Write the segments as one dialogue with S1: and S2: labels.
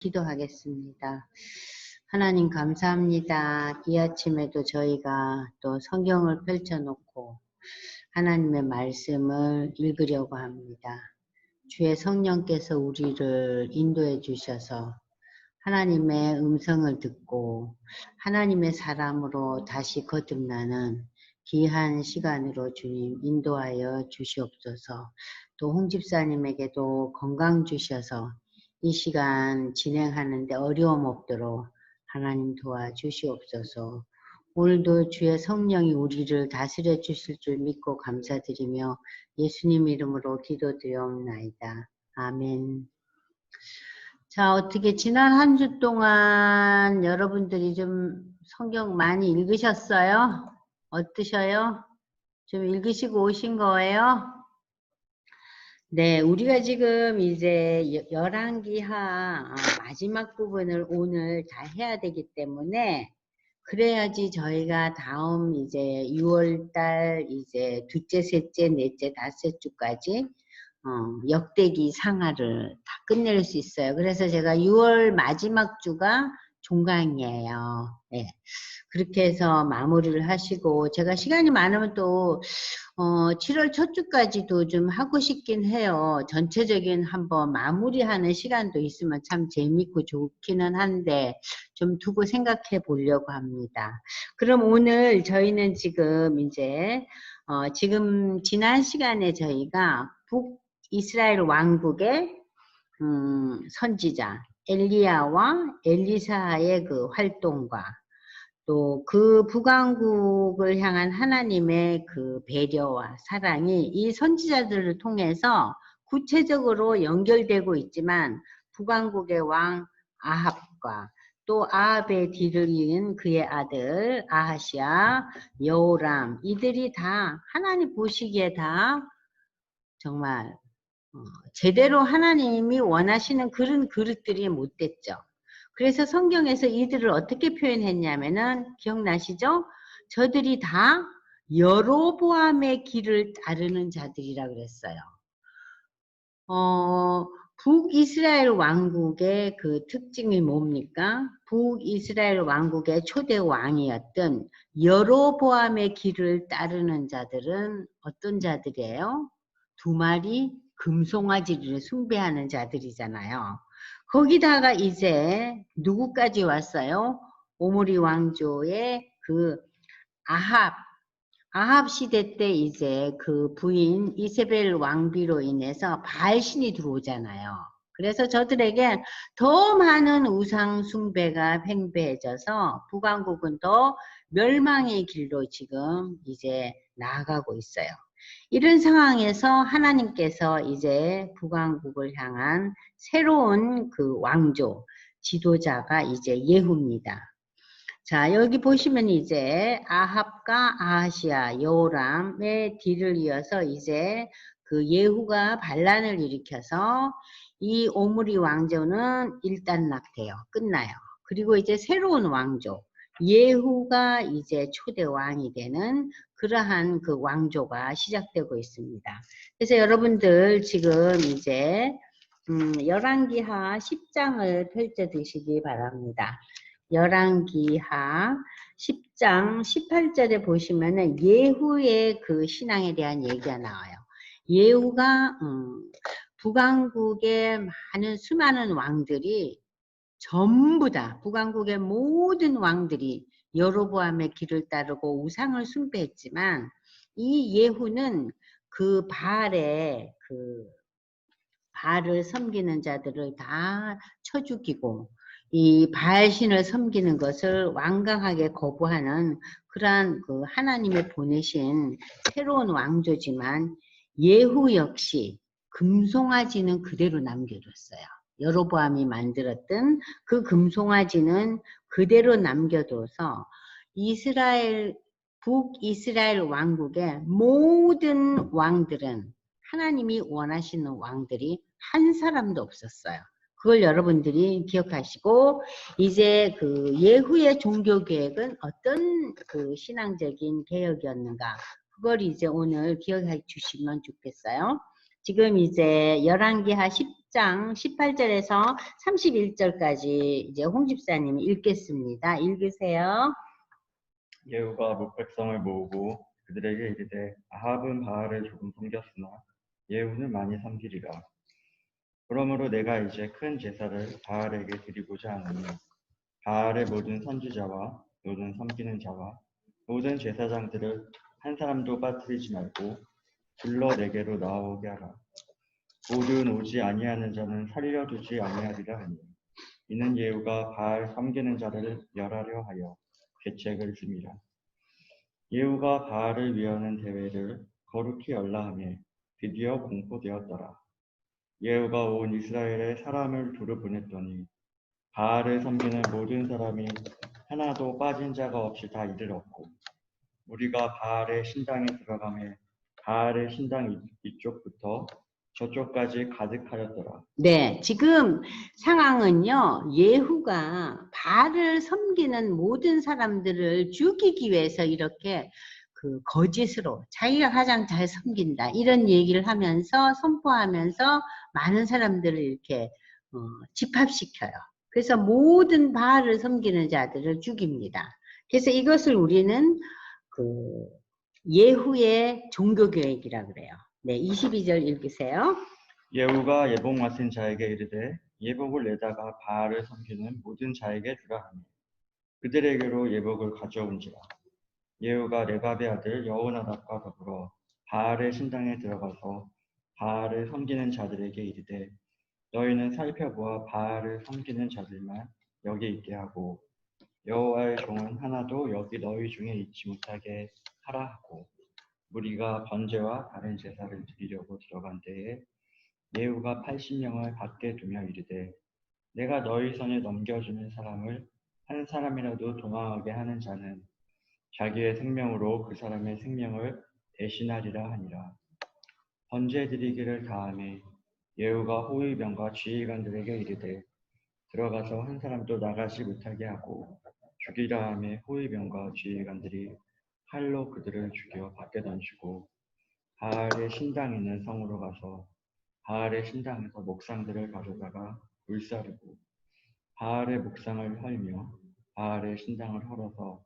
S1: 기도하겠습니다. 하나님 감사합니다. 이 아침에도 저희가 또 성경을 펼쳐놓고 하나님의 말씀을 읽으려고 합니다. 주의 성령께서 우리를 인도해 주셔서 하나님의 음성을 듣고 하나님의 사람으로 다시 거듭나는 귀한 시간으로 주님 인도하여 주시옵소서. 또 홍 집사님에게도 건강 주셔서 이 시간 진행하는데 어려움 없도록 하나님 도와주시옵소서. 오늘도 주의 성령이 우리를 다스려 주실 줄 믿고 감사드리며 예수님 이름으로 기도드리옵나이다. 아멘. 자, 어떻게 지난 한 주 동안 여러분들이 좀 성경 많이 읽으셨어요? 어떠셔요? 좀 읽으시고 오신 거예요? 네, 우리가 지금 이제 열왕기하 마지막 부분을 오늘 다 해야 되기 때문에 그래야지 저희가 다음 이제 6월달 이제 둘째, 셋째, 넷째, 다섯째 주까지 역대기 상하를 다 끝낼 수 있어요. 그래서 제가 6월 마지막 주가 종강이에요. 네. 그렇게 해서 마무리를 하시고 제가 시간이 많으면 또 7월 첫 주까지도 좀 하고 싶긴 해요. 전체적인 한번 마무리하는 시간도 있으면 참 재밌고 좋기는 한데 좀 두고 생각해 보려고 합니다. 그럼 오늘 저희는 지금 이제 지금 지난 시간에 저희가 북이스라엘 왕국의 선지자 엘리야와 엘리사의 그 활동과 또 그 북왕국을 향한 하나님의 그 배려와 사랑이 이 선지자들을 통해서 구체적으로 연결되고 있지만 북왕국의 왕 아합과 또 아합의 뒤를 이은 그의 아들 아하시아, 여호람 이들이 다 하나님 보시기에 다 정말 제대로 하나님이 원하시는 그런 그릇들이 못 됐죠. 그래서 성경에서 이들을 어떻게 표현했냐면은 기억나시죠? 저들이 다 여로보암의 길을 따르는 자들이라 그랬어요. 북이스라엘 왕국의 그 특징이 뭡니까? 북이스라엘 왕국의 초대 왕이었던 여로보암의 길을 따르는 자들은 어떤 자들이에요? 두 마리 금송아지를 숭배하는 자들이잖아요. 거기다가 이제 누구까지 왔어요? 오므리 왕조의 그 아합 시대 때 이제 그 부인 이세벨 왕비로 인해서 바알신이 들어오잖아요. 그래서 저들에게 더 많은 우상 숭배가 팽배해져서 북왕국은 더 멸망의 길로 지금 이제 나아가고 있어요. 이런 상황에서 하나님께서 이제 북왕국을 향한 새로운 그 왕조, 지도자가 이제 예후입니다. 자, 여기 보시면 이제 아합과 아하시아, 여호람의 뒤를 이어서 이제 그 예후가 반란을 일으켜서 이 오므리 왕조는 일단락돼요. 끝나요. 그리고 이제 새로운 왕조, 예후가 이제 초대 왕이 되는 그러한 그 왕조가 시작되고 있습니다. 그래서 여러분들 지금 이제 열왕기하 10장을 펼쳐 드시기 바랍니다. 열왕기하 10장 18절에 보시면은 예후의 그 신앙에 대한 얘기가 나와요. 예후가 북왕국의 수많은 왕들이 전부 다 북왕국의 모든 왕들이 여로보암의 길을 따르고 우상을 숭배했지만 이 예후는 그 바알을 섬기는 자들을 다 쳐 죽이고 이 바알신을 섬기는 것을 완강하게 거부하는 그러한 그 하나님의 보내신 새로운 왕조지만 예후 역시 금송아지는 그대로 남겨뒀어요. 여로보암이 만들었던 그 금송아지는 그대로 남겨둬서 북이스라엘 왕국의 모든 왕들은 하나님이 원하시는 왕들이 한 사람도 없었어요. 그걸 여러분들이 기억하시고 이제 그 예후의 종교 계획은 어떤 그 신앙적인 개혁이었는가 그걸 이제 오늘 기억해 주시면 좋겠어요. 지금 이제 열왕기하 10장 18절에서 31절까지 이제 홍 집사님이 읽겠습니다. 읽으세요.
S2: 예후가 목백성을 모으고 그들에게 이르되 아합은 바알을 조금 섬겼으나 예후는 많이 섬기리라. 그러므로 내가 이제 큰 제사를 바알에게 드리고자 하노니 바알의 모든 선지자와 모든 섬기는 자와 모든 제사장들을 한 사람도 빠뜨리지 말고 불러 내게로 나오게 하라. 모든 오지 아니하는 자는 살려두지 아니하리라 하니 이는 예후가 바알 섬기는 자를 멸하려 하여 계책을 줍니다. 예후가 바알을 위하는 대회를 거룩히 열라 하며 드디어 공포되었더라. 예후가 온 이스라엘에 사람을 두루 보냈더니 바알을 섬기는 모든 사람이 하나도 빠진 자가 없이 다 이르렀고 우리가 바알의 신당에 들어가며 바알의 신당 이쪽부터 저쪽까지 가득하였더라.
S1: 네, 지금 상황은요, 예후가 바알을 섬기는 모든 사람들을 죽이기 위해서 이렇게 그 거짓으로 자기가 가장 잘 섬긴다 이런 얘기를 하면서 선포하면서 많은 사람들을 이렇게 집합시켜요. 그래서 모든 바알을 섬기는 자들을 죽입니다. 그래서 이것을 우리는 그 예후의 종교개혁이라 그래요. 네, 22절 읽으세요.
S2: 예후가 예복 맡은 자에게 이르되 예복을 내다가 바알을 섬기는 모든 자에게 주라 하니 그들에게로 예복을 가져온지라. 예후가 레갑의 아들 여호나답과 더불어 바알의 신당에 들어가서 바알을 섬기는 자들에게 이르되 너희는 살펴보아 바알을 섬기는 자들만 여기 있게 하고 여호와의 종은 하나도 여기 너희 중에 있지 못하게 하라 하고 무리가 번제와 다른 제사를 드리려고 들어간 때에 예후가 80명을 밖에 두며 이르되 내가 너희 손에 넘겨주는 사람을 한 사람이라도 도망하게 하는 자는 자기의 생명으로 그 사람의 생명을 대신하리라 하니라. 번제 드리기를 다하매 예후가 호위병과 지휘관들에게 이르되 들어가서 한 사람도 나가지 못하게 하고 죽이라 하매 호위병과 지휘관들이 칼로 그들을 죽여 밖에 던지고 바알의 신당 있는 성으로 가서 바알의 신당에서 목상들을 가져다가 불사르고 바알의 목상을 헐며 바알의 신당을 헐어서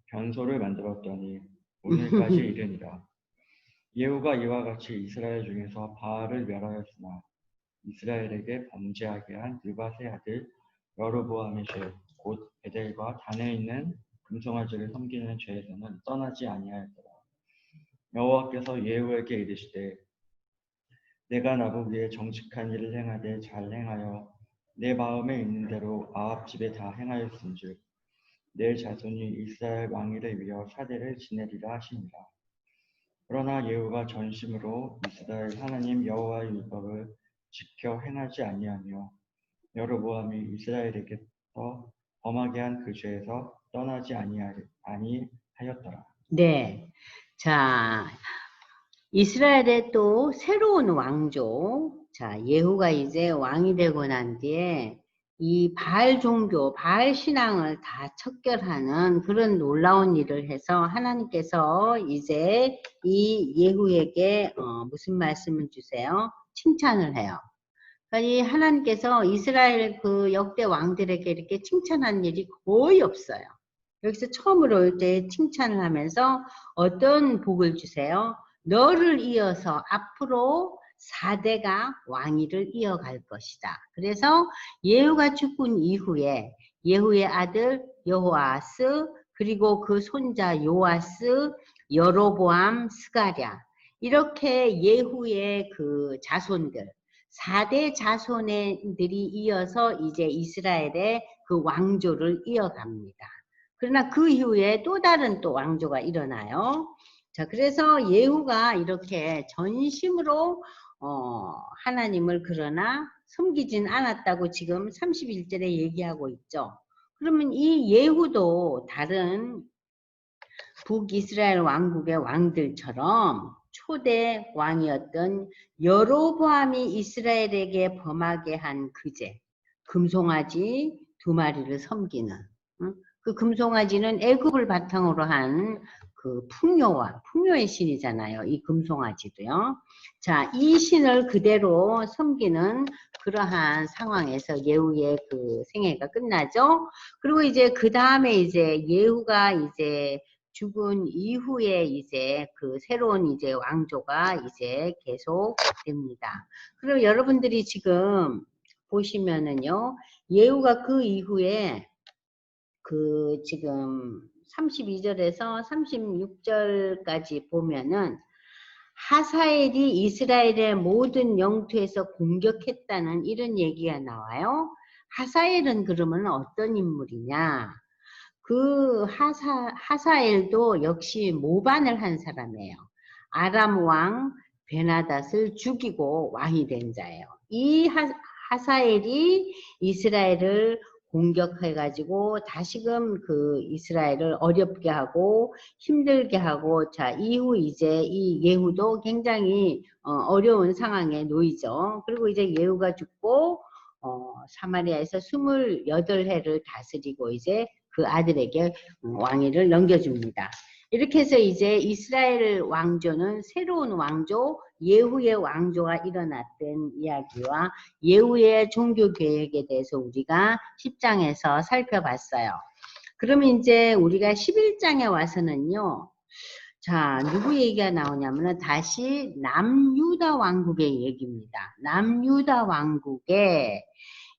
S2: 변소를 만들었더니 오늘까지 이르니라. 예후가 이와 같이 이스라엘 중에서 바알을 멸하였으나 이스라엘에게 범죄하게 한 느밧의 아들 여로보암의 죄, 곧 베델과 단에 있는 금송아지를 섬기는 죄에서는 떠나지 아니하였더라. 여호와께서 예후에게 이르시되 내가 나보기에 정직한 일을 행하되 잘 행하여 내 마음에 있는 대로 아합 집에 다 행하였은즉 내 자손이 이스라엘 왕위를 위하여 사대를 지내리라 하시니라. 그러나 예후가 전심으로 이스라엘 하나님 여호와의 율법을 지켜 행하지 아니하며 여로보암이 이스라엘에게서 범하게 한 그 죄에서 떠나지 아니하였더라.
S1: 네, 자 이스라엘의 또 새로운 왕조, 자 예후가 이제 왕이 되고 난 뒤에 이 바알 종교, 바알 신앙을 다 척결하는 그런 놀라운 일을 해서 하나님께서 이제 이 예후에게 무슨 말씀을 주세요? 칭찬을 해요. 그러니까 이 하나님께서 이스라엘 그 역대 왕들에게 이렇게 칭찬한 일이 거의 없어요. 여기서 처음으로 이제 칭찬을 하면서 어떤 복을 주세요? 너를 이어서 앞으로 4대가 왕위를 이어갈 것이다. 그래서 예후가 죽은 이후에 예후의 아들 여호아스 그리고 그 손자 요아스, 여로보암, 스가랴 이렇게 예후의 그 자손들 4대 자손들이 이어서 이제 이스라엘의 그 왕조를 이어갑니다. 그러나 그 이후에 또 다른 또 왕조가 일어나요. 자, 그래서 예후가 이렇게 전심으로 하나님을 그러나 섬기진 않았다고 지금 31절에 얘기하고 있죠. 그러면 이 예후도 다른 북이스라엘 왕국의 왕들처럼 초대 왕이었던 여로보암이 이스라엘에게 범하게 한 그 죄, 금송아지 2마리를 섬기는 그 금송아지는 애굽을 바탕으로 한 그 풍요의 신이잖아요. 이 금송아지도요. 자, 이 신을 그대로 섬기는 그러한 상황에서 예후의 그 생애가 끝나죠. 그리고 이제 그 다음에 이제 예후가 이제 죽은 이후에 이제 그 새로운 이제 왕조가 이제 계속됩니다. 그리고 여러분들이 지금 보시면은요, 예후가 그 이후에 그 지금 32절에서 36절까지 보면은 하사엘이 이스라엘의 모든 영토에서 공격했다는 이런 얘기가 나와요. 하사엘은 그러면 어떤 인물이냐? 그 하사엘도 역시 모반을 한 사람이에요. 아람 왕 베나닷을 죽이고 왕이 된 자예요. 이 하사엘이 이스라엘을 공격해가지고 다시금 그 이스라엘을 어렵게 하고 힘들게 하고, 자, 이후 이제 이 예후도 굉장히 어려운 상황에 놓이죠. 그리고 이제 예후가 죽고 사마리아에서 28해를 다스리고 이제 그 아들에게 왕위를 넘겨줍니다. 이렇게 해서 이제 이스라엘 왕조는 새로운 왕조, 예후의 왕조가 일어났던 이야기와 예후의 종교 계획에 대해서 우리가 10장에서 살펴봤어요. 그러면 이제 우리가 11장에 와서는요, 자, 누구 얘기가 나오냐면은 다시 남유다 왕국의 얘기입니다. 남유다 왕국에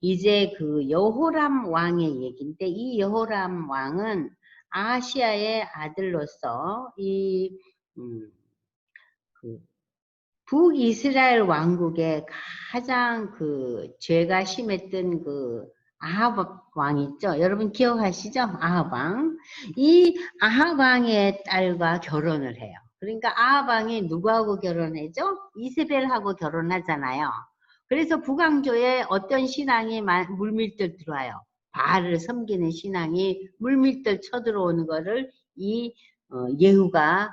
S1: 이제 그 여호람 왕의 얘기인데, 이 여호람 왕은 아하시아의 아들로서 그 북이스라엘 왕국의 가장 그 죄가 심했던 그 아합 왕 있죠? 여러분 기억하시죠? 아합 왕. 이 아합 왕의 딸과 결혼을 해요. 그러니까 아합 왕이 누구하고 결혼했죠? 이세벨하고 결혼하잖아요. 그래서 북왕조에 어떤 신앙이 물밀들 들어와요. 바알을 섬기는 신앙이 물밀들 쳐들어오는 거를 이 예후가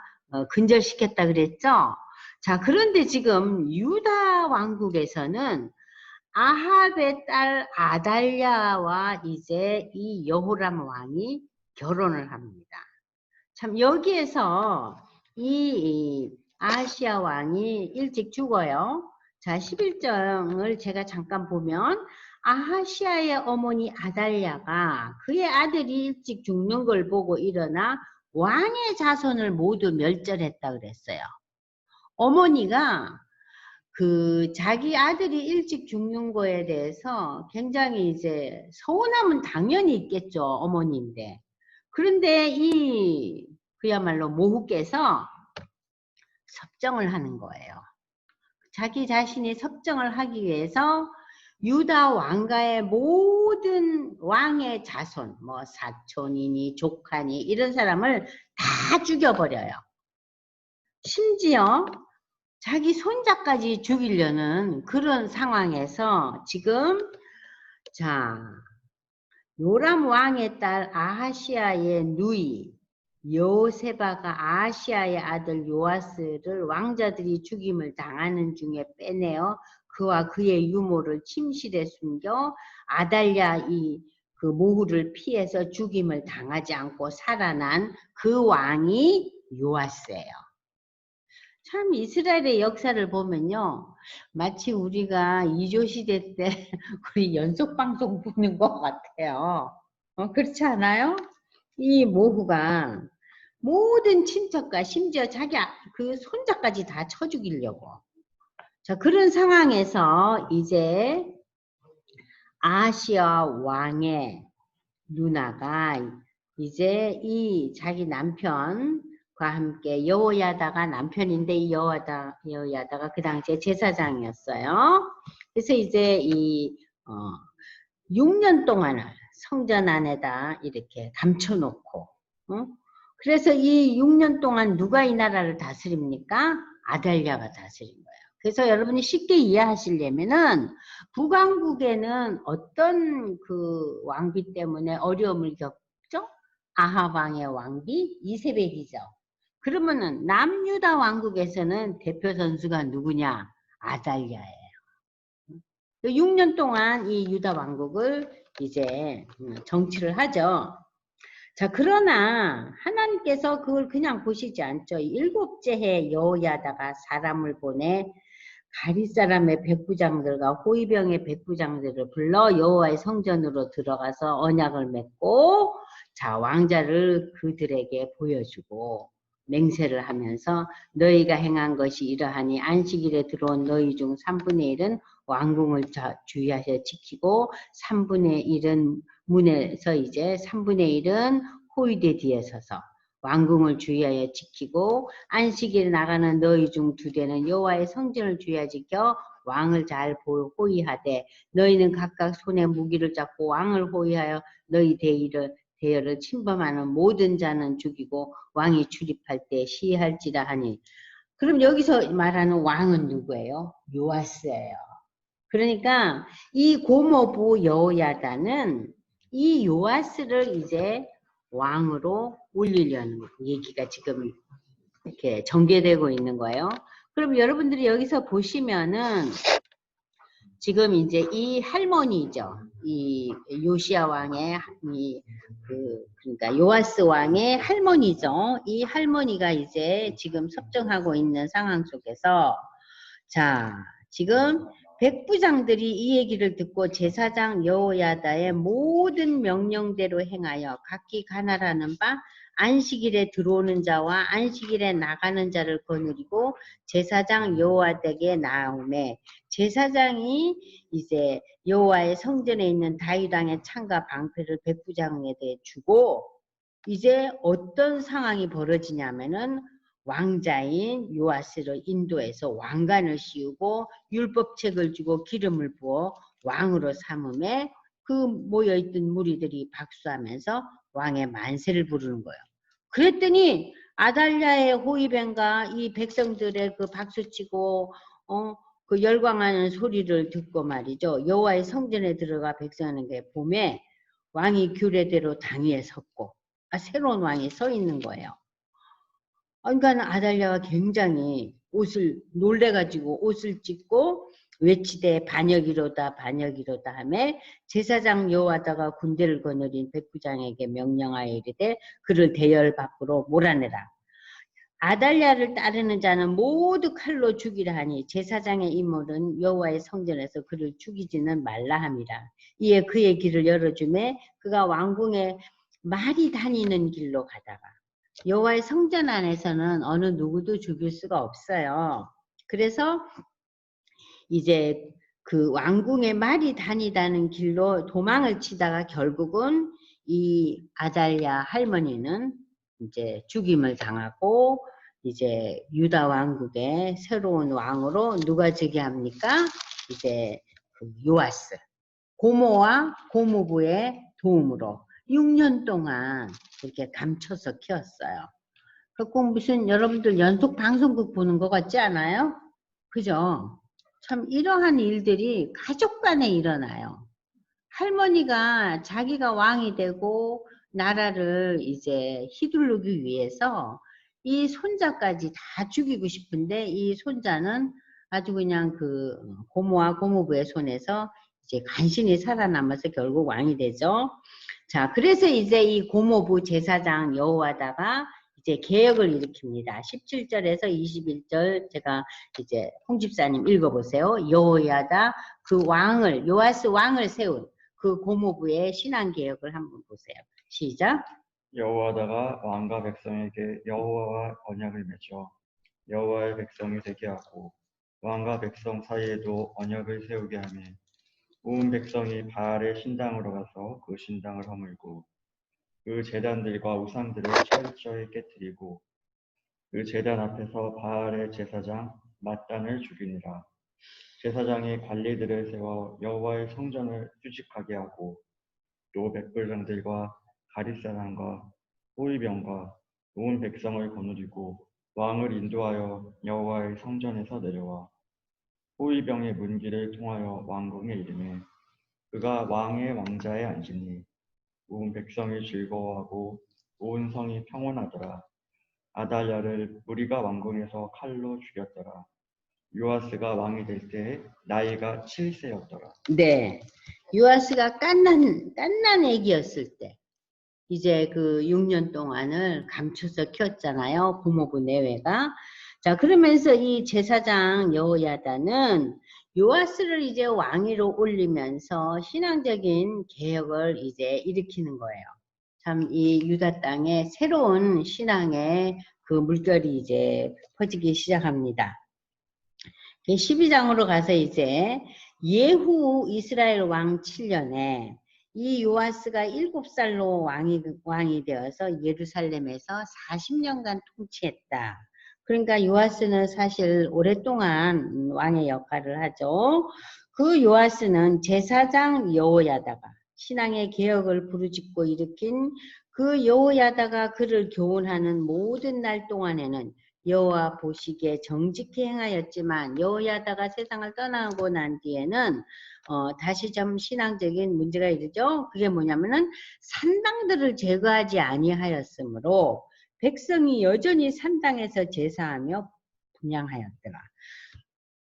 S1: 근절시켰다 그랬죠? 자, 그런데 지금 유다 왕국에서는 아합의 딸 아달랴와 이제 이 여호람 왕이 결혼을 합니다. 참, 여기에서 이 아하시아 왕이 일찍 죽어요. 자, 11장을 제가 잠깐 보면 아하시아의 어머니 아달랴가 그의 아들이 일찍 죽는 걸 보고 일어나 왕의 자손을 모두 멸절했다 그랬어요. 어머니가 그 자기 아들이 일찍 죽는 거에 대해서 굉장히 이제 서운함은 당연히 있겠죠. 어머니인데. 그런데 이 그야말로 모후께서 섭정을 하는 거예요. 자기 자신이 섭정을 하기 위해서 유다 왕가의 모든 왕의 자손, 뭐 사촌이니 조카니 이런 사람을 다 죽여버려요. 심지어 자기 손자까지 죽이려는 그런 상황에서 지금, 자, 요람 왕의 딸 아하시아의 누이 여세바가 아하시아의 아들 요아스를 왕자들이 죽임을 당하는 중에 빼내어 그와 그의 유모를 침실에 숨겨 아달랴 그 모후를 피해서 죽임을 당하지 않고 살아난 그 왕이 요아스예요. 참 이스라엘의 역사를 보면요, 마치 우리가 이조시대 때 우리 연속방송 보는 것 같아요. 그렇지 않아요? 이 모후가 모든 친척과 심지어 자기 그 손자까지 다 쳐 죽이려고. 자, 그런 상황에서 이제 아하시아 왕의 누나가 이제 이 자기 남편과 함께 여호야다가 남편인데 이 여호야다가 그 당시에 제사장이었어요. 그래서 이제 이 6년 동안을 성전 안에다 이렇게 감춰놓고, 그래서 이 6년 동안 누가 이 나라를 다스립니까? 아달랴가 다스린 거예요. 그래서 여러분이 쉽게 이해하시려면은 북왕국에는 어떤 그 왕비 때문에 어려움을 겪죠? 아합 왕의 왕비 이세벨이죠. 그러면은 남유다 왕국에서는 대표 선수가 누구냐? 아달랴예요. 6년 동안 이 유다 왕국을 이제 정치를 하죠. 자, 그러나 하나님께서 그걸 그냥 보시지 않죠. 일곱째 해 여호야다가 사람을 보내 가릿 사람의 백부장들과 호위병의 백부장들을 불러 여호와의 성전으로 들어가서 언약을 맺고 자 왕자를 그들에게 보여주고 맹세를 하면서 너희가 행한 것이 이러하니 안식일에 들어온 너희 중 3분의 1은 왕궁을 주의하여 지키고 3분의 1은 문에서 이제 3분의 1은 호위대 뒤에 서서 왕궁을 주의하여 지키고 안식일에 나가는 너희 중 2대는 여호와의 성전을 주의하여 지켜 왕을 잘 호위하되 너희는 각각 손에 무기를 잡고 왕을 호위하여 너희 대열을 침범하는 모든 자는 죽이고 왕이 출입할 때 시할지라 하니. 그럼 여기서 말하는 왕은 누구예요? 요아스예요. 그러니까 이 고모부 여호야다는 이 요아스를 이제 왕으로 올리려는 얘기가 지금 이렇게 전개되고 있는 거예요. 그럼 여러분들이 여기서 보시면은 지금 이제 이 할머니죠. 이 요시야 왕의 그러니까 요아스 왕의 할머니죠. 이 할머니가 이제 지금 섭정하고 있는 상황 속에서 자, 지금 백부장들이 이 얘기를 듣고 제사장 여호야다의 모든 명령대로 행하여 각기 관할하는 바 안식일에 들어오는 자와 안식일에 나가는 자를 거느리고 제사장 여호와에게 나오매 제사장이 이제 여호와의 성전에 있는 다윗 왕의 창과 방패를 백부장에게 주고 이제 어떤 상황이 벌어지냐면은 왕자인 요아스를 인도해서 왕관을 씌우고 율법책을 주고 기름을 부어 왕으로 삼음에 그 모여있던 무리들이 박수하면서 왕의 만세를 부르는 거예요. 그랬더니 아달랴의 호위병과 이 백성들의 그 박수치고 그 열광하는 소리를 듣고 말이죠. 여호와의 성전에 들어가 백성하는 게 봄에 왕이 규례대로 당 위에 섰고 새로운 왕이 서 있는 거예요. 그러니까 아달랴가 굉장히 옷을 놀래가지고 옷을 찢고 외치되 반역이로다 반역이로다 하며 제사장 여호와다가 군대를 거느린 백부장에게 명령하여 이르되 그를 대열 밖으로 몰아내라. 아달랴를 따르는 자는 모두 칼로 죽이라 하니 제사장의 인물은 여호와의 성전에서 그를 죽이지는 말라 함이라. 이에 그의 길을 열어주매 그가 왕궁에 말이 다니는 길로 가다가 여호와의 성전 안에서는 어느 누구도 죽일 수가 없어요. 그래서 이제 그 왕궁에 말이 다니다는 길로 도망을 치다가 결국은 이 아달랴 할머니는 이제 죽임을 당하고 이제 유다 왕국의 새로운 왕으로 누가 즉위합니까? 이제 그 요아스 고모와 고모부의 도움으로 6년 동안 이렇게 감춰서 키웠어요. 꼭 무슨 여러분들 연속 방송국 보는 것 같지 않아요? 그죠? 참 이러한 일들이 가족 간에 일어나요. 할머니가 자기가 왕이 되고 나라를 이제 휘두르기 위해서 이 손자까지 다 죽이고 싶은데 이 손자는 아주 그냥 그 고모와 고모부의 손에서 이제 간신히 살아남아서 결국 왕이 되죠. 자, 그래서 이제 이 고모부 제사장 여호와다가 이제 개혁을 일으킵니다. 17절에서 21절 제가 이제 홍 집사님 읽어보세요. 여호야다 그 왕을 요아스 왕을 세운 그 고모부의 신앙 개혁을 한번 보세요. 시작.
S2: 여호와다가 왕과 백성에게 여호와와 언약을 맺어 여호와의 백성이 되게 하고 왕과 백성 사이에도 언약을 세우게 하며 온 백성이 바알의 신당으로 가서 그 신당을 허물고 그 제단들과 우상들을 철저히 깨뜨리고 그 제단 앞에서 바알의 제사장 맏단을 죽이니라. 제사장이 관리들을 세워 여호와의 성전을 수직하게 하고 또 백불장들과 가릿사람과 호위병과 온 백성을 거느리고 왕을 인도하여 여호와의 성전에서 내려와 호위병의 문기를 통하여 왕궁에 이르매 그가 왕의 왕자에 앉으니 온 백성이 즐거워하고 온 성이 평온하더라. 아달랴를 우리가 왕궁에서 칼로 죽였더라. 요아스가 왕이 될 때 나이가 7세였더라.
S1: 네. 요아스가 깐난 애기였을 때 이제 그 6년 동안을 감춰서 키웠잖아요. 부모부 내외가. 자, 그러면서 이 제사장 여호야다는 요아스를 이제 왕위로 올리면서 신앙적인 개혁을 이제 일으키는 거예요. 참 이 유다 땅에 새로운 신앙의 그 물결이 이제 퍼지기 시작합니다. 12장으로 가서 이제 예후 이스라엘 왕 7년에 이 요아스가 7살로 왕이 되어서 예루살렘에서 40년간 통치했다. 그러니까 요아스는 사실 오랫동안 왕의 역할을 하죠. 그 요아스는 제사장 여호야다가 신앙의 개혁을 부르짖고 일으킨 그 여호야다가 그를 교훈하는 모든 날 동안에는 여호와 보시기에 정직히 행하였지만 여호야다가 세상을 떠나고 난 뒤에는 다시 좀 신앙적인 문제가 있죠. 그게 뭐냐면은 산당들을 제거하지 아니하였으므로 백성이 여전히 산당에서 제사하며 분향하였더라.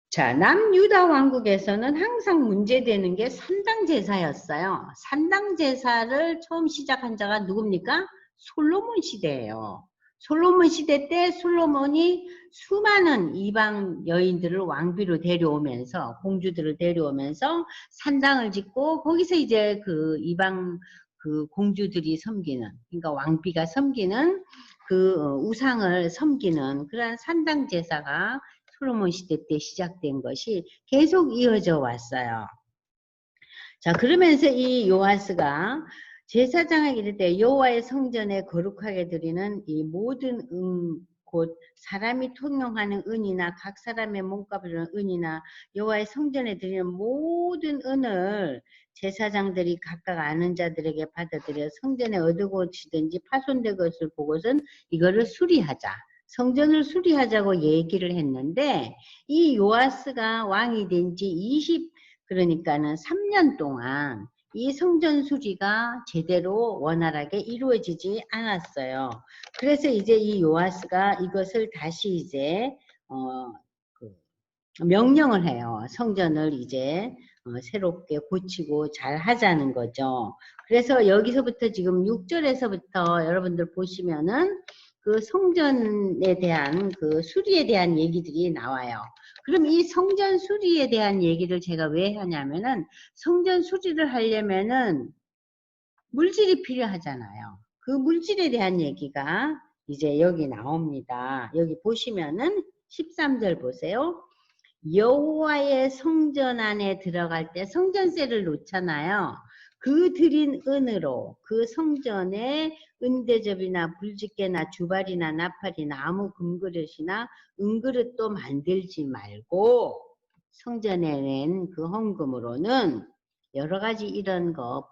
S1: 자, 남유다 왕국에서는 항상 문제되는 게 산당 제사였어요. 산당 제사를 처음 시작한 자가 누굽니까? 솔로몬 시대예요. 솔로몬 시대 때 솔로몬이 수많은 이방 여인들을 왕비로 데려오면서 공주들을 데려오면서 산당을 짓고 거기서 이제 그 이방 그 공주들이 섬기는 그러니까 왕비가 섬기는 그 우상을 섬기는 그런 산당 제사가 솔로몬 시대 때 시작된 것이 계속 이어져 왔어요. 자, 그러면서 이 요아스가 제사장에게 이를 때 여호와의 성전에 거룩하게 드리는 이 모든 곧 사람이 통용하는 은이나 각 사람의 몸값을 은이나 여호와의 성전에 드리는 모든 은을 제사장들이 각각 아는 자들에게 받아들여 성전에 얻어고치든지 파손된 것을 보고선 이거를 수리하자. 성전을 수리하자고 얘기를 했는데 이 요아스가 왕이 된 지 그러니까는 3년 동안 이 성전 수리가 제대로 원활하게 이루어지지 않았어요. 그래서 이제 이 요아스가 이것을 다시 이제 명령을 해요. 성전을 이제 새롭게 고치고 잘 하자는 거죠. 그래서 여기서부터 지금 6절에서부터 여러분들 보시면은 그 성전에 대한 그 수리에 대한 얘기들이 나와요. 그럼 이 성전 수리에 대한 얘기를 제가 왜 하냐면은 성전 수리를 하려면은 물질이 필요하잖아요. 그 물질에 대한 얘기가 이제 여기 나옵니다. 여기 보시면은 13절 보세요. 여호와의 성전 안에 들어갈 때 성전세를 놓잖아요. 그 드린 은으로 그 성전에 은대접이나 불집게나 주발이나 나팔이나 아무 금그릇이나 은그릇도 만들지 말고 성전에 낸 그 헌금으로는 여러 가지 이런 거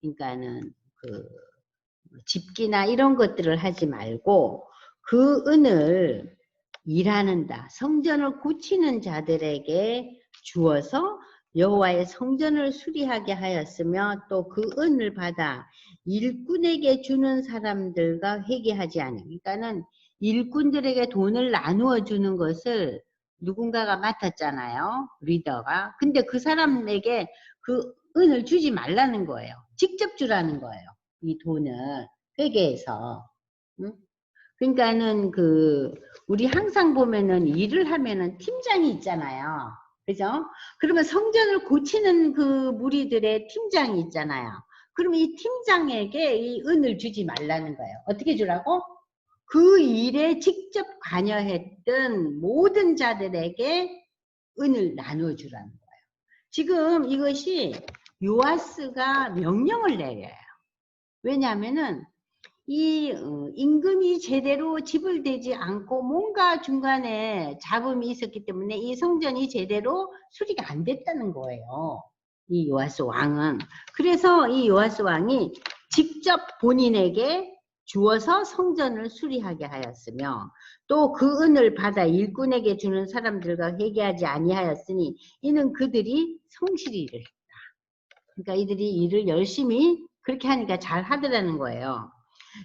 S1: 그러니까는 그 집기나 이런 것들을 하지 말고 그 은을 일하는다. 성전을 고치는 자들에게 주어서 여호와의 성전을 수리하게 하였으며 또 그 은을 받아 일꾼에게 주는 사람들과 회개하지 않은. 그러니까는 일꾼들에게 돈을 나누어 주는 것을 누군가가 맡았잖아요. 리더가. 근데 그 사람에게 그 은을 주지 말라는 거예요. 직접 주라는 거예요. 이 돈을 회계해서. 응? 그러니까는 우리 항상 보면은 일을 하면은 팀장이 있잖아요. 그죠? 그러면 성전을 고치는 그 무리들의 팀장이 있잖아요. 그럼 이 팀장에게 이 은을 주지 말라는 거예요. 어떻게 주라고? 그 일에 직접 관여했던 모든 자들에게 은을 나누어 주라는 거예요. 지금 이것이 요아스가 명령을 내려요. 왜냐하면은 이 임금이 제대로 지불되지 않고 뭔가 중간에 잡음이 있었기 때문에 이 성전이 제대로 수리가 안 됐다는 거예요. 이 요아스 왕은. 그래서 이 요아스 왕이 직접 본인에게 주어서 성전을 수리하게 하였으며 또 그 은을 받아 일꾼에게 주는 사람들과 회개하지 아니하였으니 이는 그들이 성실히 일을 했다. 그러니까 이들이 일을 열심히 그렇게 하니까 잘 하더라는 거예요.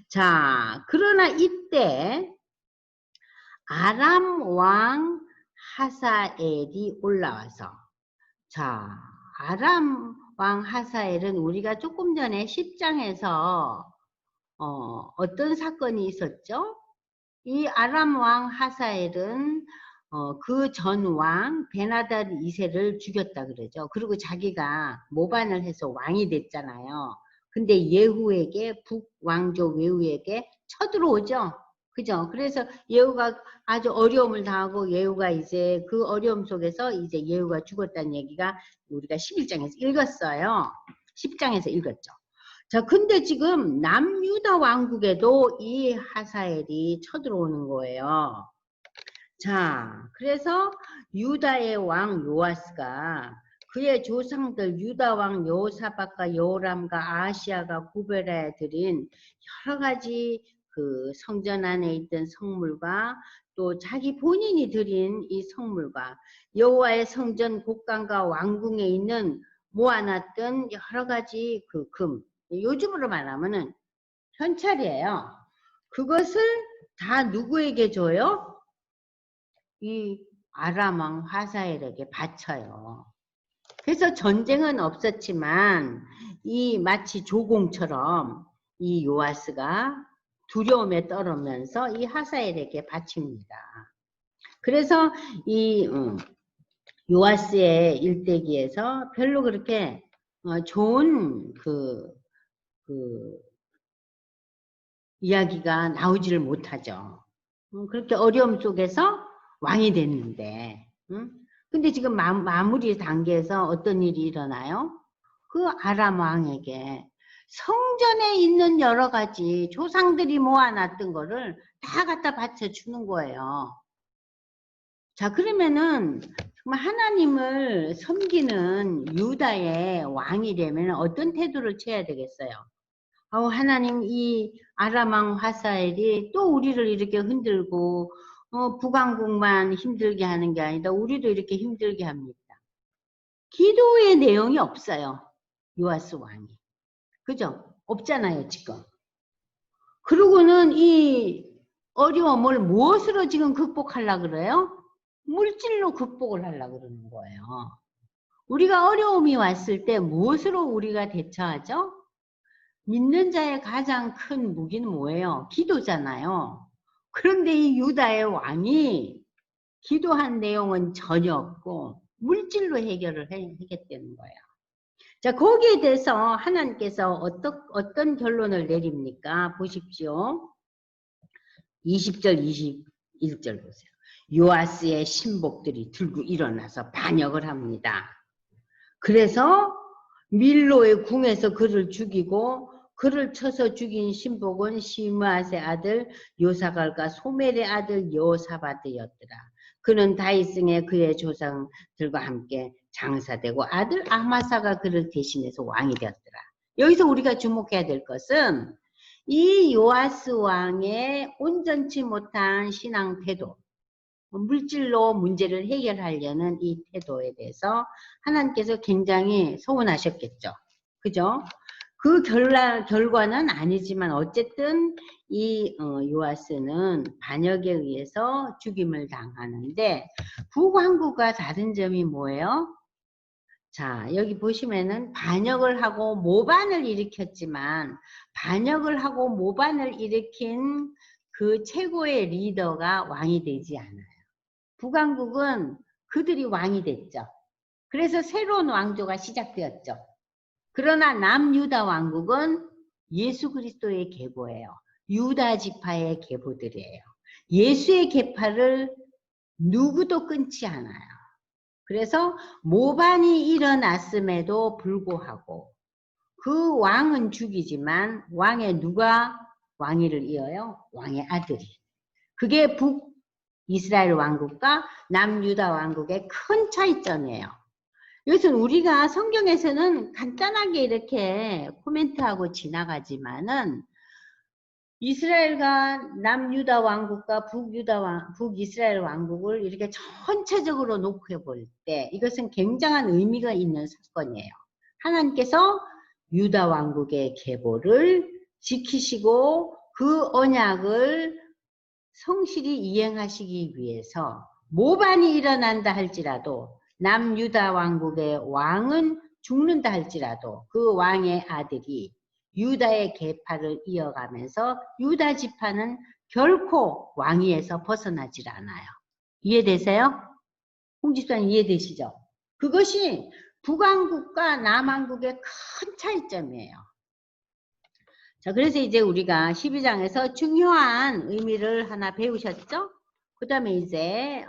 S1: 자, 그러나 이때 아람 왕 하사엘이 올라와서 자, 아람 왕 하사엘은 우리가 조금 전에 10장에서 어떤 사건이 있었죠? 이 아람 왕 하사엘은 그 전 왕 베나다드 2세를 죽였다 그러죠. 그리고 자기가 모반을 해서 왕이 됐잖아요. 근데 예후에게 북왕조 예후에게 쳐들어오죠. 그죠? 그래서 예후가 아주 어려움을 당하고 예후가 이제 그 어려움 속에서 이제 예후가 죽었다는 얘기가 우리가 11장에서 읽었어요. 10장에서 읽었죠. 자, 근데 지금 남유다 왕국에도 이 하사엘이 쳐들어오는 거예요. 자, 그래서 유다의 왕 요아스가 그의 조상들 유다 왕 여호사밧과 여호람과 아하시야가 구별해 드린 여러 가지 그 성전 안에 있던 성물과 또 자기 본인이 드린 이 성물과 여호와의 성전 곡간과 왕궁에 있는 모아놨던 여러 가지 그 금, 요즘으로 말하면은 현찰이에요. 그것을 다 누구에게 줘요? 이 아람 왕 하사엘에게 바쳐요. 그래서 전쟁은 없었지만 이 마치 조공처럼 이 요아스가 두려움에 떨으면서 이 하사엘에게 바칩니다. 그래서 이 요아스의 일대기에서 별로 그렇게 좋은 그 이야기가 나오지를 못하죠. 그렇게 어려움 속에서 왕이 됐는데, 근데 지금 마무리 단계에서 어떤 일이 일어나요? 그 아람 왕에게 성전에 있는 여러 가지 조상들이 모아놨던 거를 다 갖다 바쳐주는 거예요. 자, 그러면은 정말 하나님을 섬기는 유다의 왕이 되면 어떤 태도를 취해야 되겠어요? 하나님, 이 아람 왕 하사엘이 또 우리를 이렇게 흔들고 북왕국만 힘들게 하는 게 아니다. 우리도 이렇게 힘들게 합니다. 기도의 내용이 없어요. 요아스 왕이. 그죠? 없잖아요, 지금. 그러고는 이 어려움을 무엇으로 지금 극복하려고 그래요? 물질로 극복을 하려고 그러는 거예요. 우리가 어려움이 왔을 때 무엇으로 우리가 대처하죠? 믿는 자의 가장 큰 무기는 뭐예요? 기도잖아요. 그런데 이 유다의 왕이 기도한 내용은 전혀 없고 물질로 해결을 하겠다는 거예요. 자, 거기에 대해서 하나님께서 어떤 결론을 내립니까? 보십시오. 20절, 21절 보세요. 요아스의 신복들이 들고 일어나서 반역을 합니다. 그래서 밀로의 궁에서 그를 죽이고 그를 쳐서 죽인 신복은 시므앗의 아들 요사갈과 소멜의 아들 여호사밧이었더라. 그는 다윗성에 그의 조상들과 함께 장사되고 아들 아마사가 그를 대신해서 왕이 되었더라. 여기서 우리가 주목해야 될 것은 이 요아스 왕의 온전치 못한 신앙 태도, 물질로 문제를 해결하려는 이 태도에 대해서 하나님께서 굉장히 서운하셨겠죠. 그죠? 그 결과는 아니지만 어쨌든 이 요아스는 반역에 의해서 죽임을 당하는데 북왕국과 다른 점이 뭐예요? 자, 여기 보시면은 반역을 하고 모반을 일으켰지만 반역을 하고 모반을 일으킨 그 최고의 리더가 왕이 되지 않아요. 북왕국은 그들이 왕이 됐죠. 그래서 새로운 왕조가 시작되었죠. 그러나 남유다 왕국은 예수 그리스도의 계보예요. 유다 지파의 계보들이에요. 예수의 계파를 누구도 끊지 않아요. 그래서 모반이 일어났음에도 불구하고 그 왕은 죽이지만 왕의 누가 왕위를 이어요? 왕의 아들이. 그게 북이스라엘 왕국과 남유다 왕국의 큰 차이점이에요. 이것은 우리가 성경에서는 간단하게 이렇게 코멘트하고 지나가지만은 이스라엘과 남유다 왕국과 북이스라엘 왕국을 이렇게 전체적으로 놓고 볼 때 이것은 굉장한 의미가 있는 사건이에요. 하나님께서 유다 왕국의 계보를 지키시고 그 언약을 성실히 이행하시기 위해서 모반이 일어난다 할지라도 남유다 왕국의 왕은 죽는다 할지라도 그 왕의 아들이 유다의 계파를 이어가면서 유다 지파는 결코 왕위에서 벗어나질 않아요. 이해되세요? 홍 집사님 이해되시죠? 그것이 북왕국과 남왕국의 큰 차이점이에요. 자, 그래서 이제 우리가 12장에서 중요한 의미를 하나 배우셨죠? 그 다음에 이제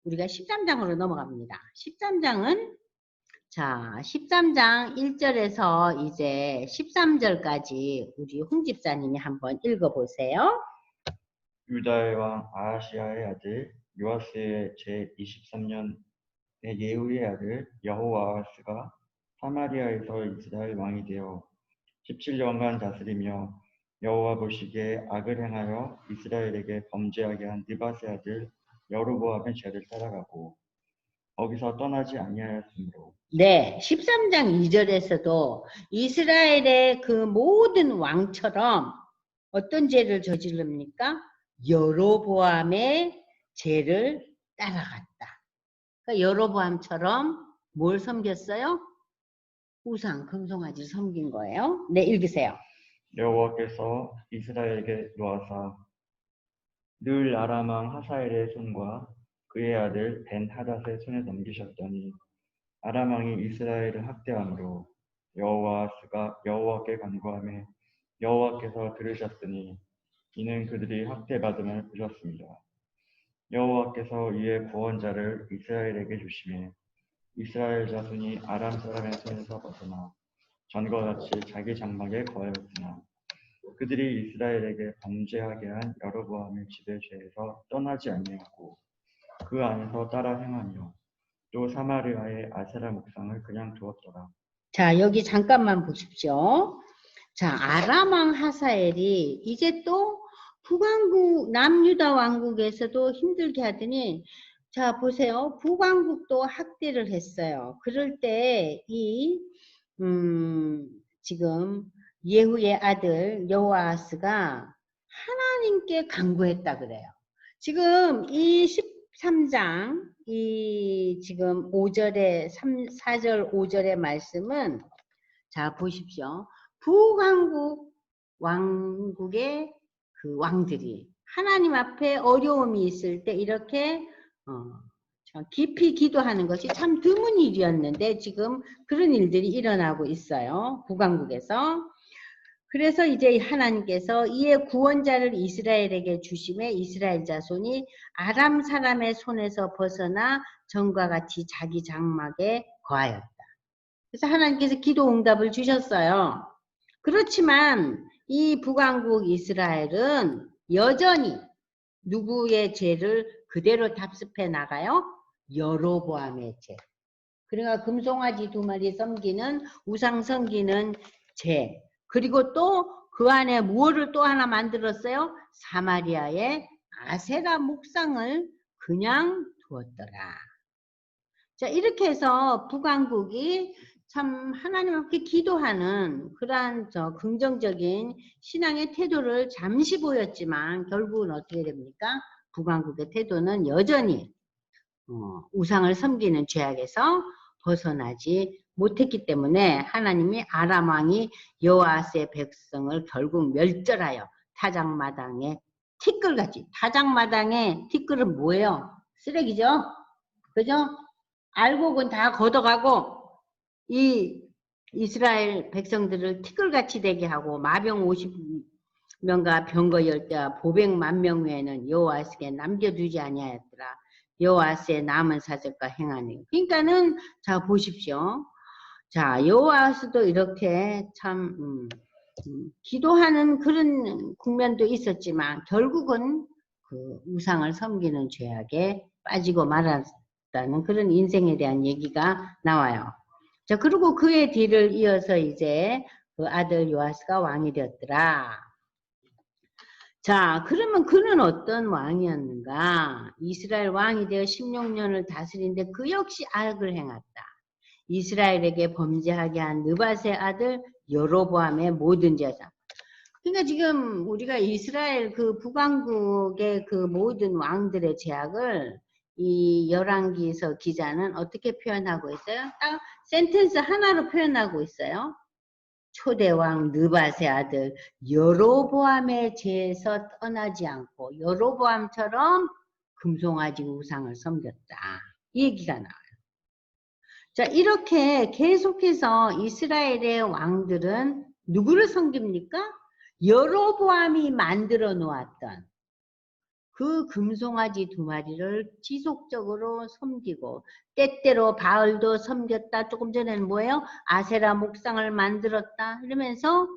S1: 우리가 13장으로 넘어갑니다. 13장은 자, 13장 1절에서 이제 13절까지 우리 홍 집사님이 한번 읽어보세요.
S2: 유다의 왕 아하시아의 아들 요아스의 제23년의 예후의 아들 여호아하스가 사마리아에서 이스라엘 왕이 되어 17년간 다스리며 여호와 보시기에 악을 행하여 이스라엘에게 범죄하게 한 느밧의 아들 여로보암의 죄를 따라가고 거기서 떠나지 아니하였으므로. 네,
S1: 13장 2절에서도 이스라엘의 그 모든 왕처럼 어떤 죄를 저지릅니까? 여로보암의 죄를 따라갔다. 그러니까 여로보암처럼 뭘 섬겼어요? 우상, 금송아지를 섬긴 거예요. 네, 읽으세요.
S2: 여호와께서 이스라엘에게 노하사 늘 아람 왕 하사엘의 손과 그의 아들 벤하닷의 손에 넘기셨더니 아람 왕이 이스라엘을 학대함으로 여호와스가 여호와께 간구하며 여호와께서 들으셨으니 이는 그들이 학대받음을 보셨습니다. 여호와께서 이의 구원자를 이스라엘에게 주시매 이스라엘 자손이 아람 사람의 손에서 벗어나 전과 같이 자기 장막에 거하였으나 그들이 이스라엘에게 범죄하게 한 여로보암의 집의 죄에서 떠나지 아니하고 그 안에서 따라 행하며 또 사마리아의 아세라 목상을 그냥 두었더라.
S1: 자, 여기 잠깐만 보십시오. 자, 아람 왕 하사엘이 이제 또 북왕국 남유다 왕국에서도 힘들게 하더니 자, 보세요. 북왕국도 학대를 했어요. 그럴 때 지금 예후의 아들 여호아스가 하나님께 간구했다 그래요. 지금 이 13장 지금 5절에 4절 5절의 말씀은 자 보십시오. 북왕국 왕국의 그 왕들이 하나님 앞에 어려움이 있을 때 이렇게 깊이 기도하는 것이 참 드문 일이었는데 지금 그런 일들이 일어나고 있어요. 북왕국에서. 그래서 이제 하나님께서 이의 구원자를 이스라엘에게 주심에 이스라엘 자손이 아람 사람의 손에서 벗어나 전과 같이 자기 장막에 거하였다. 그래서 하나님께서 기도 응답을 주셨어요. 그렇지만 이 북왕국 이스라엘은 여전히 누구의 죄를 그대로 답습해 나가요? 여로보암의 죄. 그러니까 금송아지 2마리 섬기는 우상 섬기는 죄. 그리고 또 그 안에 무엇을 또 하나 만들었어요? 사마리아의 아세라 목상을 그냥 두었더라. 자, 이렇게 해서 북왕국이 참 하나님 앞에 기도하는 그러한 긍정적인 신앙의 태도를 잠시 보였지만 결국은 어떻게 됩니까? 북왕국의 태도는 여전히 우상을 섬기는 죄악에서 벗어나지 못했기 때문에 하나님이 아람 왕이 여호아스의 백성을 결국 멸절하여 타작마당에 티끌같이, 타작마당에 티끌은 뭐예요? 쓰레기죠? 그죠? 알곡은 다 걷어가고 이 이스라엘 백성들을 티끌같이 되게 하고 마병 50명과 병거 10대와 보백 10,000명 외에는 여호와스에게 남겨두지 아니하였더라. 여호와스의 남은 사적과 행하니. 그러니까는 자 보십시오. 자 여호와스도 이렇게 참 기도하는 그런 국면도 있었지만 결국은 그 우상을 섬기는 죄악에 빠지고 말았다는 그런 인생에 대한 얘기가 나와요. 자 그리고 그의 뒤를 이어서 이제 그 아들 요아스가 왕이 되었더라. 자, 그러면 그는 어떤 왕이었는가? 이스라엘 왕이 되어 16년을 다스리는데 그 역시 악을 행했다. 이스라엘에게 범죄하게 한 느밧의 아들 여로보암의 모든 제사. 그러니까 지금 우리가 이스라엘 그 북왕국의 그 모든 왕들의 죄악을 이 열왕기서 기자는 어떻게 표현하고 있어요? 딱 센텐스 하나로 표현하고 있어요. 초대왕 느밧의 아들 여로보암의 죄에서 떠나지 않고 여로보암처럼 금송아지 우상을 섬겼다. 이 얘기가 나와요. 자, 이렇게 계속해서 이스라엘의 왕들은 누구를 섬깁니까? 여로보암이 만들어 놓았던 그 금송아지 2마리를 지속적으로 섬기고, 때때로 바알도 섬겼다. 조금 전에는 뭐예요? 아세라 목상을 만들었다. 이러면서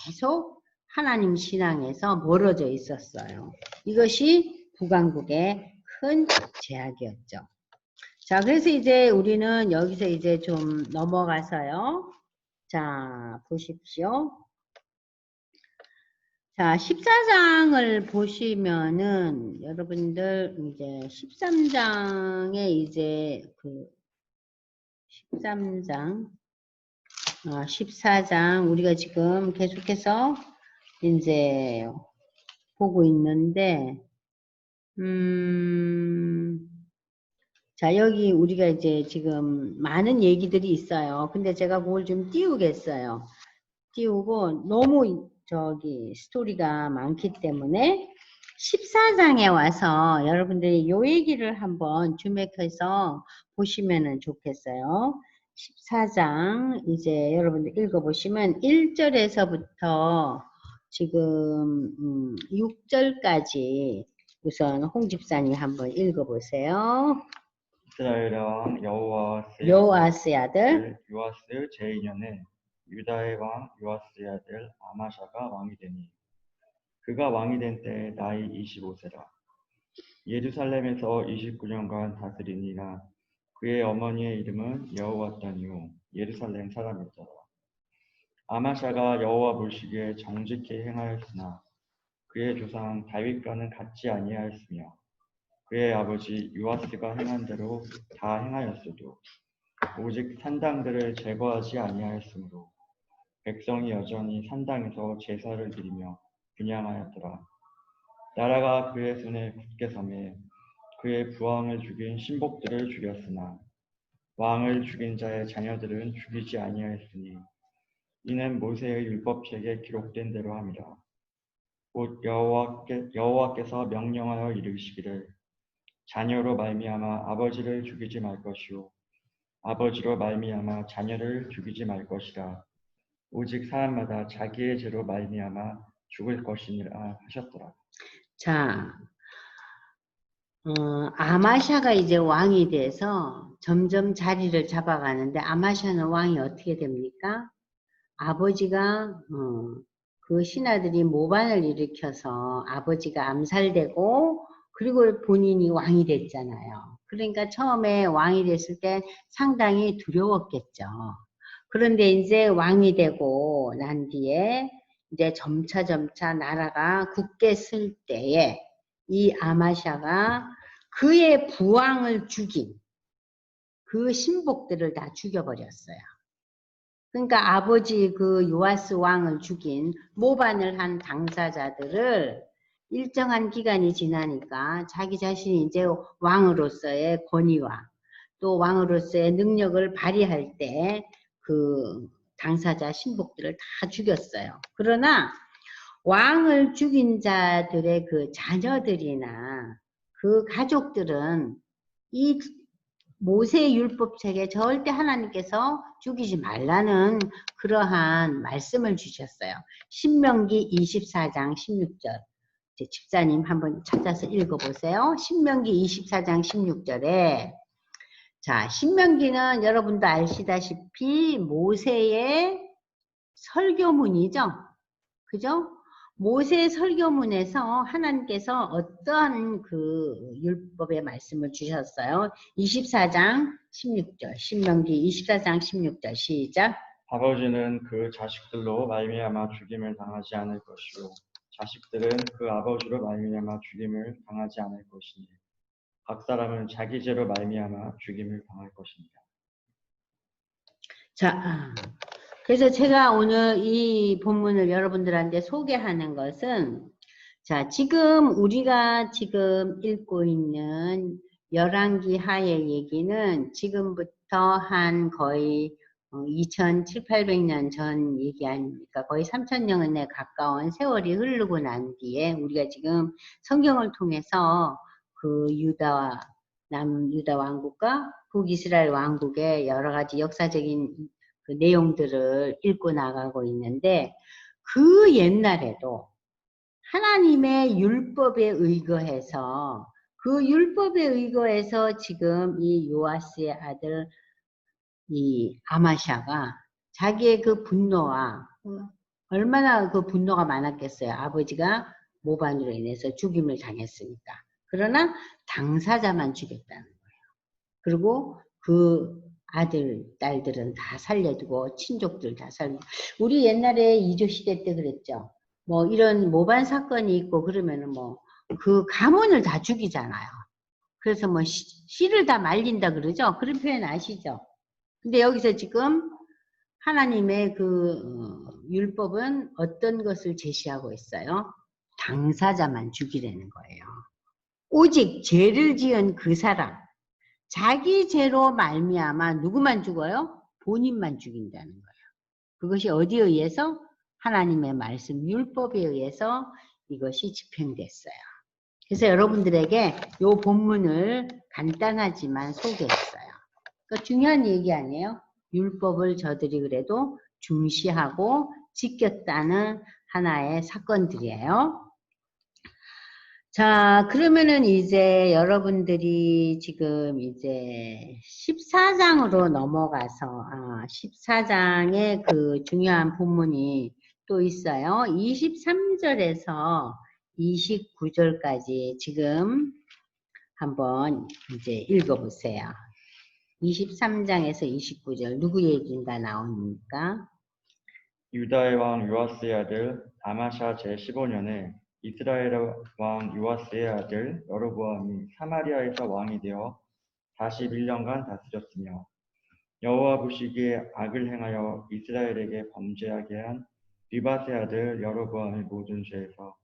S1: 계속 하나님 신앙에서 멀어져 있었어요. 이것이 북왕국의 큰 제약이었죠. 자, 그래서 이제 우리는 여기서 이제 좀 넘어가서요. 자, 보십시오. 자, 14장을 보시면은 여러분들 이제 13장에 이제 그 13장, 14장 우리가 지금 계속해서 이제 보고 있는데, 자, 여기 우리가 이제 지금 많은 얘기들이 있어요. 근데 제가 그걸 좀 띄우겠어요. 띄우고 너무 스토리가 많기 때문에 14장에 와서 여러분들이 요 얘기를 한번 주맥해서 보시면은 좋겠어요. 14장 이제 여러분들 읽어보시면 1절에서부터 지금 6절까지 우선 홍 집사님 한번 읽어보세요.
S2: 이스라엘의 왕
S1: 여호아스의 아들
S2: 요아스 제2년에 유다의 왕 요아스의 아들 아마샤가 왕이 되니 그가 왕이 된 때에 나이 25세라. 예루살렘에서 29년간 다스리니라. 그의 어머니의 이름은 여호와더니요 예루살렘 사람이었더라. 아마샤가 여호와 보시기에 정직히 행하였으나 그의 조상 다윗과는 같지 아니하였으며 그의 아버지 요아스가 행한 대로 다 행하였어도 오직 산당들을 제거하지 아니하였으므로 백성이 여전히 산당에서 제사를 드리며 분향하였더라. 나라가 그의 손에 굳게 섬에 그의 부왕을 죽인 신복들을 죽였으나 왕을 죽인 자의 자녀들은 죽이지 아니하였으니 이는 모세의 율법책에 기록된 대로 함이라. 곧 여호와께서 명령하여 이르시기를 자녀로 말미암아 아버지를 죽이지 말 것이요 아버지로 말미암아 자녀를 죽이지 말 것이라. 오직 사람마다 자기의 죄로 말미암아 죽을 것이니라 하셨더라.
S1: 자, 아마샤가 이제 왕이 돼서 점점 자리를 잡아가는데 아마샤는 왕이 어떻게 됩니까? 아버지가 그 신하들이 모반을 일으켜서 아버지가 암살되고 그리고 본인이 왕이 됐잖아요. 그러니까 처음에 왕이 됐을 때 상당히 두려웠겠죠. 그런데 이제 왕이 되고 난 뒤에 이제 점차 나라가 굳게 쓸 때에 이 아마샤가 그의 부왕을 죽인 그 신복들을 다 죽여버렸어요. 그러니까 아버지 그 요아스 왕을 죽인 모반을 한 당사자들을 일정한 기간이 지나니까 자기 자신이 이제 왕으로서의 권위와 또 왕으로서의 능력을 발휘할 때 그 당사자 신복들을 다 죽였어요. 그러나 왕을 죽인 자들의 그 자녀들이나 그 가족들은 이 모세의 율법책에 절대 하나님께서 죽이지 말라는 그러한 말씀을 주셨어요. 신명기 24장 16절. 집사님 한번 찾아서 읽어보세요. 신명기 24장 16절에 자, 신명기는 여러분도 아시다시피 모세의 설교문이죠. 그죠? 모세 설교문에서 하나님께서 어떠한 그 율법의 말씀을 주셨어요? 24장 16절, 신명기 24장 16절 시작.
S2: 아버지는 그 자식들로 말미암아 죽임을 당하지 않을 것이요 자식들은 그 아버지로 말미암아 죽임을 당하지 않을 것이니 각 사람은 자기 죄로 말미암아 죽임을 당할 것입니다.
S1: 자, 그래서 제가 오늘 이 본문을 여러분들한테 소개하는 것은 자, 지금 우리가 지금 읽고 있는 열왕기 하의 얘기는 지금부터 한 거의 2700, 800년 전 얘기 아닙니까? 거의 3000년에 가까운 세월이 흐르고 난 뒤에 우리가 지금 성경을 통해서 그 남유다 왕국과 북이스라엘 왕국의 여러 가지 역사적인 그 내용들을 읽고 나가고 있는데 그 옛날에도 하나님의 율법에 의거해서 그 율법에 의거해서 지금 이 요아스의 아들 이 아마샤가 자기의 그 분노와 얼마나 그 분노가 많았겠어요. 아버지가 모반으로 인해서 죽임을 당했으니까. 그러나 당사자만 죽였다는 거예요. 그리고 그 아들, 딸들은 다 살려두고 친족들 다 살려두고 우리 옛날에 이조시대 때 그랬죠. 뭐 이런 모반 사건이 있고 그러면은 뭐 그 가문을 다 죽이잖아요. 그래서 뭐 씨를 다 말린다 그러죠. 그런 표현 아시죠? 근데 여기서 지금 하나님의 그 율법은 어떤 것을 제시하고 있어요? 당사자만 죽이라는 거예요. 오직 죄를 지은 그 사람, 자기 죄로 말미암아 누구만 죽어요? 본인만 죽인다는 거예요. 그것이 어디에 의해서? 하나님의 말씀 율법에 의해서 이것이 집행됐어요. 그래서 여러분들에게 이 본문을 간단하지만 소개했어요. 그러니까 중요한 얘기 아니에요? 율법을 저들이 그래도 중시하고 지켰다는 하나의 사건들이에요. 자, 그러면은 이제 여러분들이 지금 이제 14장으로 넘어가서, 14장에 그 중요한 본문이 또 있어요. 23절에서 29절까지 지금 한번 이제 읽어보세요. 23장에서 29절 누구 얘기인가 나옵니까?
S2: 유다의 왕 요아스의 아들 아마샤 제15년에 이스라엘 왕 요아스의 아들 여로보암이 사마리아에서 왕이 되어 41년간 다스렸으며 여호와 보시기에 악을 행하여 이스라엘에게 범죄하게 한 느밧의 아들 여로보암의 모든 죄에서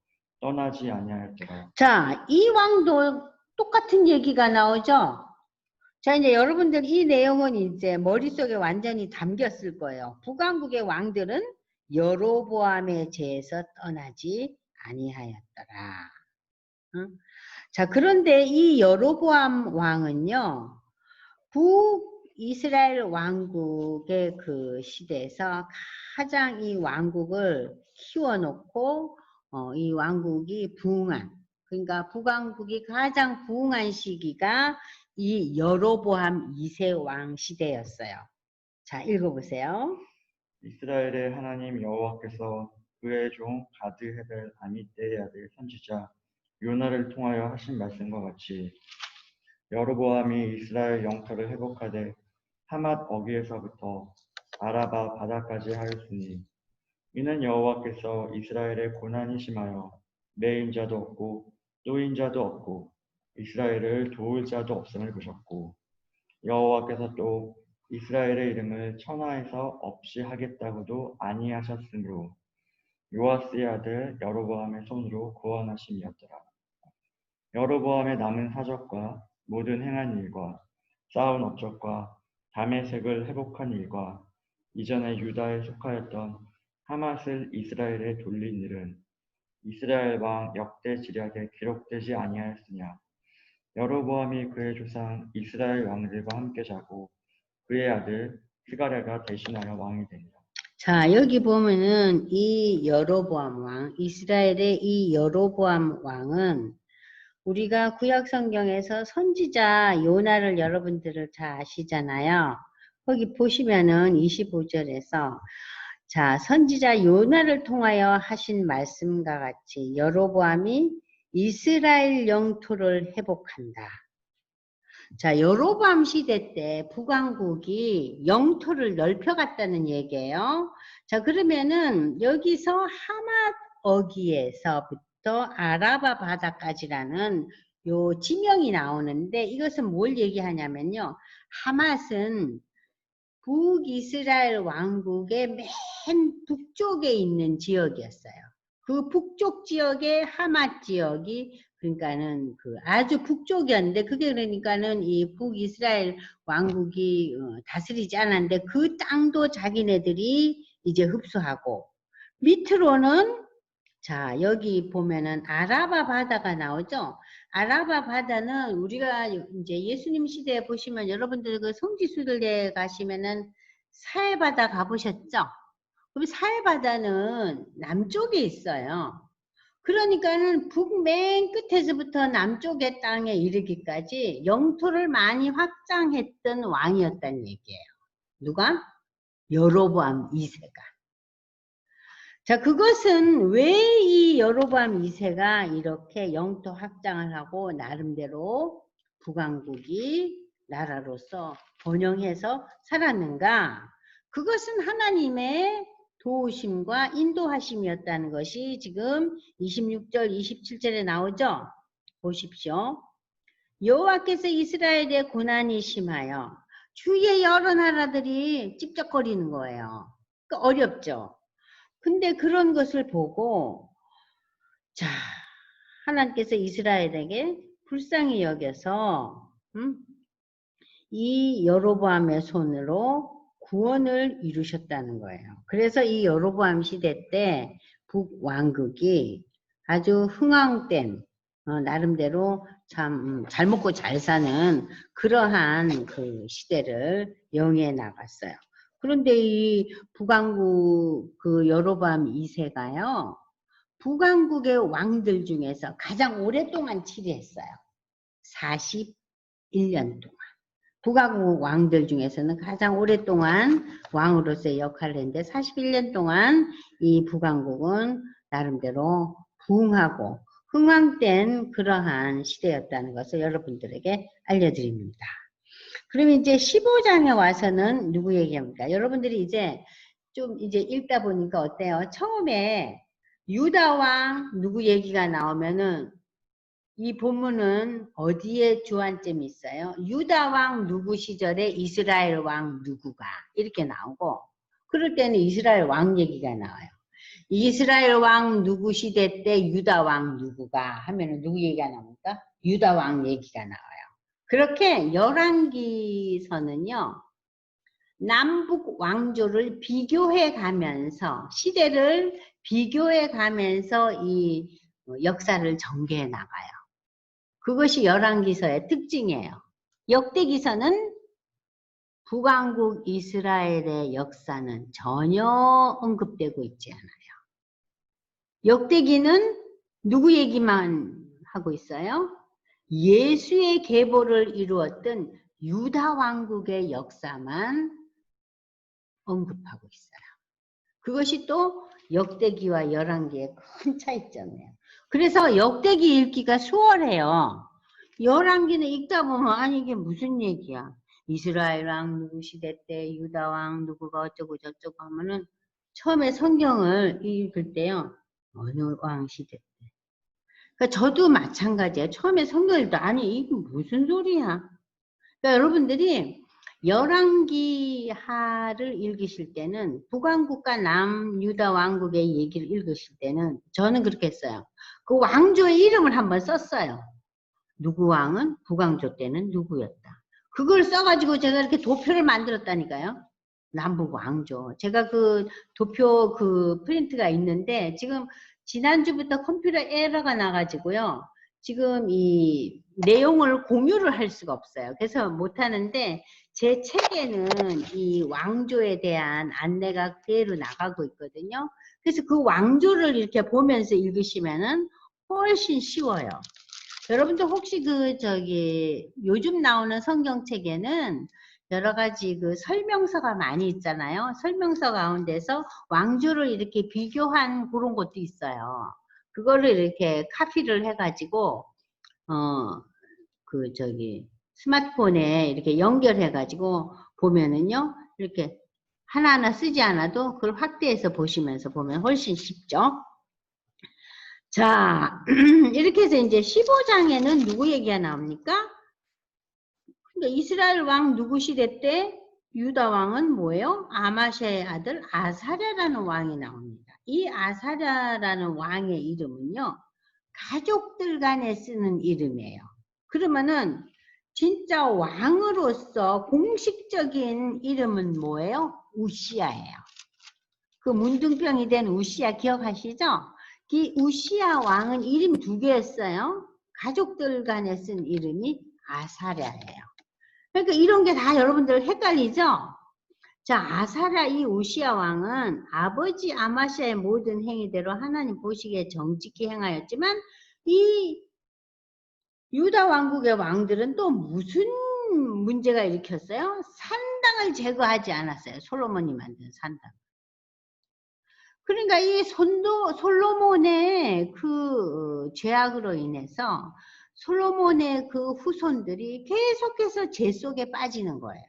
S2: 떠나지 아니하였더라.
S1: 자, 이 왕도 똑같은 얘기가 나오죠? 자, 이제 여러분들 이 내용은 이제 머릿속에 완전히 담겼을 거예요. 북왕국의 왕들은 여로보암의 죄에서 떠나지 아니하였더라. 응? 자, 그런데 이 여로보암 왕은요, 북이스라엘 왕국의 그 시대에서 가장 이 왕국을 키워놓고 이 왕국이 부흥한, 그러니까 북왕국이 가장 부흥한 시기가 이 여로보암 2세 왕 시대였어요. 자, 읽어보세요.
S2: 이스라엘의 하나님 여호와께서 그의 종 가드 헤벨 아미떼의 아들 선지자 요나를 통하여 하신 말씀과 같이 여로보암이 이스라엘 영토를 회복하되 하맛 어귀에서부터 아라바 바다까지 하였으니 이는 여호와께서 이스라엘의 고난이 심하여 매인 자도 없고 또인 자도 없고 이스라엘을 도울 자도 없음을 보셨고 여호와께서 또 이스라엘의 이름을 천하에서 없이 하겠다고도 아니하셨으므로 요아스의 아들 여로보암의 손으로 구원하심이었더라. 여로보암의 남은 사적과 모든 행한 일과 쌓은 업적과 다메섹을 회복한 일과 이전에 유다에 속하였던 하맛을 이스라엘에 돌린 일은 이스라엘 왕 역대 지략에 기록되지 아니하였으냐. 여로보암이 그의 조상 이스라엘 왕들과 함께 자고 그의 아들 스가랴가 대신하여 왕이 되니라.
S1: 자, 여기 보면은 이 여로보암 왕, 이스라엘의 이 여로보암 왕은 우리가 구약 성경에서 선지자 요나를 여러분들을 다 아시잖아요. 거기 보시면은 25절에서 자, 선지자 요나를 통하여 하신 말씀과 같이 여로보암이 이스라엘 영토를 회복한다. 자, 여로보암 시대 때 북왕국이 영토를 넓혀갔다는 얘기예요. 자, 그러면은 여기서 하맛 어귀에서부터 아라바 바다까지라는 요 지명이 나오는데 이것은 뭘 얘기하냐면요. 하맛은 북이스라엘 왕국의 맨 북쪽에 있는 지역이었어요. 그 북쪽 지역의 하맛 지역이 그러니까는 그 아주 북쪽이었는데 그게 그러니까는 이 북이스라엘 왕국이 다스리지 않았는데 그 땅도 자기네들이 이제 흡수하고 밑으로는 자 여기 보면은 아라바 바다가 나오죠. 아라바 바다는 우리가 이제 예수님 시대에 보시면 여러분들 그 성지순례 가시면은 사해바다 가보셨죠? 그럼 사해바다는 남쪽에 있어요. 그러니까는 북 맨 끝에서부터 남쪽의 땅에 이르기까지 영토를 많이 확장했던 왕이었다는 얘기예요. 누가? 여로보암 2세가. 자, 그것은 왜 이 여로보암 2세가 이렇게 영토 확장을 하고 나름대로 북왕국이 나라로서 번영해서 살았는가? 그것은 하나님의 도우심과 인도하심이었다는 것이 지금 26절, 27절에 나오죠? 보십시오. 여호와께서 이스라엘에 고난이 심하여 주위의 여러 나라들이 찝쩍거리는 거예요. 그러니까 어렵죠. 근데 그런 것을 보고 자 하나님께서 이스라엘에게 불쌍히 여겨서 이 여로보암의 손으로 구원을 이루셨다는 거예요. 그래서 이 여로보암 시대 때 북왕국이 아주 흥왕된 나름대로 참 잘 먹고 잘 사는 그러한 그 시대를 영위해 나갔어요. 그런데 이 북왕국 그 여로보암 2세가요. 북왕국의 왕들 중에서 가장 오랫동안 치리했어요. 41년 동안. 북왕국 왕들 중에서는 가장 오랫동안 왕으로서의 역할을 했는데 41년 동안 이 북왕국은 나름대로 부흥하고 흥왕된 그러한 시대였다는 것을 여러분들에게 알려드립니다. 그러면 이제 15장에 와서는 누구 얘기합니까? 여러분들이 이제 좀 이제 읽다 보니까 어때요? 처음에 유다왕 누구 얘기가 나오면은 이 본문은 어디에 주안점이 있어요? 유다왕 누구 시절에 이스라엘 왕 누구가 이렇게 나오고 그럴 때는 이스라엘 왕 얘기가 나와요. 이스라엘 왕 누구 시대 때 유다왕 누구가 하면은 누구 얘기가 나옵니까? 유다왕 얘기가 나와요. 그렇게 열왕기서는요. 남북 왕조를 비교해 가면서 시대를 비교해 가면서 이 역사를 전개해 나가요. 그것이 열왕기서의 특징이에요. 역대기서는 북왕국 이스라엘의 역사는 전혀 언급되고 있지 않아요. 역대기는 누구 얘기만 하고 있어요? 예수의 계보를 이루었던 유다 왕국의 역사만 언급하고 있어요. 그것이 또 역대기와 열왕기의 큰 차이점이에요. 그래서 역대기 읽기가 수월해요. 열왕기는 읽다 보면 아니 이게 무슨 얘기야. 이스라엘 왕 누구 시대 때 유다 왕 누구가 어쩌고 저쩌고 하면은 처음에 성경을 읽을 때요. 어느 왕 시대 때. 그러니까 저도 마찬가지예요. 처음에 성경을 읽다 아니 이게 무슨 소리야. 그러니까 여러분들이 열왕기하를 읽으실 때는 북왕국과 남유다 왕국의 얘기를 읽으실 때는 저는 그렇게 했어요. 그 왕조의 이름을 한번 썼어요. 누구 왕은 북왕조 때는 누구였다. 그걸 써가지고 제가 이렇게 도표를 만들었다니까요. 남북 왕조. 제가 그 도표 그 프린트가 있는데 지금 지난주부터 컴퓨터 에러가 나가지고요. 지금 이 내용을 공유를 할 수가 없어요. 그래서 못하는데 제 책에는 이 왕조에 대한 안내가 그대로 나가고 있거든요. 그래서 그 왕조를 이렇게 보면서 읽으시면은 훨씬 쉬워요. 여러분들 혹시 그 저기 요즘 나오는 성경책에는 여러 가지 그 설명서가 많이 있잖아요. 설명서 가운데서 왕조를 이렇게 비교한 그런 것도 있어요. 그거를 이렇게 카피를 해가지고 그 저기 스마트폰에 이렇게 연결해가지고 보면은요 이렇게 하나하나 쓰지 않아도 그걸 확대해서 보시면서 보면 훨씬 쉽죠. 자, 이렇게 해서 이제 15장에는 누구 얘기가 나옵니까? 그러니까 이스라엘 왕 누구 시대 때? 유다 왕은 뭐예요? 아마샤의 아들 아사랴라는 왕이 나옵니다. 이 아사랴라는 왕의 이름은요, 가족들 간에 쓰는 이름이에요. 그러면은 진짜 왕으로서 공식적인 이름은 뭐예요? 우시야예요. 그 문둥병이 된 우시야 기억하시죠? 이 우시야 왕은 이름 2개였어요. 가족들 간에 쓴 이름이 아사랴예요. 그러니까 이런 게 다 여러분들 헷갈리죠? 자, 아사랴 이 우시야 왕은 아버지 아마샤의 모든 행위대로 하나님 보시기에 정직히 행하였지만 이 유다 왕국의 왕들은 또 무슨 문제가 일으켰어요? 산당을 제거하지 않았어요. 솔로몬이 만든 산당. 그러니까 이 솔로몬의 그 죄악으로 인해서 솔로몬의 그 후손들이 계속해서 죄 속에 빠지는 거예요.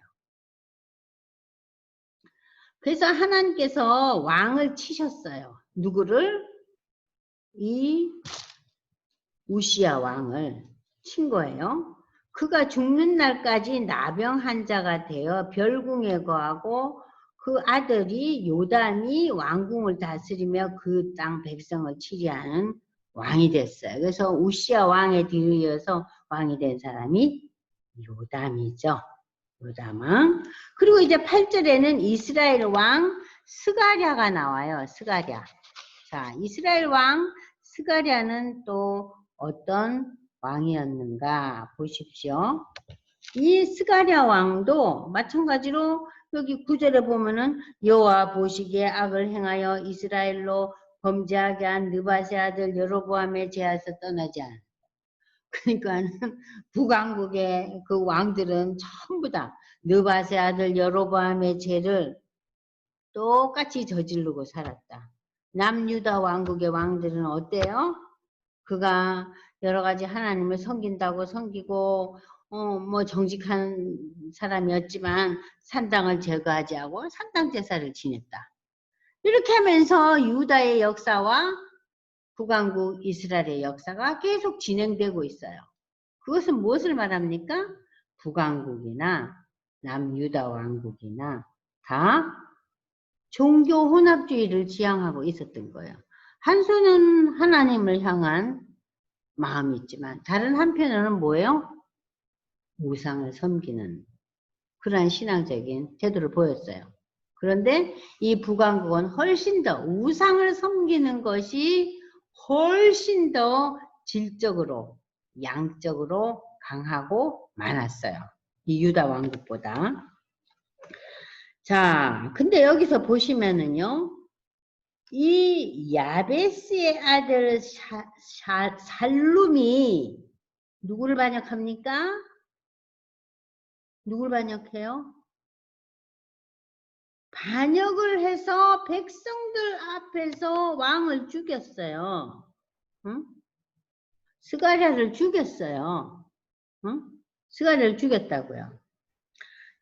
S1: 그래서 하나님께서 왕을 치셨어요. 누구를? 이 우시야 왕을 친 거예요. 그가 죽는 날까지 나병 환자가 되어 별궁에 거하고 그 아들이 요담이 왕궁을 다스리며 그 땅 백성을 치리하는 왕이 됐어요. 그래서 우시야 왕에 뒤이어서 왕이 된 사람이 요담이죠. 요담 왕. 그리고 이제 8절에는 이스라엘 왕 스가랴가 나와요. 스가랴. 자, 이스라엘 왕 스가랴는 또 어떤 왕이었는가 보십시오. 이 스가랴 왕도 마찬가지로 여기 9절에 보면은 여호와 보시기에 악을 행하여 이스라엘로 범죄하게 한 느밧의 아들 여로보암의 죄에서 떠나지 않았다. 그러니까 북왕국의 그 왕들은 전부 다 느밧의 아들 여로보암의 죄를 똑같이 저지르고 살았다. 남유다 왕국의 왕들은 어때요? 그가 여러 가지 하나님을 섬긴다고 섬기고 뭐 정직한 사람이었지만 산당을 제거하지 하고 산당 제사를 지냈다. 이렇게 하면서 유다의 역사와 북왕국 이스라엘의 역사가 계속 진행되고 있어요. 그것은 무엇을 말합니까? 북왕국이나 남유다 왕국이나 다 종교 혼합주의를 지향하고 있었던 거예요. 한 손은 하나님을 향한 마음이 있지만 다른 한편으로는 뭐예요? 우상을 섬기는 그러한 신앙적인 태도를 보였어요. 그런데 이 북왕국은 훨씬 더 우상을 섬기는 것이 훨씬 더 질적으로 양적으로 강하고 많았어요. 이 유다 왕국보다. 자, 근데 여기서 보시면은요. 이 야베스의 아들 살룸이 누구를 반역합니까? 누구를 반역해요? 반역을 해서 백성들 앞에서 왕을 죽였어요. 응? 스가랴를 죽였어요. 응? 스가랴를 죽였다고요.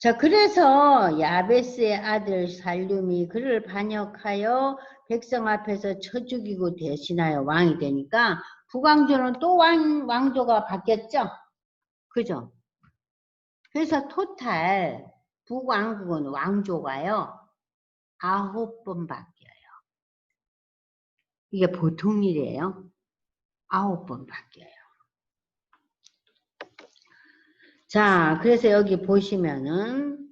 S1: 자, 그래서 야베스의 아들 살룸이 그를 반역하여 백성 앞에서 쳐 죽이고 대신하여 왕이 되니까 북왕조는 또 왕조가 바뀌었죠? 그죠? 그래서 토탈 북왕국은 왕조가요 9번 바뀌어요. 이게 보통 일이에요. 9번 바뀌어요. 자, 그래서 여기 보시면은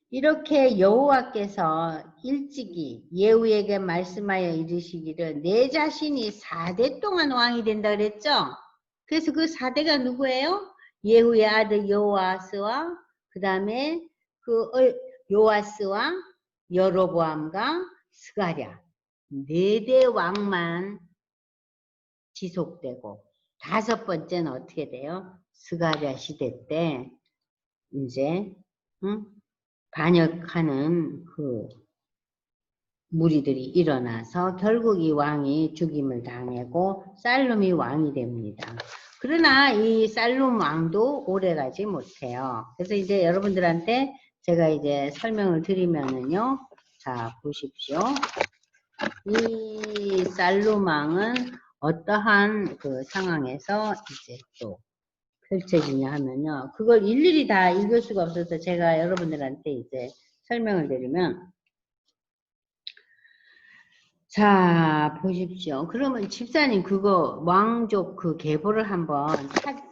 S1: 이렇게 여호와께서 일찍이 예후에게 말씀하여 이르시기를 내 자신이 4대 동안 왕이 된다 그랬죠? 그래서 그 4대가 누구예요? 예후의 아들 여호아스와 그 다음에 그 요아스와 여로보암과 스가랴 4대 왕만 지속되고 5번째는 어떻게 돼요? 스가랴 시대 때 이제 반역하는 그 무리들이 일어나서 결국 이 왕이 죽임을 당하고 살룸이 왕이 됩니다. 그러나 이 살룸 왕도 오래가지 못해요. 그래서 이제 여러분들한테 제가 이제 설명을 드리면은요. 자, 보십시오. 이 살룸 왕은 어떠한 그 상황에서 이제 또 펼쳐지냐 하면요. 그걸 일일이 다 읽을 수가 없어서 제가 여러분들한테 이제 설명을 드리면, 자, 보십시오. 그러면 집사님 그거 왕족 그 계보를 한번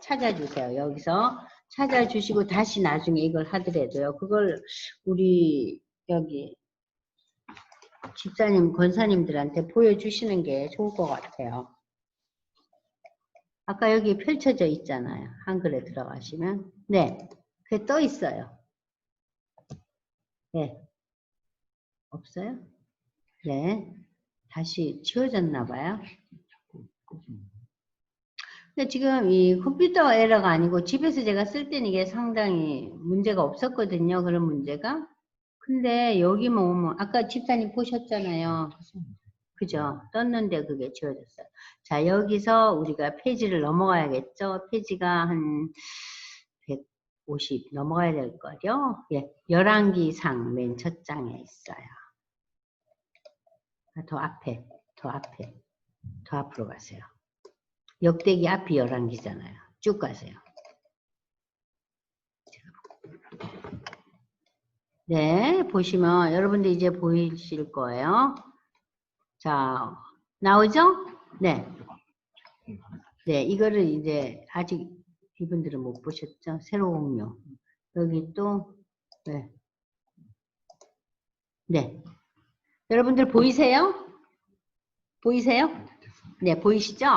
S1: 찾아주세요. 여기서 찾아주시고 다시 나중에 이걸 하더라도요. 그걸 우리 여기 집사님, 권사님들한테 보여주시는 게 좋을 것 같아요. 아까 여기 펼쳐져 있잖아요. 한글에 들어가시면. 네, 그게 떠 있어요. 네. 없어요? 네. 다시 지워졌나 봐요. 근데 지금 이 컴퓨터 에러가 아니고 집에서 제가 쓸 때는 이게 상당히 문제가 없었거든요. 그런 문제가. 근데 여기만 오면 아까 집사님 보셨잖아요. 그죠? 떴는데 그게 지워졌어요. 자, 여기서 우리가 페이지를 넘어가야겠죠? 페이지가 한 150 넘어가야 될 거죠? 예, 열왕기상 맨 첫 장에 있어요. 더 앞에, 더 앞으로 가세요. 역대기 앞이 열왕기잖아요. 쭉 가세요. 네, 보시면 여러분들 이제 보이실 거예요. 자, 나오죠? 네. 네, 이거를 이제 아직 이분들은 못 보셨죠? 세로 공유. 여기 또, 네. 네. 여러분들 보이세요? 보이세요? 네, 보이시죠?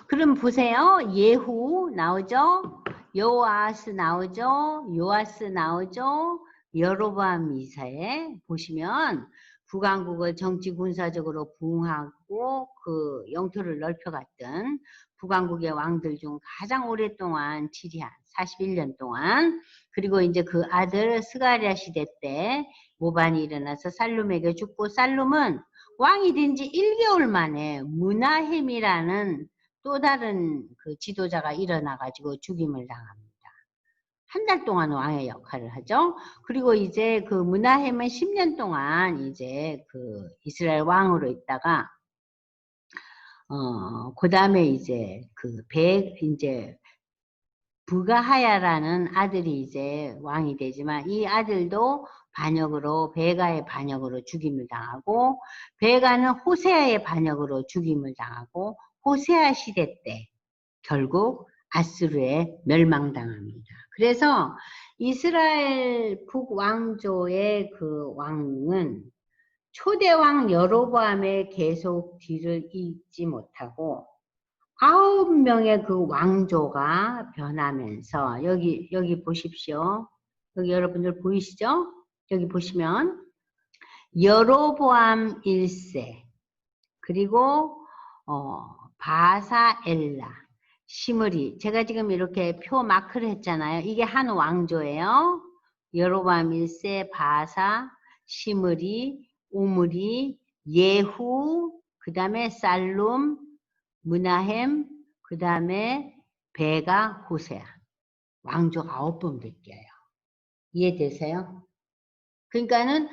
S1: 그럼 보세요. 예후 나오죠? 요아스 나오죠? 요아스 나오죠? 여로보암 이사에 보시면 북왕국을 정치 군사적으로 부흥하고 그 영토를 넓혀갔던 북왕국의 왕들 중 가장 오랫동안 지리한 41년 동안, 그리고 이제 그 아들 스가랴 시대 때 모반이 일어나서 살룸에게 죽고, 살룸은 왕이 된 지 1개월 만에 무나헴이라는 또 다른 그 지도자가 일어나가지고 죽임을 당합니다. 한 달 동안 왕의 역할을 하죠. 그리고 이제 그 무나헴은 10년 동안 이제 그 이스라엘 왕으로 있다가, 그 다음에 이제 이제 부가하야라는 아들이 이제 왕이 되지만, 이 아들도 반역으로, 베가의 반역으로 죽임을 당하고, 베가는 호세아의 반역으로 죽임을 당하고, 호세아 시대 때 결국 아수르에 멸망당합니다. 그래서 이스라엘 북왕조의 그 왕은 초대왕 여로보암의 계속 뒤를 잇지 못하고 9명의 그 왕조가 변하면서, 여기 보십시오. 여기 여러분들 보이시죠? 여기 보시면 여로보암 1세, 그리고 바사 엘라, 시므리, 제가 지금 이렇게 표 마크를 했잖아요. 이게 한 왕조예요. 여로보암 1세, 바사, 시므리, 우므리, 예후, 그 다음에 살룸, 무나헴, 그 다음에 베가, 호세아. 왕조 9번 바뀌어요. 이해되세요? 그러니까는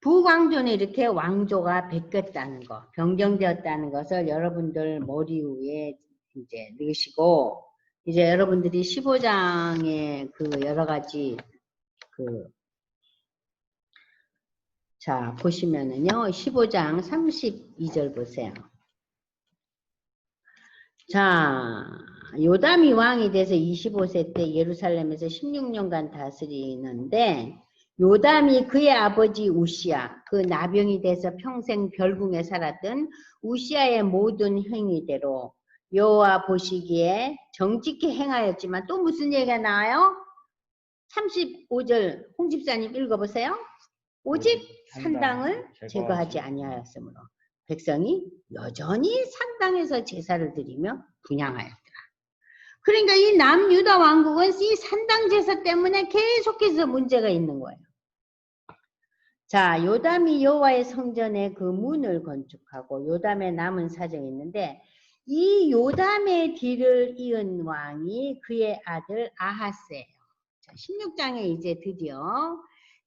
S1: 북왕조는 이렇게 왕조가 바뀌었다는 거, 변경되었다는 것을 여러분들 머리 위에 이제 넣으시고, 이제 여러분들이 15장의 그 여러 가지 자, 보시면은요, 15장 32절 보세요. 자, 요담이 왕이 돼서 25세 때 예루살렘에서 16년간 다스리는데, 요담이 그의 아버지 우시야, 그 나병이 돼서 평생 별궁에 살았던 우시야의 모든 행위대로 여호와 보시기에 정직히 행하였지만, 또 무슨 얘기가 나와요? 35절 홍 집사님 읽어보세요. 오직 산당을 제거하지 아니하였으므로 백성이 여전히 산당에서 제사를 드리며 분향하였더라. 그러니까 이 남유다 왕국은 이 산당 제사 때문에 계속해서 문제가 있는 거예요. 자, 요담이 여호와의 성전의 그 문을 건축하고, 요담의 남은 사정이 있는데, 이 요담의 뒤를 이은 왕이 그의 아들 아하스예요. 자, 16장에 이제 드디어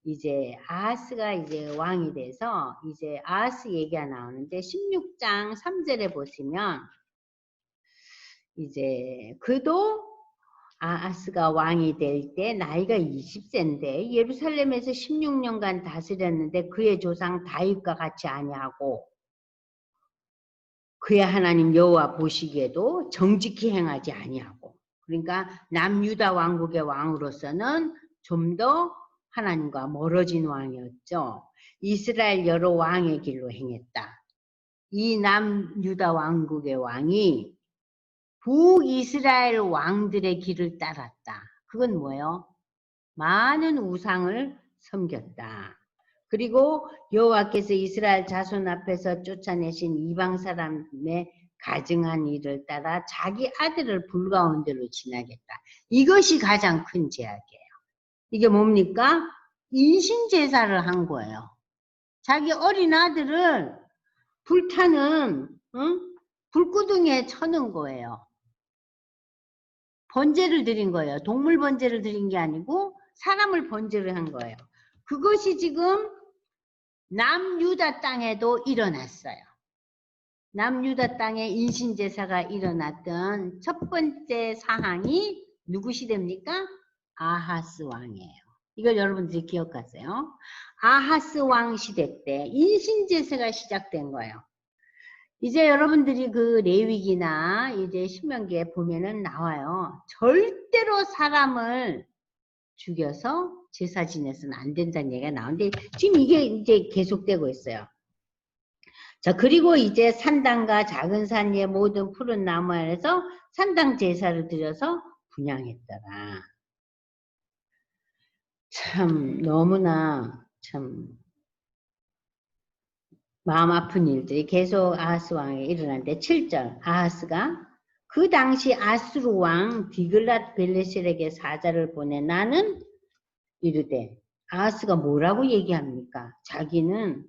S1: 이제 아하스가 이제 왕이 돼서 이제 아하스 얘기가 나오는데, 16장 3절에 보시면 이제 그도 아하스가 왕이 될 때 나이가 20세인데 예루살렘에서 16년간 다스렸는데 그의 조상 다윗과 같이 아니하고 그의 하나님 여호와 보시기에도 정직히 행하지 아니하고, 그러니까 남유다 왕국의 왕으로서는 좀 더 하나님과 멀어진 왕이었죠. 이스라엘 여러 왕의 길로 행했다. 이 남유다 왕국의 왕이 북이스라엘 왕들의 길을 따랐다. 그건 뭐예요? 많은 우상을 섬겼다. 그리고 여호와께서 이스라엘 자손 앞에서 쫓아내신 이방 사람의 가증한 일을 따라 자기 아들을 불가운데로 지나겠다. 이것이 가장 큰 죄악이에요. 이게 뭡니까? 인신제사를 한 거예요. 자기 어린 아들을 불타는 불구덩이에 쳐넣은 거예요. 번제를 드린 거예요. 동물 번제를 드린 게 아니고 사람을 번제를 한 거예요. 그것이 지금 남유다 땅에도 일어났어요. 남유다 땅에 인신제사가 일어났던 첫 번째 사항이 누구 시대입니까? 아하스 왕이에요. 이걸 여러분들이 기억하세요. 아하스 왕 시대 때 인신제사가 시작된 거예요. 이제 여러분들이 그 레위기나 이제 신명기에 보면은 나와요. 절대로 사람을 죽여서 제사 지내서는 안 된다는 얘기가 나오는데 지금 이게 이제 계속되고 있어요. 자, 그리고 이제 산당과 작은 산 위의 모든 푸른 나무 안에서 산당 제사를 드려서 분향했더라. 참 너무나 참 마음 아픈 일들이 계속 아하스 왕에 일어났는데 7절 아하스가 그 당시 아수르 왕 디글랏 빌레셀에게 사자를 보내 나는 이르되, 아하스가 뭐라고 얘기합니까? 자기는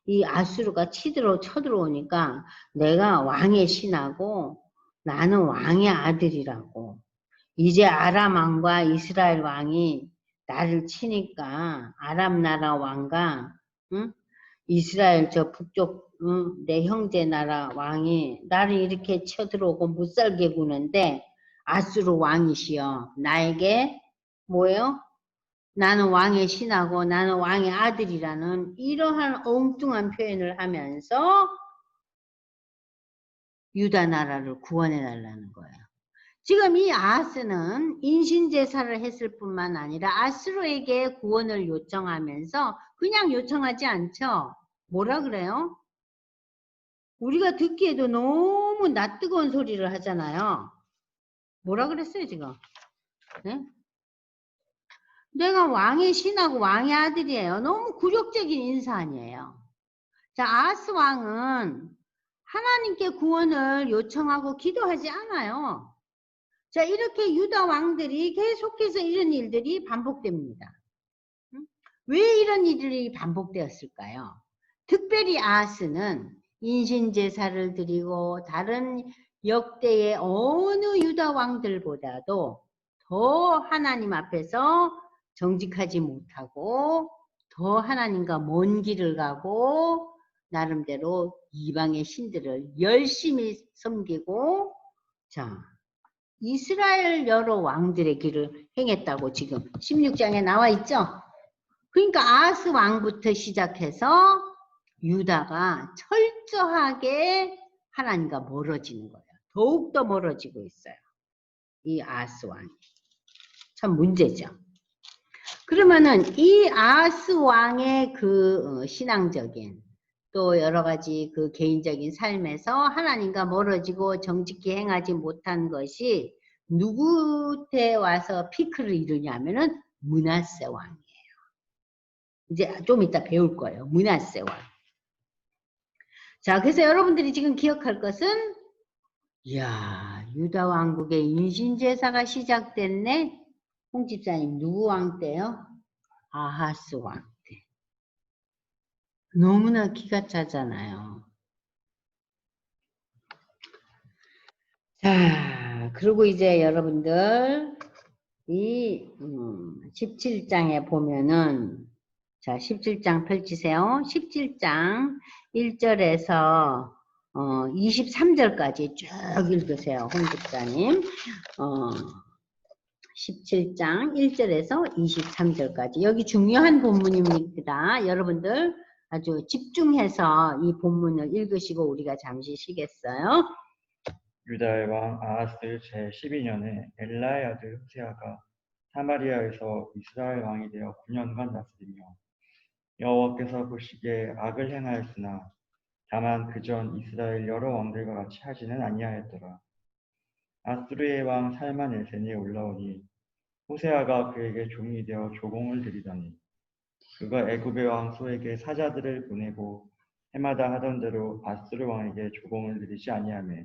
S1: 이 아수르가 쳐들어오니까 내가 왕의 신하고 나는 왕의 아들이라고, 이제 아람 왕과 이스라엘 왕이 나를 치니까 아람 나라 왕과 이스라엘 저 북쪽 내 형제 나라 왕이 나를 이렇게 쳐들어오고 못살게 구는데 아수르 왕이시여 나에게 뭐예요? 나는 왕의 신하고 나는 왕의 아들이라는 이러한 엉뚱한 표현을 하면서 유다 나라를 구원해 달라는 거예요. 지금 이 아하스는 인신제사를 했을 뿐만 아니라 아수르에게 구원을 요청하면서 그냥 요청하지 않죠. 뭐라 그래요? 우리가 듣기에도 너무 낯뜨거운 소리를 하잖아요. 뭐라 그랬어요 지금? 네? 내가 왕의 신하고 왕의 아들이에요. 너무 굴욕적인 인사 아니에요. 자, 아하스 왕은 하나님께 구원을 요청하고 기도하지 않아요. 자, 이렇게 유다 왕들이 계속해서 이런 일들이 반복됩니다. 왜 이런 일들이 반복되었을까요? 특별히 아하스는 인신제사를 드리고 다른 역대의 어느 유다 왕들보다도 더 하나님 앞에서 정직하지 못하고 더 하나님과 먼 길을 가고 나름대로 이방의 신들을 열심히 섬기고, 자, 이스라엘 여러 왕들의 길을 행했다고 지금 16장에 나와 있죠. 그러니까 아하스 왕부터 시작해서 유다가 철저하게 하나님과 멀어지는 거예요. 더욱더 멀어지고 있어요. 이 아하스 왕이. 참 문제죠. 그러면은 이 아하스 왕의 그 신앙적인 또 여러 가지 그 개인적인 삶에서 하나님과 멀어지고 정직히 행하지 못한 것이 누구한테 와서 피크를 이루냐면은 므낫세 왕이에요. 이제 좀 이따 배울 거예요. 므낫세 왕. 자, 그래서 여러분들이 지금 기억할 것은, 이야, 유다 왕국의 인신제사가 시작됐네. 홍 집사님 누구 왕 때요? 아하스 왕 때. 너무나 기가 차잖아요. 자, 그리고 이제 여러분들 이 17장에 보면은, 자, 17장 펼치세요. 17장 1절에서 23절까지 쭉 읽으세요. 홍 집사님. 17장 1절에서 23절까지. 여기 중요한 본문입니다. 여러분들 아주 집중해서 이 본문을 읽으시고 우리가 잠시 쉬겠어요.
S2: 유다의 왕 아하스 제12년에 엘라의 아들 호세아가 사마리아에서 이스라엘 왕이 되어 9년간 다스리며 여호와께서 보시기에 악을 행하였으나 다만 그전 이스라엘 여러 왕들과 같이 하지는 아니하였더라. 아수르의 왕 살만에센이 올라오니 호세아가 그에게 종이 되어 조공을 드리더니 그가 애굽의 왕 소에게 사자들을 보내고 해마다 하던 대로 아수르 왕에게 조공을 드리지 아니하매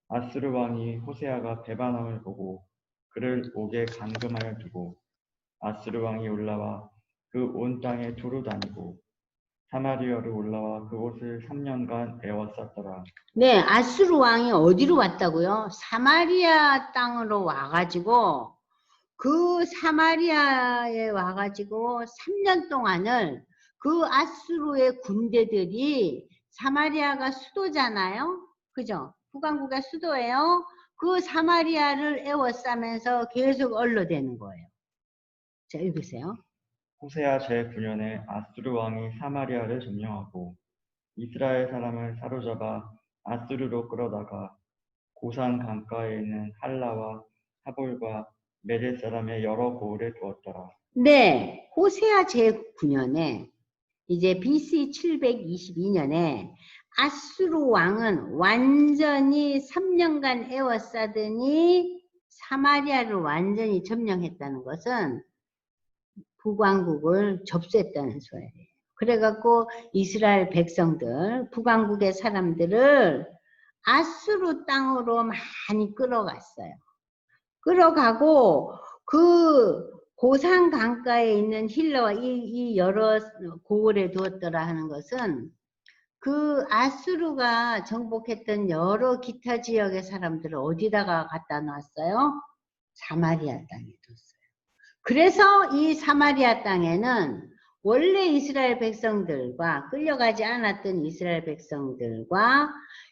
S2: 아수르 왕이 호세아가 배반함을 보고 그를 옥에 감금하여 두고 아수르 왕이 올라와 그 온 땅에 두루 다니고 사마리아로 올라와 그곳을 3년간 애워쌌더라.
S1: 네, 아수르 왕이 어디로 왔다고요? 사마리아 땅으로 와가지고 그 사마리아에 와가지고 3년 동안을 그 아수르의 군대들이 사마리아가 수도잖아요. 그죠? 북왕국의 수도예요. 그 사마리아를 애워싸면서 계속 얼러대는 거예요. 자, 읽으세요.
S2: 호세아 제9년에 아수르 왕이 사마리아를 점령하고 이스라엘 사람을 사로잡아 아수르로 끌어다가 고산 강가에 있는 할라와 하볼과 메대 사람의 여러 고을에 두었더라.
S1: 네, 호세아 제9년에 이제 BC 722년에 아수르 왕은 완전히 3년간 애워싸더니 사마리아를 완전히 점령했다는 것은 북왕국을 접수했다는 소리예요. 그래갖고 이스라엘 백성들, 북왕국의 사람들을 아수르 땅으로 많이 끌어갔어요. 끌어가고 그 고산 강가에 있는 힐러와 이 여러 고을에 두었더라 하는 것은 그 아수르가 정복했던 여러 기타 지역의 사람들을 어디다가 갖다 놨어요? 사마리아 땅에 뒀어요. 그래서 이 사마리아 땅에는 원래 이스라엘 백성들과 끌려가지 않았던 이스라엘 백성들과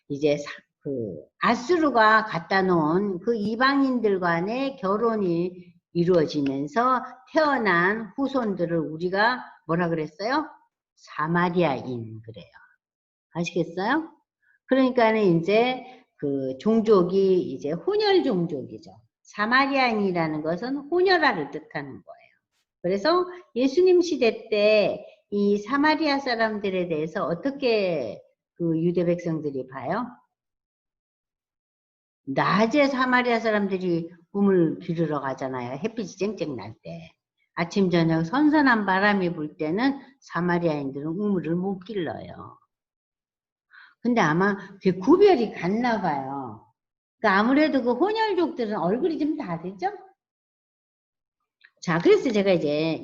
S1: 이제 그 아수르가 갖다 놓은 그 이방인들 간의 결혼이 이루어지면서 태어난 후손들을 우리가 뭐라 그랬어요? 사마리아인 그래요. 아시겠어요? 그러니까는 이제 그 종족이 이제 혼혈 종족이죠. 사마리아인이라는 것은 혼혈아를 뜻하는 거예요. 그래서 예수님 시대 때 이 사마리아 사람들에 대해서 어떻게 그 유대 백성들이 봐요? 낮에 사마리아 사람들이 우물 기르러 가잖아요. 햇빛이 쨍쨍 날 때. 아침 저녁 선선한 바람이 불 때는 사마리아인들은 우물을 못 길러요. 근데 아마 그 구별이 갔나 봐요. 그러니까 아무래도 그 혼혈족들은 얼굴이 좀 다르죠? 자, 그래서 제가 이제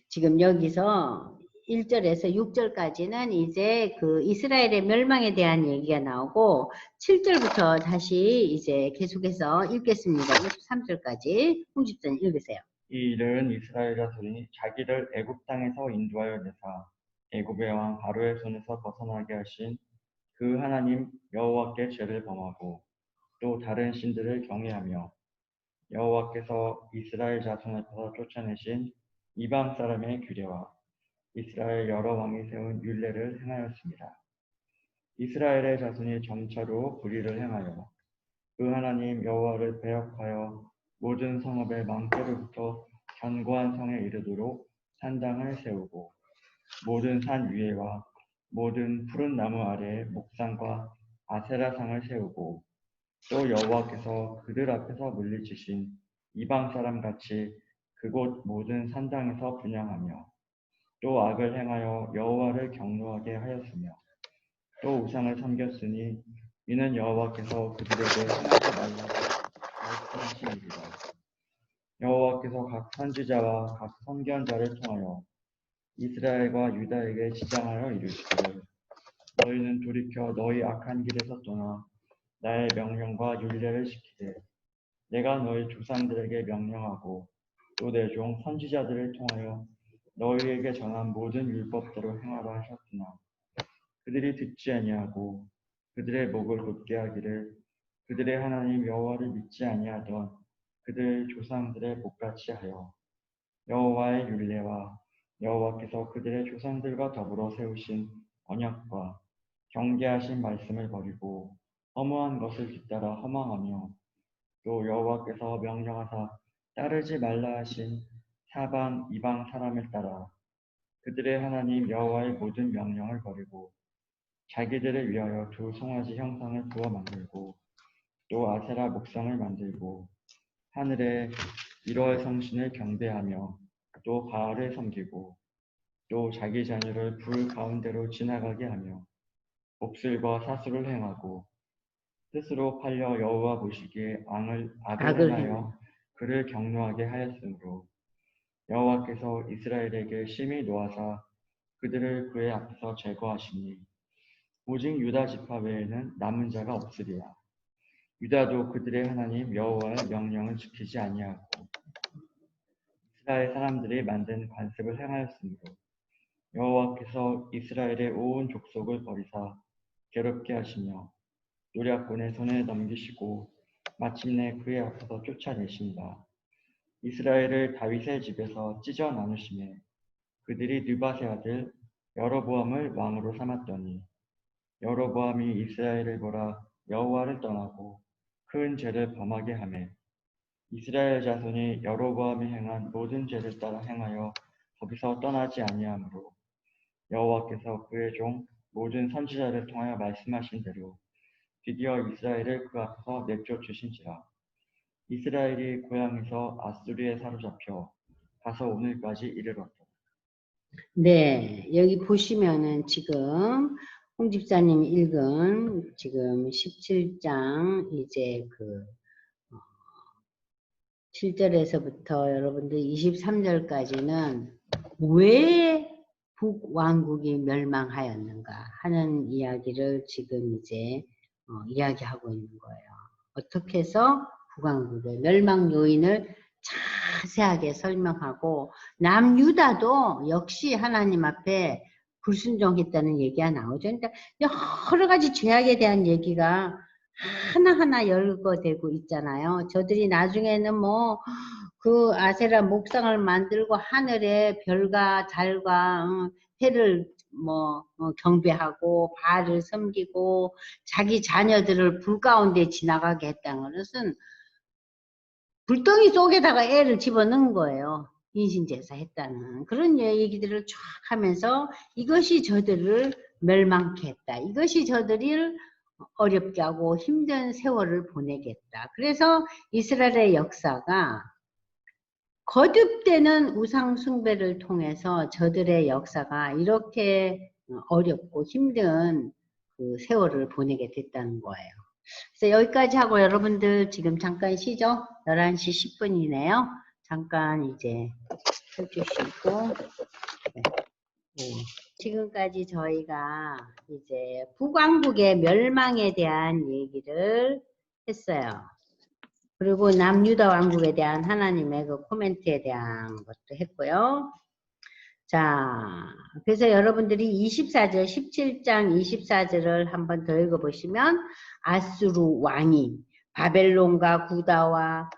S1: 지금 여기서 1절에서 6절까지는 이제 그 이스라엘의 멸망에 대한 얘기가 나오고 7절부터 다시 이제 계속해서 읽겠습니다. 23절까지 홍집전 읽으세요.
S2: 이 일은 이스라엘 자손이 자기를 애굽 땅에서 인도하여 내사 애굽의 왕 바로의 손에서 벗어나게 하신 그 하나님 여호와께 죄를 범하고 또 다른 신들을 경외하며 여호와께서 이스라엘 자손 앞에서 쫓아내신 이방 사람의 규례와 이스라엘 여러 왕이 세운 율례를 행하였습니다. 이스라엘의 자손이 점차로 불의를 행하여 그 하나님 여호와를 배역하여 모든 성읍의 망대로부터 견고한 성에 이르도록 산당을 세우고 모든 산 위에와 모든 푸른 나무 아래에 목상과 아세라상을 세우고 또 여호와께서 그들 앞에서 물리치신 이방 사람 같이 그곳 모든 산당에서 분향하며 또 악을 행하여 여호와를 경노하게 하였으며 또 우상을 섬겼으니 이는 여호와께서 그들에게 행하지 말라고 말씀하신 일이라. 여호와께서 각 선지자와 각 선견자를 통하여 이스라엘과 유다에게 지장하여 이르시기를 너희는 돌이켜 너희 악한 길에서 떠나 나의 명령과 율례를 지키되 내가 너희 조상들에게 명령하고 또 내 종 선지자들을 통하여 너희에게 전한 모든 율법대로 행하라 하셨으나 그들이 듣지 아니하고 그들의 목을 돋게 하기를 그들의 하나님 여호와를 믿지 아니하던 그들 조상들의 복같이 하여 여호와의 율례와 여호와께서 그들의 조상들과 더불어 세우신 언약과 경계하신 말씀을 버리고 허무한 것을 뒤따라 허망하며 또 여호와께서 명령하사 따르지 말라 하신 사방 이방 사람을 따라 그들의 하나님 여호와의 모든 명령을 버리고 자기들을 위하여 두 송아지 형상을 부어 만들고 또 아세라 목상을 만들고 하늘에 1월 성신을 경배하며 또 바알을 섬기고 또 자기 자녀를 불 가운데로 지나가게 하며 옥술과 사수를 행하고 스스로 팔려 여호와 보시기에 악을
S1: 악을
S2: 행하여 그를 경노하게 하였으므로 여호와께서 이스라엘에게 심히 노하사 그들을 그의 앞에서 제거하시니 오직 유다 지파 외에는 남은 자가 없으리라. 유다도 그들의 하나님 여호와의 명령을 지키지 아니하고 이스라엘 사람들이 만든 관습을 행하였으므로 여호와께서 이스라엘의 온 족속을 버리사 괴롭게 하시며 노략군의 손에 넘기시고 마침내 그의 앞에서 쫓아내신다. 이스라엘을 다윗의 집에서 찢어 나누심에 그들이 느밧의 아들 여로보암을 왕으로 삼았더니 여로보암이 이스라엘을 보라 여호와를 떠나고 큰 죄를 범하게 하매 이스라엘 자손이 여로보암이 행한 모든 죄를 따라 행하여 거기서 떠나지 아니하므로 여호와께서 그의 종 모든 선지자를 통하여 말씀하신 대로 드디어 이스라엘을 그 앞에서 내쫓으신지라. 이스라엘이 고향에서 아수리에 사로잡혀 가서 오늘까지 이르렀다.
S1: 네, 여기 보시면은 지금 홍 집사님이 읽은 지금 17장 이제 그 7절에서부터 여러분들 23절까지는 왜 북왕국이 멸망하였는가 하는 이야기를 지금 이제 이야기하고 있는 거예요. 어떻게 해서 북왕국의 멸망 요인을 자세하게 설명하고 남유다도 역시 하나님 앞에 불순종했다는 얘기가 나오죠. 그러니까 여러 가지 죄악에 대한 얘기가 하나하나 열거되고 있잖아요. 저들이 나중에는 뭐 그 아세라 목상을 만들고 하늘에 별과 달과 해를 뭐 경배하고 바알을 섬기고 자기 자녀들을 불 가운데 지나가게 했다는 것은 불덩이 속에다가 애를 집어넣은 거예요. 인신제사 했다는 그런 얘기들을 쫙 하면서 이것이 저들을 멸망케 했다. 이것이 저들을 어렵게 하고 힘든 세월을 보내겠다. 그래서 이스라엘의 역사가 거듭되는 우상 숭배를 통해서 저들의 역사가 이렇게 어렵고 힘든 그 세월을 보내게 됐다는 거예요. 그래서 여기까지 하고 여러분들 지금 잠깐 쉬죠? 11시 10분이네요. 잠깐 이제 해주시고 네. 지금까지 저희가 이제 북왕국의 멸망에 대한 얘기를 했어요. 그리고 남유다 왕국에 대한 하나님의 그 코멘트에 대한 것도 했고요. 자, 그래서 여러분들이 24절, 17장 24절을 한번 더 읽어보시면 아수르 왕이 바벨론과 구다와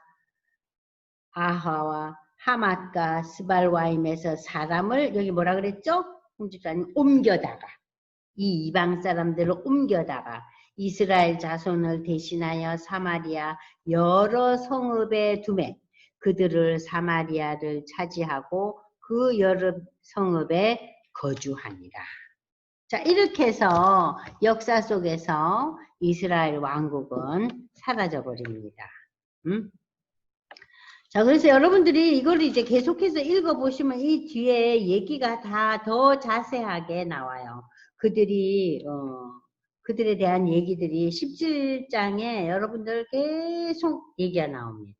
S1: 아하와 하맛과 스발와임에서 사람을 여기 뭐라 그랬죠? 홍집사님 옮겨다가 이 이방 사람들을 옮겨다가 이스라엘 자손을 대신하여 사마리아 여러 성읍에 두매 그들을 사마리아를 차지하고 그 여러 성읍에 거주하니라. 자, 이렇게 해서 역사 속에서 이스라엘 왕국은 사라져 버립니다. 자, 그래서 여러분들이 이걸 이제 계속해서 읽어보시면 이 뒤에 얘기가 다 더 자세하게 나와요. 그들에 대한 얘기들이 17장에 여러분들 계속 얘기가 나옵니다.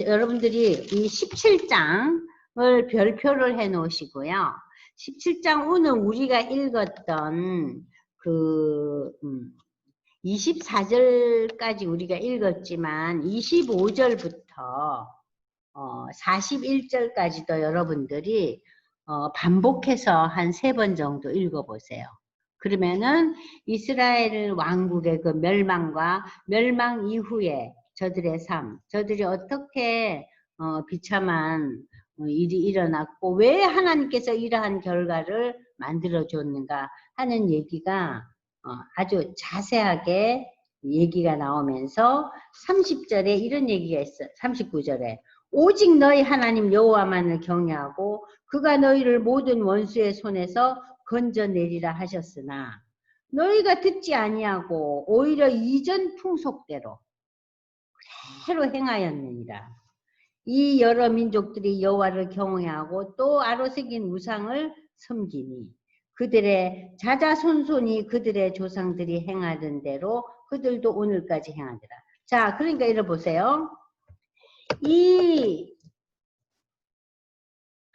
S1: 여러분들이 이 17장을 별표를 해 놓으시고요. 17장 오늘 우리가 읽었던 그 24절까지 우리가 읽었지만 25절부터 41절까지도 여러분들이 반복해서 한 3번 정도 읽어보세요. 그러면은 이스라엘 왕국의 그 멸망과 멸망 이후에 저들의 삶, 저들이 어떻게 비참한 일이 일어났고 왜 하나님께서 이러한 결과를 만들어 줬는가 하는 얘기가 아주 자세하게 얘기가 나오면서 30절에 이런 얘기가 있어. 39절에 오직 너희 하나님 여호와만을 경외하고 그가 너희를 모든 원수의 손에서 건져내리라 하셨으나 너희가 듣지 아니하고 오히려 이전 풍속대로 그대로 행하였느니라. 이 여러 민족들이 여호와를 경외하고 또 아로새긴 우상을 섬기니 그들의 자자손손이 그들의 조상들이 행하던 대로 그들도 오늘까지 행하더라. 자, 그러니까 이래 보세요. 이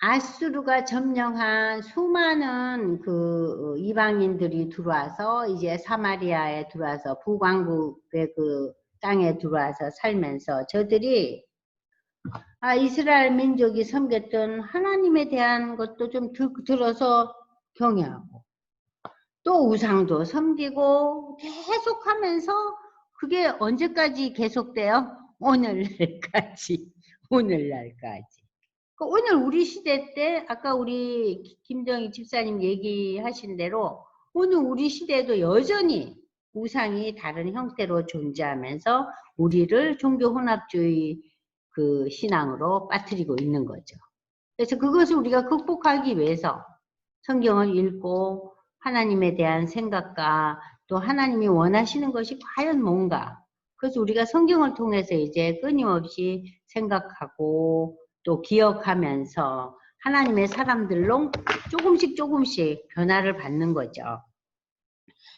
S1: 아수르가 점령한 수많은 그 이방인들이 들어와서 이제 사마리아에 들어와서 북왕국의 그 땅에 들어와서 살면서 저들이 이스라엘 민족이 섬겼던 하나님에 대한 것도 좀 들어서 경외하고 또 우상도 섬기고 계속하면서 그게 언제까지 계속돼요? 오늘날까지. 오늘날까지. 오늘 우리 시대 때 아까 우리 김정희 집사님 얘기하신 대로 오늘 우리 시대에도 여전히 우상이 다른 형태로 존재하면서 우리를 종교 혼합주의 그 신앙으로 빠뜨리고 있는 거죠. 그래서 그것을 우리가 극복하기 위해서 성경을 읽고 하나님에 대한 생각과 또 하나님이 원하시는 것이 과연 뭔가, 그래서 우리가 성경을 통해서 이제 끊임없이 생각하고 또 기억하면서 하나님의 사람들로 조금씩 변화를 받는 거죠.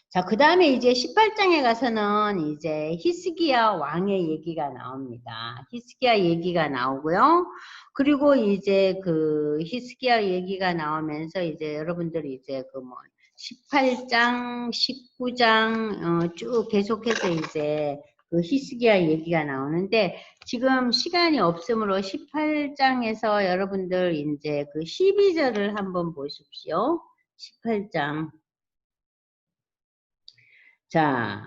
S1: 자, 그 다음에 이제 18장에 가서는 이제 히스기야 왕의 얘기가 나옵니다. 히스기야 얘기가 나오고요. 그리고 이제 그 히스기야 얘기가 나오면서 이제 여러분들이 이제 그 뭐 18장, 19장 쭉 계속해서 이제 그 히스기야 얘기가 나오는데 지금 시간이 없으므로 18장에서 여러분들 이제 그 12절을 한번 보십시오. 18장. 자,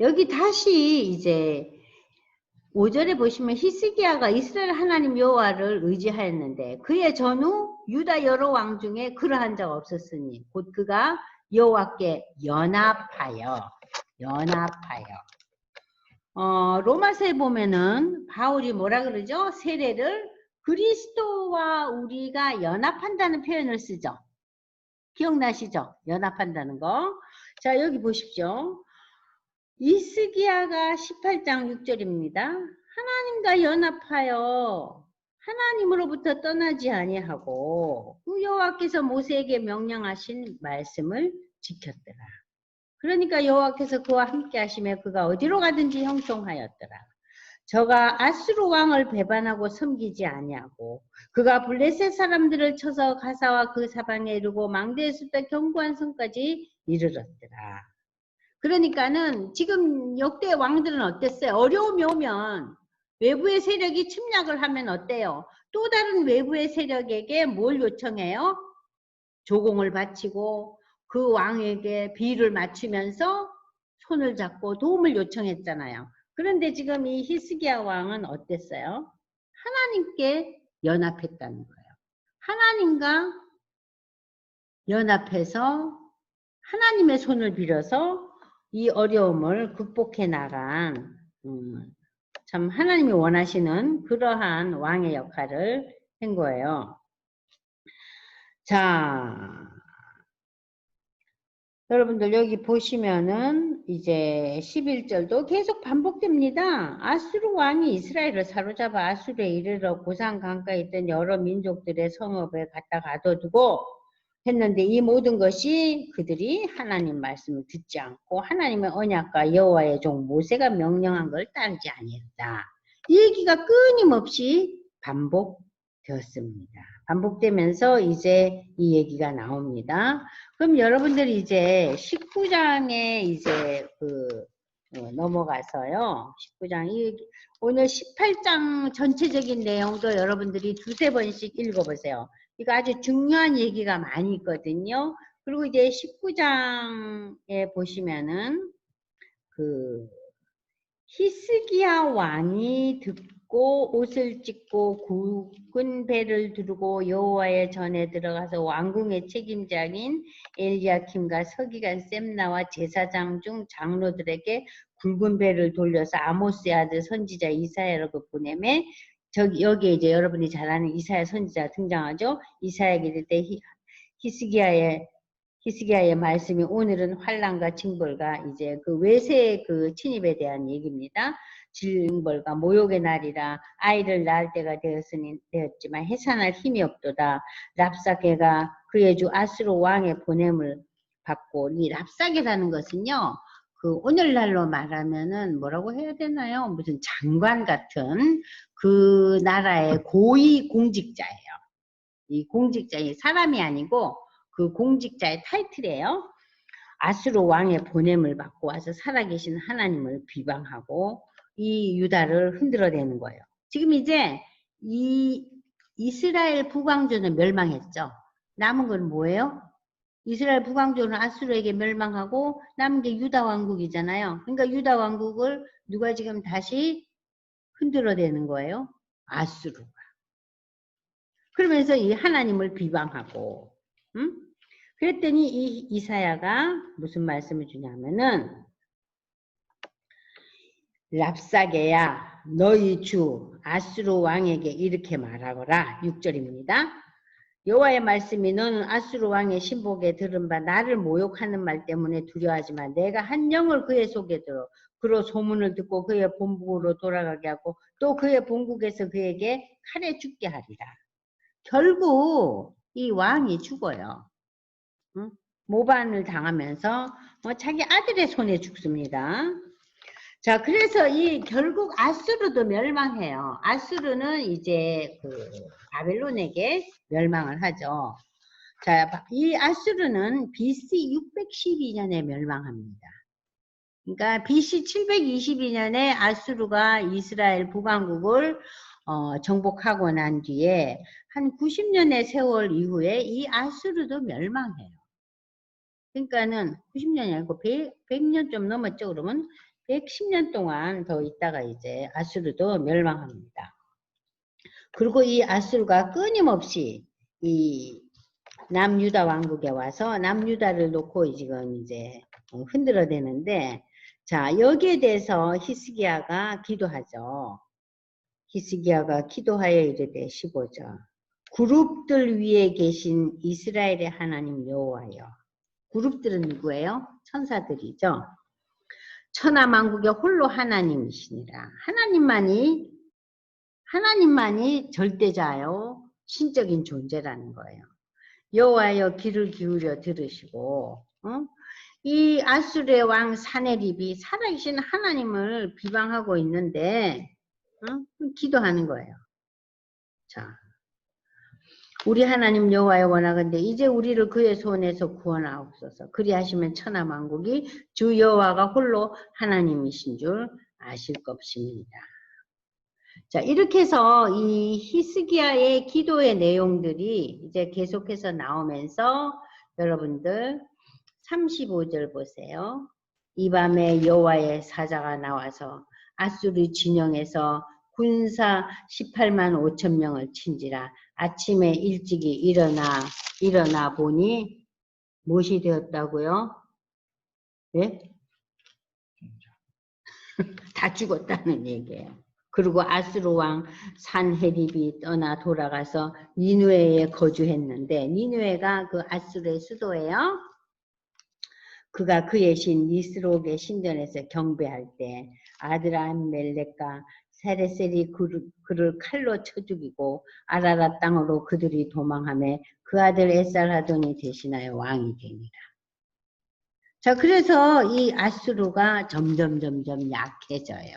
S1: 여기 다시 이제 5절에 보시면 히스기야가 이스라엘 하나님 여호와를 의지하였는데 그의 전후 유다 여러 왕 중에 그러한 자 없었으니 곧 그가 여호와께 연합하여 로마서에 보면은 바울이 뭐라 그러죠? 세례를 그리스도와 우리가 연합한다는 표현을 쓰죠. 기억나시죠? 연합한다는 거. 자, 여기 보십시오. 히스기야가 18장 6절입니다. 하나님과 연합하여 하나님으로부터 떠나지 아니하고 그 여호와께서 모세에게 명령하신 말씀을 지켰더라. 그러니까 여호와께서 그와 함께 하시며 그가 어디로 가든지 형통하였더라. 저가 아수르 왕을 배반하고 섬기지 아니하고 그가 블레셋 사람들을 쳐서 가사와 그 사방에 이르고 망대에서부터 견고한 성까지 이르렀더라. 그러니까는 지금 역대 왕들은 어땠어요? 어려움이 오면 외부의 세력이 침략을 하면 어때요? 또 다른 외부의 세력에게 뭘 요청해요? 조공을 바치고 그 왕에게 비를 맞추면서 손을 잡고 도움을 요청했잖아요. 그런데 지금 이 히스기야 왕은 어땠어요? 하나님께 연합했다는 거예요. 하나님과 연합해서 하나님의 손을 빌어서 이 어려움을 극복해 나간 참 하나님이 원하시는 그러한 왕의 역할을 한 거예요. 자, 여러분들 여기 보시면은 이제 11절도 계속 반복됩니다. 아수르 왕이 이스라엘을 사로잡아 아수르에 이르러 고산 강가에 있던 여러 민족들의 성읍에 갖다 가둬두고 했는데 이 모든 것이 그들이 하나님 말씀을 듣지 않고 하나님의 언약과 여호와의 종 모세가 명령한 걸 따르지 아니했다. 이 얘기가 끊임없이 반복되었습니다. 반복되면서 이제 이 얘기가 나옵니다. 그럼 여러분들이 이제 19장에 이제 넘어가서요. 19장 오늘 18장 전체적인 내용도 여러분들이 두세 번씩 읽어보세요. 이거 아주 중요한 얘기가 많이 있거든요. 그리고 이제 19장에 보시면은 히스기야 왕이 듣고 옷을 찢고 굵은 배를 두르고 여호와의 전에 들어가서 왕궁의 책임자인 엘리야킴과 서기관 셈나와 제사장 중 장로들에게 굵은 배를 돌려서 아모스의 아들 선지자 이사야라고 보내매 저기 여기에 이제 여러분이 잘 아는 이사야 선지자 등장하죠. 이사야에게 이를 때 히스기야의 말씀이 오늘은 환난과 징벌과 이제 그 외세의 그 침입에 대한 얘기입니다. 징벌과 모욕의 날이라 아이를 낳을 때가 되었지만 해산할 힘이 없도다. 랍사게가 그의 주 아수르 왕의 보냄을 받고 이 랍사게라는 것은요. 그 오늘날로 말하면은 뭐라고 해야 되나요? 무슨 장관 같은 그 나라의 고위 공직자예요. 이 공직자이 사람이 아니고 그 공직자의 타이틀이에요. 아수르 왕의 보냄을 받고 와서 살아계신 하나님을 비방하고 이 유다를 흔들어대는 거예요. 지금 이제 이 이스라엘 북왕조는 멸망했죠. 남은 건 뭐예요? 이스라엘 북왕조는 아수르에게 멸망하고 남은 게 유다 왕국이잖아요. 그러니까 유다 왕국을 누가 지금 다시 흔들어대는 거예요? 아수르가. 그러면서 이 하나님을 비방하고 그랬더니 이 이사야가 무슨 말씀을 주냐면은 랍사게야 너희 주 아수르 왕에게 이렇게 말하거라. 6절입니다. 여호와의 말씀이 너는 아수르 왕의 신복에 들은 바 나를 모욕하는 말 때문에 두려워하지만 내가 한 영을 그의 속에 들어 그로 소문을 듣고 그의 본국으로 돌아가게 하고 또 그의 본국에서 그에게 칼에 죽게 하리라. 결국 이 왕이 죽어요. 모반을 당하면서 자기 아들의 손에 죽습니다. 자, 그래서 이 결국 아수르도 멸망해요. 아수르는 이제 그 바벨론에게 멸망을 하죠. 자, 이 아수르는 BC 612년에 멸망합니다. 그러니까 BC 722년에 아수르가 이스라엘 북왕국을 정복하고 난 뒤에 한 90년의 세월 이후에 이 아수르도 멸망해요. 그러니까는 90년이 아니고 100년 좀 넘었죠. 그러면 110년 동안 더 있다가 이제 아수르도 멸망합니다. 그리고 이 아수르가 끊임없이 이 남유다 왕국에 와서 남유다를 놓고 지금 이제 흔들어대는데, 자, 여기에 대해서 히스기야가 기도하죠. 히스기야가 기도하여 이르되 15절. 그룹들 위에 계신 이스라엘의 하나님 여호와여. 그룹들은 누구예요? 천사들이죠. 천하만국의 홀로 하나님이시니라. 하나님만이 절대자요, 신적인 존재라는 거예요. 여호와여 귀를 기울여 들으시고, 이 아수르의 왕 사네립이 살아계신 하나님을 비방하고 있는데, 기도하는 거예요. 자, 우리 하나님 여호와여 원하건대 이제 우리를 그의 손에서 구원하옵소서. 그리하시면 천하만국이 주 여호와가 홀로 하나님이신 줄 아실 것입니다. 자, 이렇게 해서 이 히스기야의 기도의 내용들이 이제 계속해서 나오면서 여러분들 35절 보세요. 이 밤에 여호와의 사자가 나와서 아수르 진영에서 군사 18만 5천 명을 친지라. 아침에 일찍이 일어나 보니 무엇이 되었다고요? 네? 다 죽었다는 얘기예요. 그리고 아수르 왕 산헤립이 떠나 돌아가서 니누에에 거주했는데, 니누에가 그 아수르의 수도예요. 그가 그의 신 니스록의 신전에서 경배할 때 아드람멜렉과 세레셀이 그를 칼로 쳐 죽이고 아라랏 땅으로 그들이 도망하며 그 아들 에살하돈이 대신하여 왕이 되니라. 자, 그래서 이 아수르가 점점 약해져요.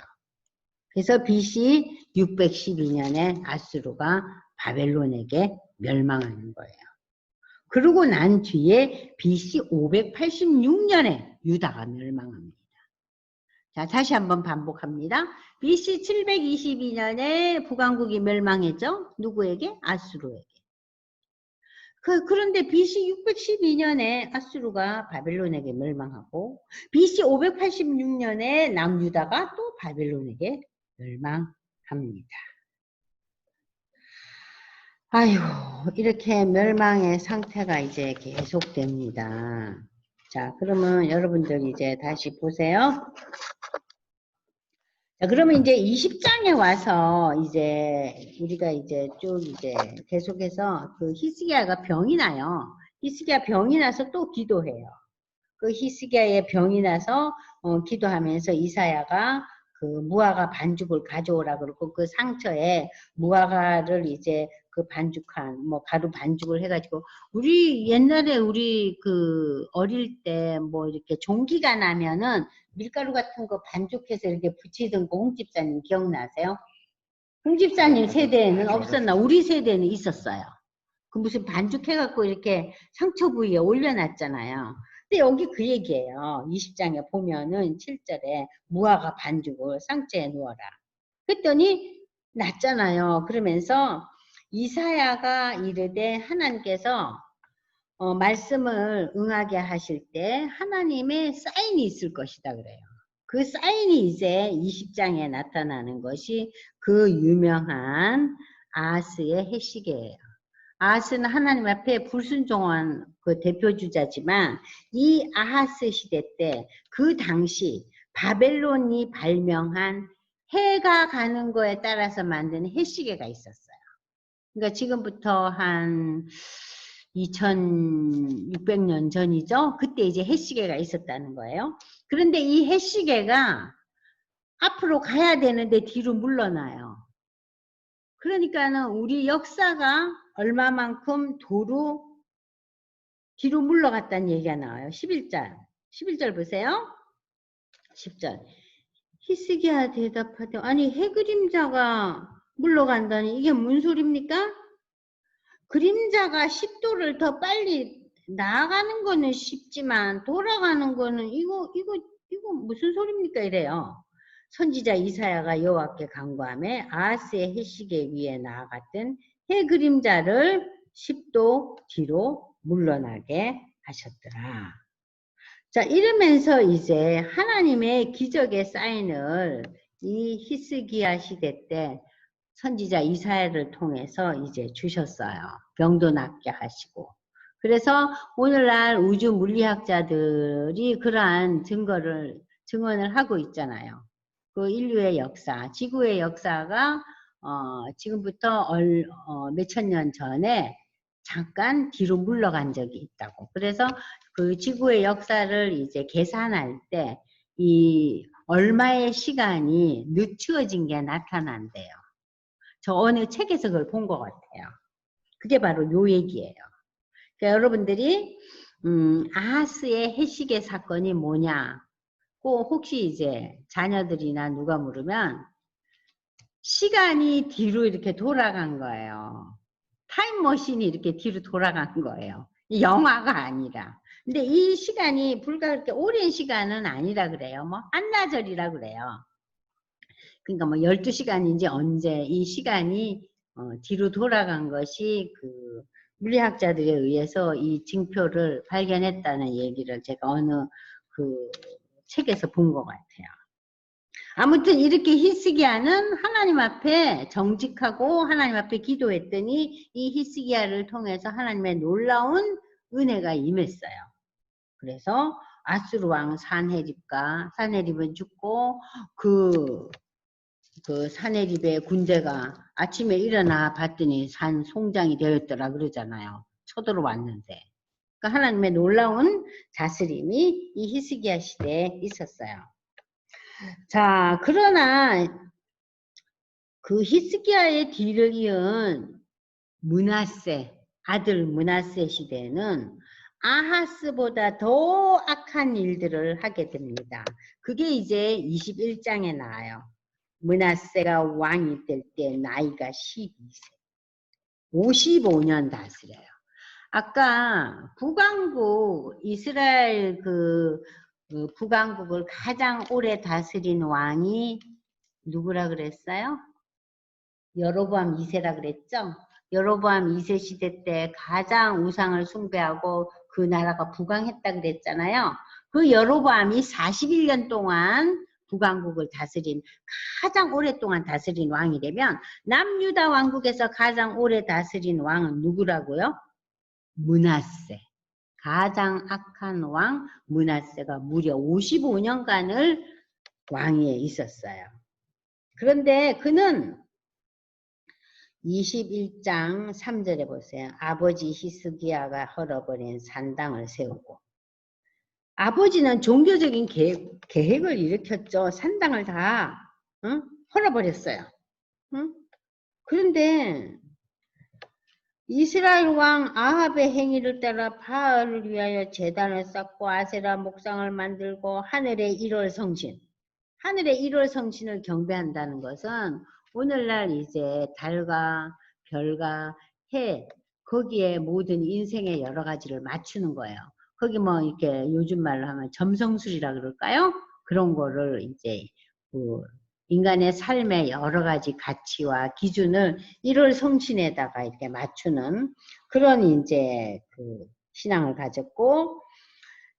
S1: 그래서 BC 612년에 아수르가 바벨론에게 멸망하는 거예요. 그러고 난 뒤에 BC 586년에 유다가 멸망합니다. 자, 다시 한번 반복합니다. BC 722년에 북왕국이 멸망했죠? 누구에게? 아수르에게. 그런데 BC 612년에 아수르가 바벨론에게 멸망하고 BC 586년에 남유다가 또 바벨론에게 멸망합니다. 아이고, 이렇게 멸망의 상태가 이제 계속됩니다. 자, 그러면 여러분들 이제 다시 보세요. 자, 그러면 이제 20장에 와서 이제 우리가 이제 쭉 이제 계속해서 그 히스기야가 병이 나요. 히스기야 병이 나서 또 기도해요. 그 히스기야의 병이 나서 기도하면서 이사야가 그 무화과 반죽을 가져오라 그러고 그 상처에 무화과를 이제 그 반죽한 뭐 가루 반죽을 해가지고 우리 옛날에 우리 그 어릴 때 뭐 이렇게 종기가 나면은 밀가루 같은 거 반죽해서 이렇게 붙이던 거 홍집사님 기억나세요? 홍집사님 세대에는 없었나? 우리 세대는 있었어요. 그 무슨 반죽해갖고 이렇게 상처 부위에 올려놨잖아요. 근데 여기 그 얘기예요. 20장에 보면은 7절에 무화과 반죽을 상처에 누워라. 그랬더니 낫잖아요. 그러면서 이사야가 이르되 하나님께서 말씀을 응하게 하실 때 하나님의 사인이 있을 것이다 그래요. 그 사인이 이제 20장에 나타나는 것이 그 유명한 아하스의 해시계예요. 아하스는 하나님 앞에 불순종한 그 대표주자지만 이 아하스 시대 때 그 당시 바벨론이 발명한 해가 가는 거에 따라서 만드는 해시계가 있었어요. 그러니까 지금부터 한 2600년 전이죠. 그때 이제 해시계가 있었다는 거예요. 그런데 이 해시계가 앞으로 가야 되는데 뒤로 물러나요. 그러니까는 우리 역사가 얼마만큼 뒤로 물러갔다는 얘기가 나와요. 11절 보세요. 10절. 히스기야 대답하되 아니 해그림자가 물러간다니 이게 무슨 소리입니까? 그림자가 10도를 더 빨리 나아가는 거는 쉽지만 돌아가는 거는 이거 무슨 소리입니까? 이래요. 선지자 이사야가 여호와께 간구하며 아하스의 해시계 위에 나아갔던 해 그림자를 10도 뒤로 물러나게 하셨더라. 자, 이러면서 이제 하나님의 기적의 사인을 이 히스기야 시대 때 선지자 이사야를 통해서 이제 주셨어요. 병도 낫게 하시고. 그래서 오늘날 우주 물리학자들이 그러한 증언을 하고 있잖아요. 그 인류의 역사, 지구의 역사가 지금부터 몇천 년 전에 잠깐 뒤로 물러간 적이 있다고. 그래서 그 지구의 역사를 이제 계산할 때 이 얼마의 시간이 늦추어진 게 나타난대요. 저 어느 책에서 그걸 본 것 같아요. 그게 바로 요 얘기예요. 그러니까 여러분들이 아하스의 해시계 사건이 뭐냐? 꼭 혹시 이제 자녀들이나 누가 물으면 시간이 뒤로 이렇게 돌아간 거예요. 타임머신이 이렇게 뒤로 돌아간 거예요. 영화가 아니라. 근데 이 시간이 불과 그렇게 오랜 시간은 아니라 그래요. 뭐 한나절이라 그래요. 그러니까 뭐 12시간인지 언제 이 시간이 뒤로 돌아간 것이 그 물리학자들에 의해서 이 징표를 발견했다는 얘기를 제가 어느 그 책에서 본 것 같아요. 아무튼 이렇게 히스기야는 하나님 앞에 정직하고 하나님 앞에 기도했더니 이 히스기야를 통해서 하나님의 놀라운 은혜가 임했어요. 그래서 아수르 왕 산헤립은 죽고 그 산헤립의 군대가 아침에 일어나 봤더니 산 송장이 되었더라 그러잖아요. 쳐들어왔는데. 그러니까 하나님의 놀라운 다스림이 이 히스기야 시대에 있었어요. 자, 그러나 그 히스기야의 뒤를 이은 아들 므낫세 시대는 아하스보다 더 악한 일들을 하게 됩니다. 그게 이제 21장에 나와요. 므낫세가 왕이 될 때 나이가 12세. 55년 다스려요. 아까 북왕국, 이스라엘 그 북왕국을 가장 오래 다스린 왕이 누구라 그랬어요? 여로보암 2세라 그랬죠? 여로보암 2세 시대 때 가장 우상을 숭배하고 그 나라가 부강했다 그랬잖아요. 그 여로보암이 41년 동안 북왕국을 다스린 가장 오랫동안 다스린 왕이라면 남유다 왕국에서 가장 오래 다스린 왕은 누구라고요? 므낫세. 가장 악한 왕 므낫세가 무려 55년간을 왕위에 있었어요. 그런데 그는 21장 3절에 보세요. 아버지 히스기야가 헐어버린 산당을 세우고, 아버지는 종교적인 계획을 일으켰죠. 산당을 다 헐어버렸어요. 그런데 이스라엘 왕 아합의 행위를 따라 바알을 위하여 제단을 쌓고 아세라 목상을 만들고 하늘의 1월 성신, 하늘의 1월 성신을 경배한다는 것은 오늘날 이제 달과 별과 해, 거기에 모든 인생의 여러 가지를 맞추는 거예요. 거기 뭐 이렇게 요즘 말로 하면 점성술이라 그럴까요? 그런 거를 이제 그 인간의 삶의 여러 가지 가치와 기준을 1월 성신에다가 이렇게 맞추는 그런 이제 그 신앙을 가졌고,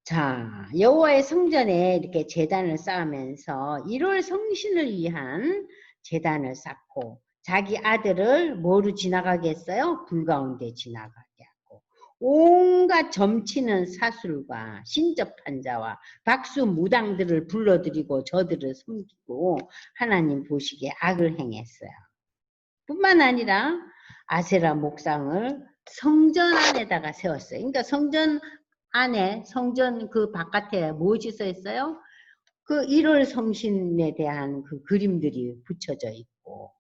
S1: 자, 여호와의 성전에 이렇게 제단을 쌓으면서 1월 성신을 위한 제단을 쌓고, 자기 아들을 뭐로 지나가게 했어요? 불 가운데 지나가게 하고, 온갖 점치는 사술과 신접한 자와 박수 무당들을 불러들이고 저들을 섬기고 하나님 보시기에 악을 행했어요. 뿐만 아니라 아세라 목상을 성전 안에다가 세웠어요. 그러니까 성전 안에, 성전 그 바깥에 무엇이 써 있어요? 그 1월 성신에 대한 그 그림들이 붙여져 있고,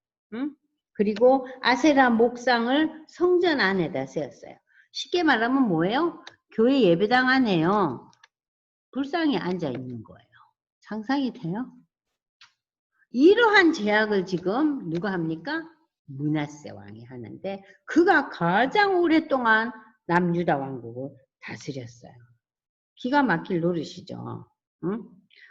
S1: 그리고 아세라 목상을 성전 안에다 세웠어요. 쉽게 말하면 뭐예요? 교회 예배당 안에요. 불상이 앉아 있는 거예요. 상상이 돼요? 이러한 제약을 지금 누가 합니까? 므낫세 왕이 하는데, 그가 가장 오랫동안 남유다 왕국을 다스렸어요. 기가 막힐 노릇이죠. 응?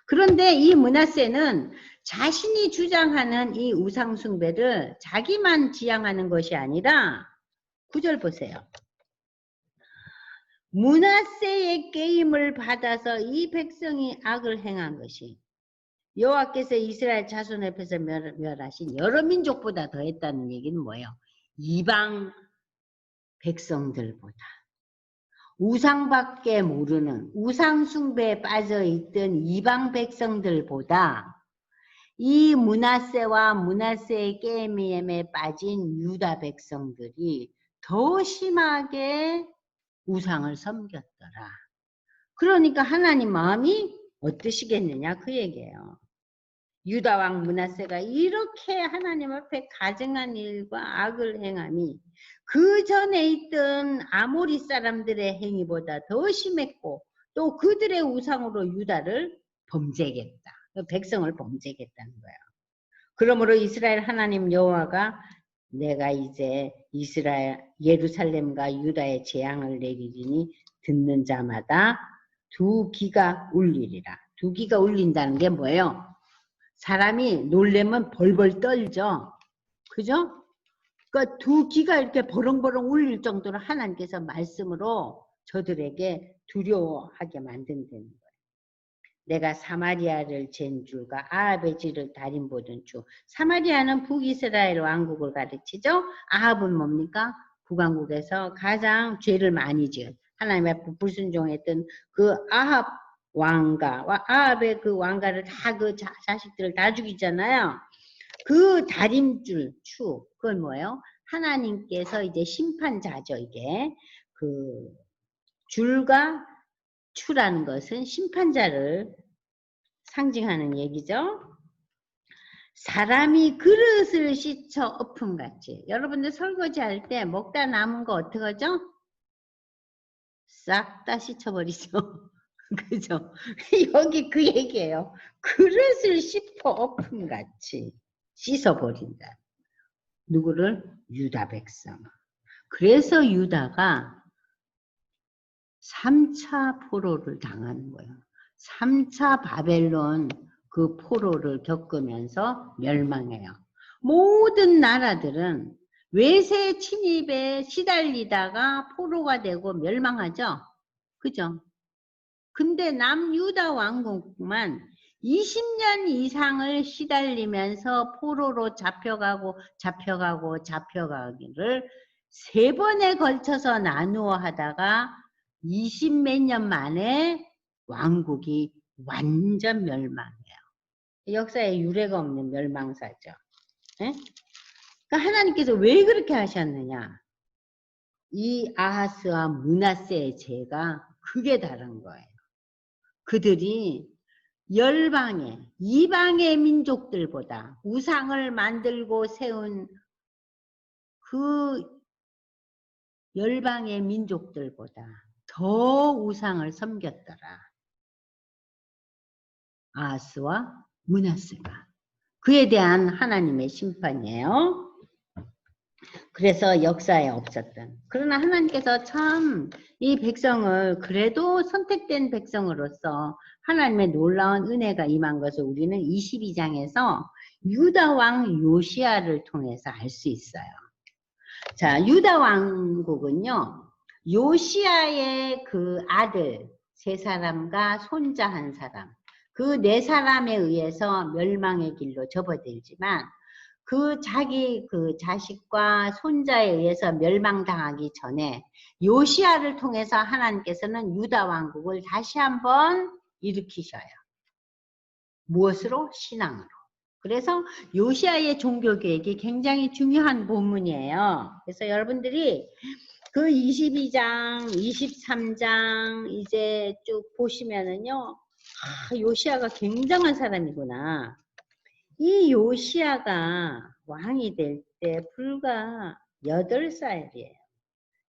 S1: 그런데 이 므낫세는 자신이 주장하는 이 우상 숭배를 자기만 지향하는 것이 아니라, 9절 보세요. 므낫세의 게임을 받아서 이 백성이 악을 행한 것이 여호와께서 이스라엘 자손 앞에서 멸하신 여러 민족보다 더했다는 얘기는 뭐예요? 이방 백성들보다, 우상밖에 모르는 우상 숭배에 빠져있던 이방 백성들보다 이 므낫세와 므낫세의 게임에 빠진 유다 백성들이 더 심하게 우상을 섬겼더라. 그러니까 하나님 마음이 어떠시겠느냐 그 얘기예요. 유다 왕 므낫세가 이렇게 하나님 앞에 가증한 일과 악을 행함이 그 전에 있던 아모리 사람들의 행위보다 더 심했고, 또 그들의 우상으로 유다를 범죄했다. 백성을 범죄했다는 거예요. 그러므로 이스라엘 하나님 여호와가 내가 이제 이스라엘 예루살렘과 유다의 재앙을 내리리니 듣는 자마다 두 귀가 울리리라. 두 귀가 울린다는 게 뭐예요? 사람이 놀래면 벌벌 떨죠. 그죠? 그러니까 두 귀가 이렇게 버렁버렁 울릴 정도로 하나님께서 말씀으로 저들에게 두려워하게 만든다는 거예요. 내가 사마리아를 잰 줄과 아합의 질을 달인 보던 주. 사마리아는 북이스라엘 왕국을 가르치죠. 아합은 뭡니까? 북왕국에서 가장 죄를 많이 지은, 하나님 앞에 불순종했던 그 아합 왕가와 아합의 그 왕가를 다 그 자식들을 다 죽이잖아요. 그 다림줄 추, 그건 뭐예요? 하나님께서 이제 심판자죠. 이게 그 줄과 추라는 것은 심판자를 상징하는 얘기죠. 사람이 그릇을 씻어 엎음같이. 여러분들 설거지 할 때 먹다 남은 거 어떻게 하죠? 싹 다 씻어버리죠. 그죠? 여기 그 얘기예요. 그릇을 씹어 엎음같이 씻어버린다. 누구를? 유다 백성. 그래서 유다가 3차 포로를 당하는 거예요. 3차 바벨론 그 포로를 겪으면서 멸망해요. 모든 나라들은 외세 침입에 시달리다가 포로가 되고 멸망하죠. 그죠? 근데 남유다 왕국만 20년 이상을 시달리면서 포로로 잡혀가기를 3번에 걸쳐서 나누어 하다가 20몇 년 만에 왕국이 완전 멸망해요. 역사에 유례가 없는 멸망사죠. 예? 그러니까 하나님께서 왜 그렇게 하셨느냐? 이 아하스와 므낫세의 죄가 그게 다른 거예요. 그들이 열방의 이방의 민족들보다 우상을 만들고 세운 그 열방의 민족들보다 더 우상을 섬겼더라. 아하스와 므낫세가. 그에 대한 하나님의 심판이에요. 그래서 역사에 없었던. 그러나 하나님께서 참 이 백성을 그래도 선택된 백성으로서 하나님의 놀라운 은혜가 임한 것을 우리는 22장에서 유다 왕 요시야를 통해서 알 수 있어요. 자, 유다 왕국은요, 요시야의 그 아들 3사람과 손자 1사람, 그 4사람에 의해서 멸망의 길로 접어들지만 그 자기 그 자식과 손자에 의해서 멸망당하기 전에 요시야를 통해서 하나님께서는 유다 왕국을 다시 한번 일으키셔요. 무엇으로? 신앙으로. 그래서 요시야의 종교개혁이 굉장히 중요한 본문이에요. 그래서 여러분들이 그 22장, 23장 이제 쭉 보시면은요, 요시야가 굉장한 사람이구나. 이 요시야가 왕이 될 때 불과 8살이에요.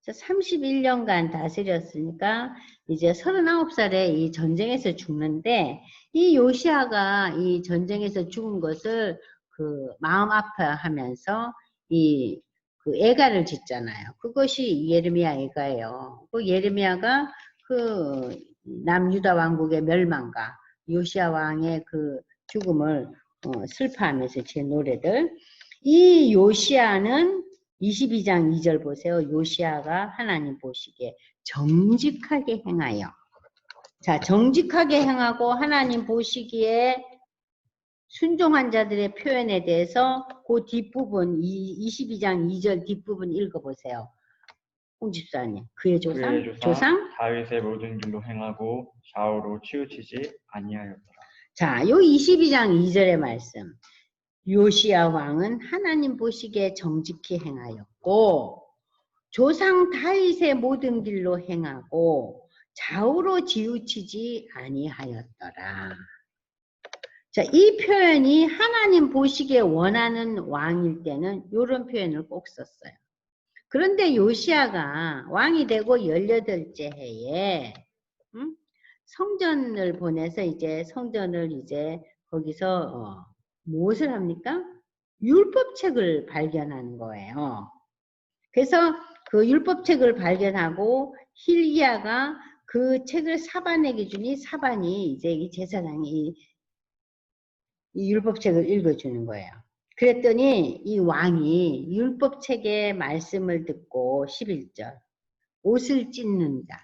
S1: 31년간 다스렸으니까 이제 39살에 이 전쟁에서 죽는데, 이 요시야가 이 전쟁에서 죽은 것을 그 마음 아파하면서 그 애가를 짓잖아요. 그것이 예레미야 애가예요. 그 예레미야가 그 남유다 왕국의 멸망과 요시야 왕의 그 죽음을 슬퍼하면서 제 노래들. 이 요시야는 22장 2절 보세요. 요시야가 하나님 보시기에 정직하게 행하여. 자, 정직하게 행하고 하나님 보시기에 순종한 자들의 표현에 대해서 그 뒷부분, 22장 2절 뒷부분 읽어보세요. 홍집사님. 그의 조상
S2: 다윗의 모든 길로 행하고 좌우로 치우치지 아니하였더라.
S1: 자, 요 22장 2절의 말씀. 요시야 왕은 하나님 보시기에 정직히 행하였고 조상 다윗의 모든 길로 행하고 좌우로 치우치지 아니하였더라. 자, 이 표현이 하나님 보시기에 원하는 왕일 때는 이런 표현을 꼭 썼어요. 그런데 요시야가 왕이 되고 18째 해에 성전을 보내서 이제 성전을 이제 거기서 무엇을 합니까? 율법책을 발견하는 거예요. 그래서 그 율법책을 발견하고 힐기야가 그 책을 사반에게 주니 사반이 이제 이 제사장이 이 율법책을 읽어주는 거예요. 그랬더니 이 왕이 율법책의 말씀을 듣고 11절 옷을 찢는다.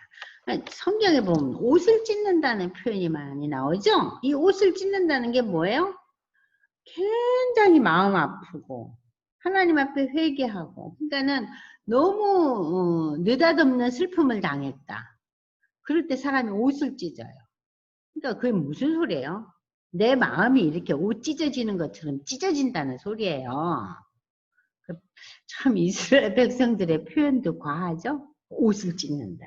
S1: 성경에 보면 옷을 찢는다는 표현이 많이 나오죠. 이 옷을 찢는다는 게 뭐예요? 굉장히 마음 아프고 하나님 앞에 회개하고, 그러니까는 너무 느닷없는 슬픔을 당했다. 그럴 때 사람이 옷을 찢어요. 그러니까 그게 무슨 소리예요? 내 마음이 이렇게 옷 찢어지는 것처럼 찢어진다는 소리예요. 참 이스라엘 백성들의 표현도 과하죠? 옷을 찢는다.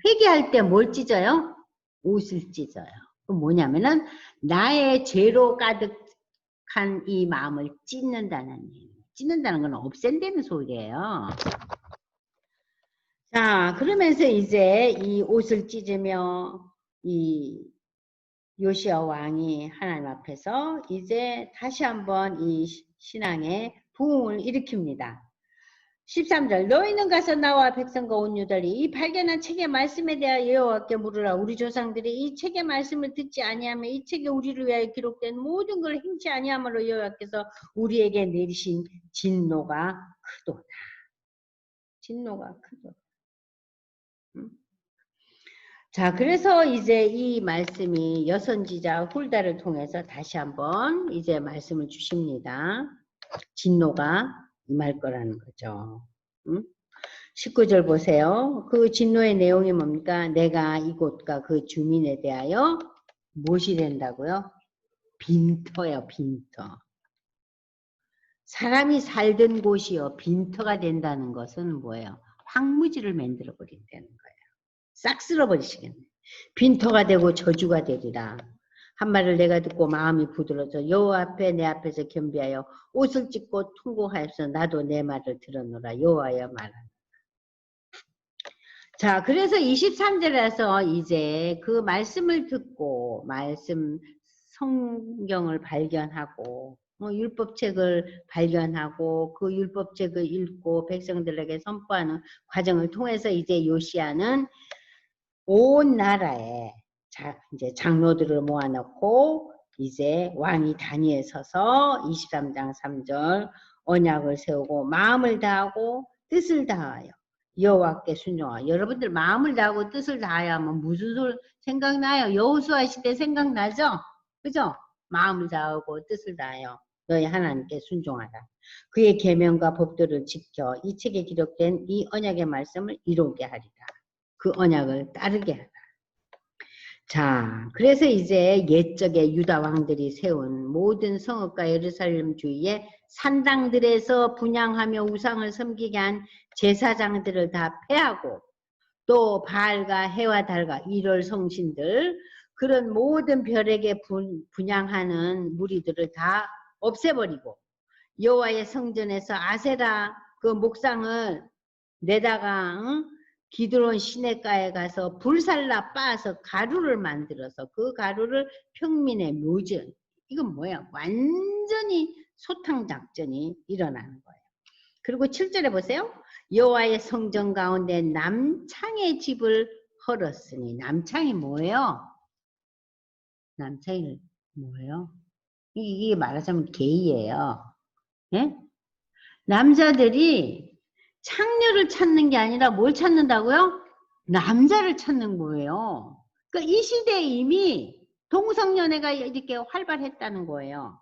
S1: 회개할 때 뭘 찢어요? 옷을 찢어요. 그 뭐냐면은 나의 죄로 가득한 이 마음을 찢는다는 얘기예요. 찢는다는 건 없앤다는 소리예요. 자, 그러면서 이제 이 옷을 찢으며 이 요시야 왕이 하나님 앞에서 이제 다시 한번 이 신앙의 부흥을 일으킵니다. 13절 너희는 가서 나와 백성과 온 유다리 이 발견한 책의 말씀에 대하여 여호와께 물으라. 우리 조상들이 이 책의 말씀을 듣지 아니하며 이 책에 우리를 위하여 기록된 모든 걸 행치 아니하므로 여호와께서 우리에게 내리신 진노가 크도다. 진노가 크도다. 자, 그래서 이제 이 말씀이 여선지자 훌다를 통해서 다시 한번 이제 말씀을 주십니다. 진노가 임할 거라는 거죠. 19절 보세요. 그 진노의 내용이 뭡니까? 내가 이곳과 그 주민에 대하여 무엇이 된다고요? 빈터요, 빈터. 사람이 살던 곳이요, 빈터가 된다는 것은 뭐예요? 황무지를 만들어 버린다는 거예요. 싹 쓸어버리시겠네. 빈터가 되고 저주가 되리라. 한 말을 내가 듣고 마음이 부드러져 여호와 앞에 내 앞에서 겸비하여 옷을 찢고 통곡하여서 나도 내 말을 들었노라. 여호와여 말하노라. 자, 그래서 23절에서 이제 그 말씀을 듣고 말씀 성경을 발견하고 율법책을 발견하고 그 율법책을 읽고 백성들에게 선포하는 과정을 통해서 이제 요시야는 온 나라에 이제 장로들을 모아놓고 이제 왕이 단위에 서서 23장 3절 언약을 세우고 마음을 다하고 뜻을 다하여 여호와께 순종하여. 여러분들 마음을 다하고 뜻을 다하여 하면 무슨 소리 생각나요? 여호수아 시대 생각나죠? 그죠? 마음을 다하고 뜻을 다하여 너희 하나님께 순종하라. 그의 계명과 법도를 지켜 이 책에 기록된 이 언약의 말씀을 이루게 하리라. 그 언약을 따르게 하라. 자, 그래서 이제 옛적에 유다 왕들이 세운 모든 성읍과 예루살렘 주위에 산당들에서 분향하며 우상을 섬기게 한 제사장들을 다 패하고 또 바알과 해와 달과 일월 성신들 그런 모든 별에게 분향하는 무리들을 다 없애버리고 여호와의 성전에서 아세라 그 목상을 내다가 기드론 시내가에 가서 불살라 빻아서 가루를 만들어서 그 가루를 평민의 묘전. 이건 뭐야? 완전히 소탕 작전이 일어나는 거예요. 그리고 7절에 보세요. 여호와의 성전 가운데 남창의 집을 헐었으니. 남창이 뭐예요? 남창이 뭐예요? 이게 말하자면 게이예요. 예? 남자들이 창녀를 찾는 게 아니라 뭘 찾는다고요? 남자를 찾는 거예요. 그러니까 이 시대에 이미 동성연애가 이렇게 활발했다는 거예요.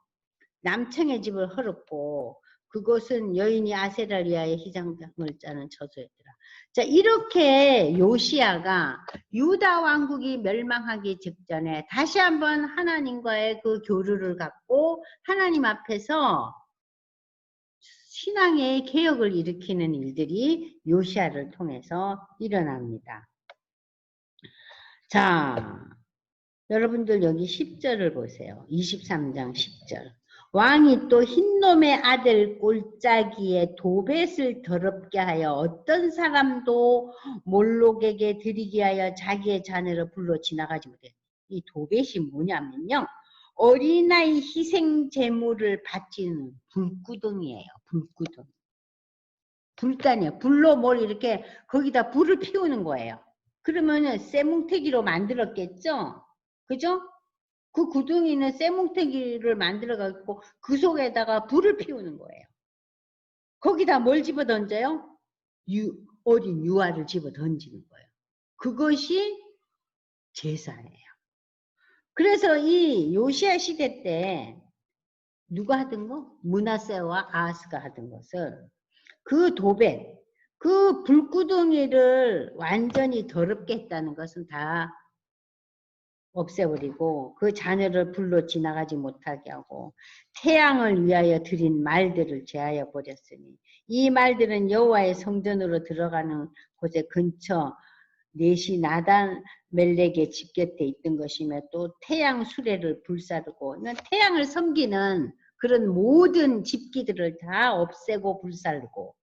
S1: 남청의 집을 헐었고 그것은 여인이 아세라를 위하여 희장을 짜는 처소였더라. 자, 이렇게 요시야가 유다 왕국이 멸망하기 직전에 다시 한번 하나님과의 그 교류를 갖고 하나님 앞에서 신앙의 개혁을 일으키는 일들이 요시야를 통해서 일어납니다. 자, 여러분들 여기 10절을 보세요. 23장 10절. 왕이 또 흰놈의 아들 꼴짜기에 도벳을 더럽게 하여 어떤 사람도 몰록에게 드리게 하여 자기의 자녀를 불러 지나가지 못해. 이 도벳이 뭐냐면요. 어린아이 희생 제물을 바치는 불구덩이에요. 불구덩이. 불단이에요. 불로 뭘 이렇게 거기다 불을 피우는 거예요. 그러면은 쇠뭉태기로 만들었겠죠? 그죠? 그 구덩이는 쇠뭉태기를 만들어 갖고 그 속에다가 불을 피우는 거예요. 거기다 뭘 집어 던져요? 어린 유아를 집어 던지는 거예요. 그것이 제사예요. 그래서 이 요시야 시대 때 누가 하던 거? 므낫세와 아하스가 하던 것을 그 도벳, 그 불구덩이를 완전히 더럽게 했다는 것은 다 없애버리고 그 자녀를 불로 지나가지 못하게 하고 태양을 위하여 드린 말들을 제하여 버렸으니 이 말들은 여호와의 성전으로 들어가는 곳에 근처 넷이 나단 멜렉의 집 곁에 있던 것이며 또 태양 수레를 불사르고 태양을 섬기는 그런 모든 집기들을 다 없애고 불살르고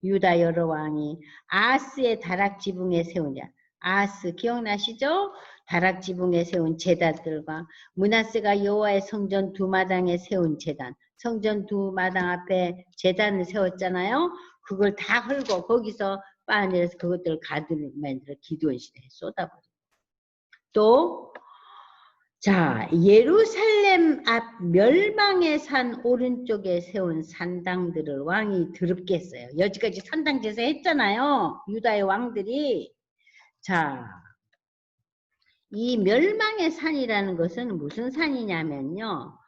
S1: 유다 여러 왕이 아하스의 다락 지붕에 세우냐. 아하스 기억나시죠? 다락 지붕에 세운 제단들과 므낫세가 여호와의 성전 두 마당에 세운 제단, 성전 두 마당 앞에 제단을 세웠잖아요. 그걸 다 헐고 거기서 빻아내서 그것들을 가두를 만들어 기드온 시대에 쏟아버려. 또 자, 예루살렘 앞 멸망의 산 오른쪽에 세운 산당들을 왕이 더럽게 했어요. 여지까지 산당 제사 했잖아요. 유다의 왕들이. 자, 이 멸망의 산이라는 것은 무슨 산이냐면요.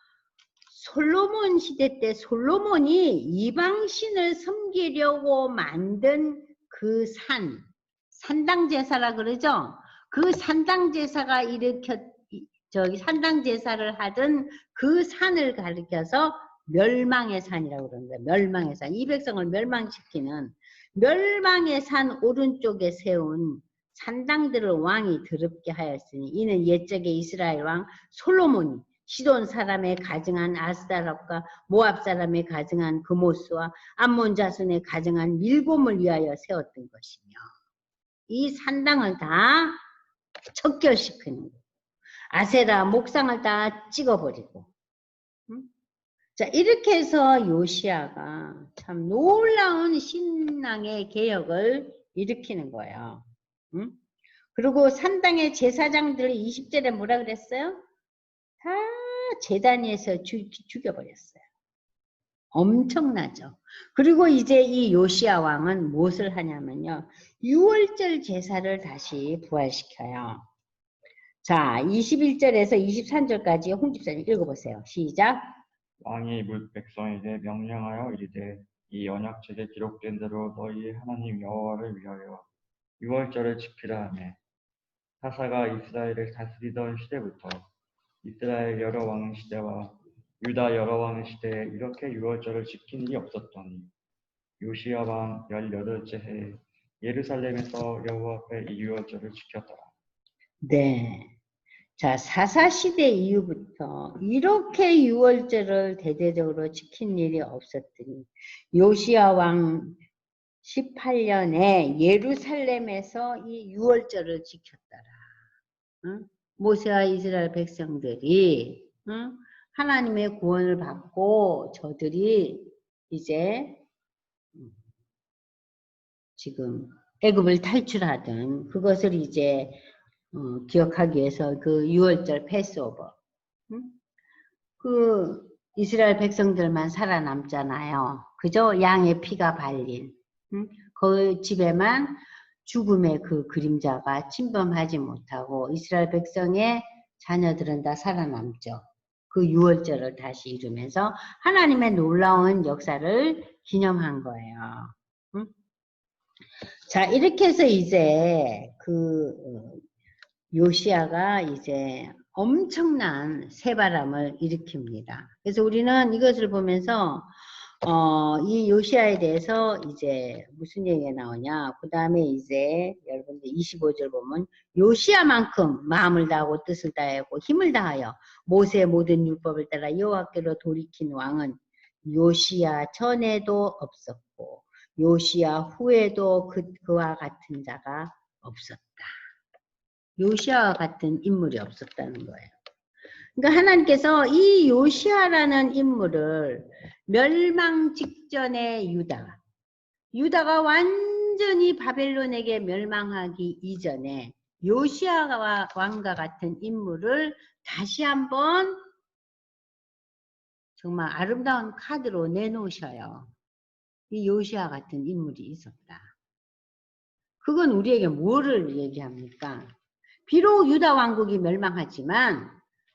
S1: 솔로몬 시대 때 솔로몬이 이방신을 섬기려고 만든 그 산, 산당제사라 그러죠. 그 산당제사가 산당제사를 하던 그 산을 가리켜서 멸망의 산이라고 그러는 거예요. 멸망의 산. 이 백성을 멸망시키는 멸망의 산 오른쪽에 세운 산당들을 왕이 더럽게 하였으니 이는 옛적의 이스라엘 왕 솔로몬이 시돈 사람의 가증한 아스다랍과 모압 사람의 가증한 그모스와 암몬 자손의 가증한 밀곰을 위하여 세웠던 것이며 이 산당을 다 척결시키는 거예요. 아세라 목상을 다 찍어버리고. 자, 이렇게 해서 요시야가 참 놀라운 신앙의 개혁을 일으키는 거예요. 그리고 산당의 제사장들이 20절에 뭐라 그랬어요? 다 제단위에서 죽여버렸어요. 엄청나죠. 그리고 이제 이 요시야 왕은 무엇을 하냐면요. 6월절 제사를 다시 부활시켜요. 자, 21절에서 23절까지 홍집사님 읽어보세요. 시작.
S2: 왕이 뭇 백성에게 명령하여 이르되 이 언약책에 기록된 대로 너희 하나님 여호와를 위하여 6월절을 지키라 하매 사사가 이스라엘을 다스리던 시대부터 이스라엘 여러 왕 시대와 유다 여러 왕 시대에 이렇게 6월절을 지킨 일이 없었더니 요시야 왕 18째 해에 예루살렘에서 여호와 앞에 이 6월절을 지켰더라.
S1: 네. 자, 사사시대 이후부터 이렇게 6월절을 대대적으로 지킨 일이 없었더니 요시야 왕 18년에 예루살렘에서 이 6월절을 지켰더라. 응? 모세와 이스라엘 백성들이 하나님의 구원을 받고 저들이 이제 지금 애굽을 탈출하던 그것을 이제 기억하기 위해서 그 6월절 패스오버. 그 이스라엘 백성들만 살아남잖아요. 그저 양의 피가 발린. 그 집에만 죽음의 그 그림자가 침범하지 못하고 이스라엘 백성의 자녀들은 다 살아남죠. 그 6월절을 다시 이루면서 하나님의 놀라운 역사를 기념한 거예요. 자, 이렇게 해서 이제 그 요시야가 이제 엄청난 새바람을 일으킵니다. 그래서 우리는 이것을 보면서 이 요시야에 대해서 이제 무슨 얘기가 나오냐. 그 다음에 이제 여러분들 25절 보면 요시야만큼 마음을 다하고 뜻을 다하고 힘을 다하여 모세의 모든 율법을 따라 여호와께로 돌이킨 왕은 요시야 전에도 없었고 요시야 후에도 그와 같은 자가 없었다. 요시야와 같은 인물이 없었다는 거예요. 그러니까 하나님께서 이 요시야라는 인물을 멸망 직전의 유다가 완전히 바벨론에게 멸망하기 이전에 요시야 왕과 같은 인물을 다시 한번 정말 아름다운 카드로 내놓으셔요. 이 요시야 같은 인물이 있었다. 그건 우리에게 뭐를 얘기합니까? 비록 유다 왕국이 멸망하지만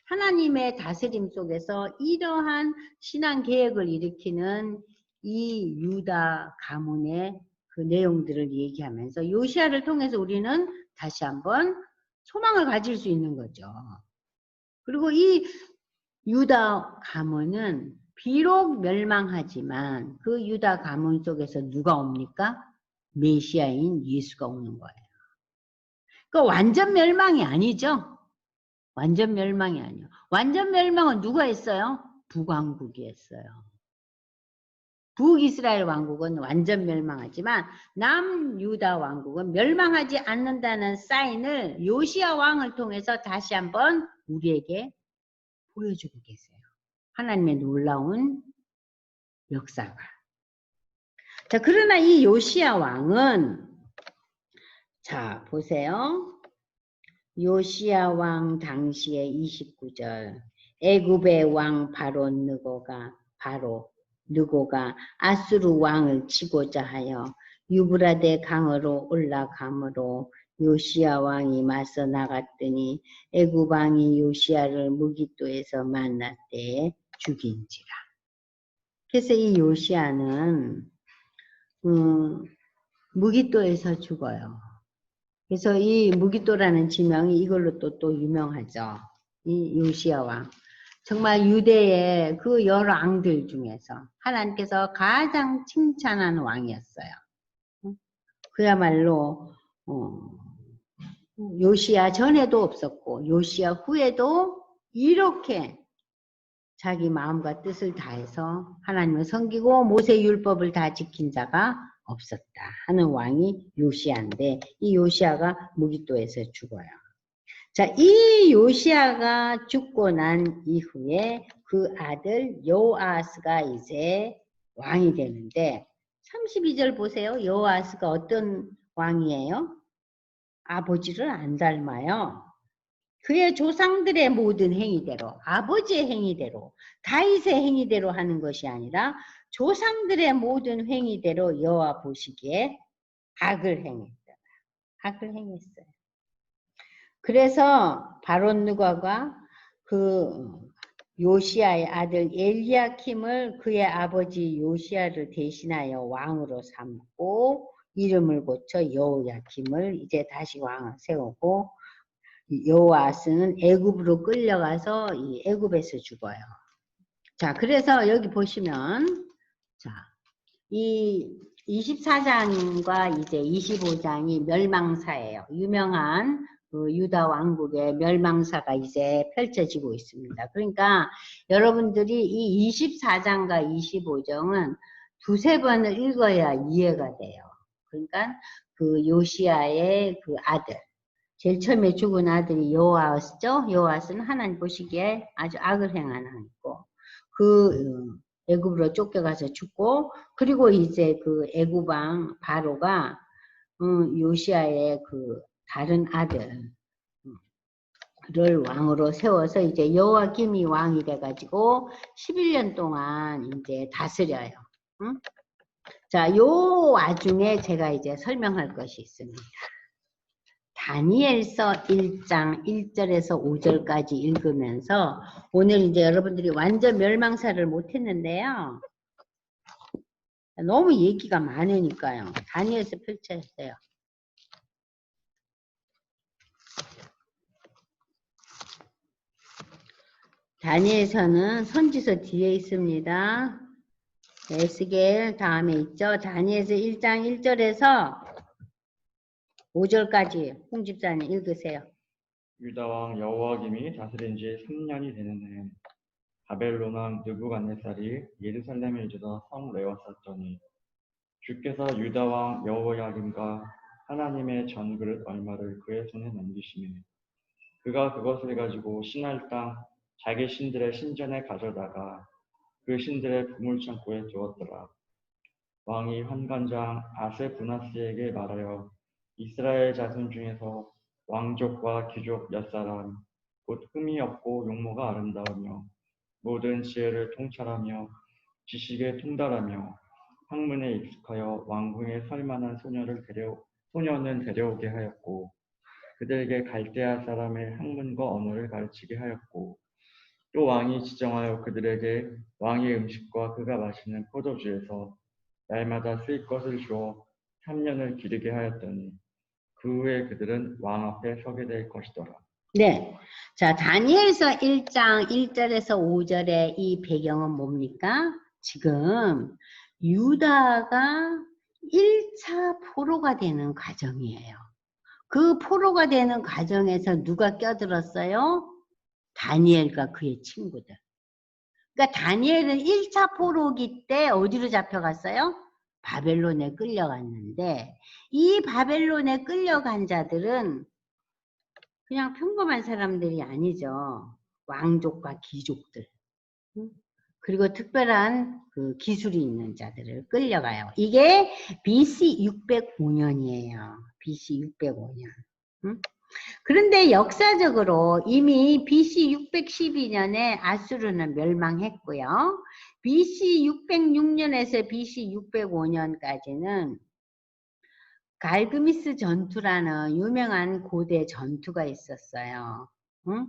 S1: 하나님의 다스림 속에서 이러한 신앙 개혁을 일으키는 이 유다 가문의 그 내용들을 얘기하면서 요시야를 통해서 우리는 다시 한번 소망을 가질 수 있는 거죠. 그리고 이 유다 가문은 비록 멸망하지만 그 유다 가문 속에서 누가 옵니까? 메시아인 예수가 오는 거예요. 그러니까 완전 멸망이 아니죠. 완전 멸망이 아니에요. 완전 멸망은 누가 했어요? 북왕국이 했어요. 북이스라엘 왕국은 완전 멸망하지만 남유다 왕국은 멸망하지 않는다는 사인을 요시야 왕을 통해서 다시 한번 우리에게 보여주고 계세요. 하나님의 놀라운 역사가. 자, 그러나 이 요시야 왕은 자, 보세요. 요시야 왕 당시의 29절 애굽의 왕 바로 느고가 아수르 왕을 치고자 하여 유브라데 강으로 올라가므로 요시야 왕이 맞서 나갔더니 애굽 왕이 요시야를 무기또에서 만났대 죽인지라. 그래서 이 요시야는 무기또에서 죽어요. 그래서 이 무기또라는 지명이 이걸로 또 유명하죠. 이 요시야 왕. 정말 유대의 그 여러 왕들 중에서 하나님께서 가장 칭찬한 왕이었어요. 그야말로 요시야 전에도 없었고 요시야 후에도 이렇게 자기 마음과 뜻을 다해서 하나님을 섬기고 모세 율법을 다 지킨 자가 없었다 하는 왕이 요시야인데 이 요시야가 무기또에서 죽어요. 자, 이 요시야가 죽고 난 이후에 그 아들 여호아스가 이제 왕이 되는데 32절 보세요. 여호아스가 어떤 왕이에요? 아버지를 안 닮아요. 그의 조상들의 모든 행위대로, 아버지의 행위대로, 다윗의 행위대로 하는 것이 아니라 조상들의 모든 행위대로 여호와 보시기에 악을 행했다. 악을 행했어요. 그래서 바론 느과가 그 요시야의 아들 엘리야킴을 그의 아버지 요시야를 대신하여 왕으로 삼고 이름을 고쳐 여호야킴을 이제 다시 왕을 세우고 여호아스는 애굽으로 끌려가서 이 애굽에서 죽어요. 자, 그래서 여기 보시면 자, 이 24장과 이제 25장이 멸망사예요. 유명한 그 유다 왕국의 멸망사가 이제 펼쳐지고 있습니다. 그러니까 여러분들이 이 24장과 25장은 두세 번을 읽어야 이해가 돼요. 그러니까 그 요시야의 그 아들, 제일 처음에 죽은 아들이 여호아스죠. 여호아스는 하나님 보시기에 아주 악을 행한 왕이고 그 애굽으로 쫓겨가서 죽고 그리고 이제 그 애굽 왕 바로가 요시야의 그 다른 아들을 왕으로 세워서 이제 여호야김이 왕이 돼가지고 11년 동안 이제 다스려요. 응? 자, 요 와중에 제가 이제 설명할 것이 있습니다. 다니엘서 1장 1절에서 5절까지 읽으면서 오늘 이제 여러분들이 완전 멸망사를 못했는데요. 너무 얘기가 많으니까요. 다니엘서 펼쳐주세요. 다니엘서는 선지서 뒤에 있습니다. 에스겔 다음에 있죠. 다니엘서 1장 1절에서 5절까지 홍 집사님 읽으세요.
S2: 유다 왕 여호야김이 다스린 지 3년이 되는 해 바벨론 왕 느부갓네살이 예루살렘에 이르러 성 레웠었더니 주께서 유다 왕 여호야김과 하나님의 전그릇 얼마를 그의 손에 넘기시매 그가 그것을 가지고 신할 땅 자기 신들의 신전에 가져다가 그 신들의 보물창고에 두었더라. 왕이 환관장 아세부나스에게 말하여 이스라엘 자손 중에서 왕족과 귀족 몇 사람 곧 흠이 없고 용모가 아름다우며 모든 지혜를 통찰하며 지식에 통달하며 학문에 익숙하여 왕궁에 설 만한 소년은 데려오게 하였고 그들에게 갈대아 사람의 학문과 언어를 가르치게 하였고 또 왕이 지정하여 그들에게 왕의 음식과 그가 마시는 포도주에서 날마다 쓸 것을 주어 3년을 기르게 하였더니 그 후에 그들은 왕 앞에 서게 될 것이더라.
S1: 네. 자, 다니엘서 1장 1절에서 5절의 이 배경은 뭡니까? 지금 유다가 1차 포로가 되는 과정이에요. 그 포로가 되는 과정에서 누가 껴들었어요? 다니엘과 그의 친구들. 그러니까 다니엘은 1차 포로기 때 어디로 잡혀갔어요? 바벨론에 끌려갔는데 이 바벨론에 끌려간 자들은 그냥 평범한 사람들이 아니죠. 왕족과 귀족들. 그리고 특별한 그 기술이 있는 자들을 끌려가요. 이게 BC 605년이에요. BC 605년. 그런데 역사적으로 이미 BC 612년에 아수르는 멸망했고요. BC 606년에서 BC 605년까지는 갈그미스 전투라는 유명한 고대 전투가 있었어요. 응?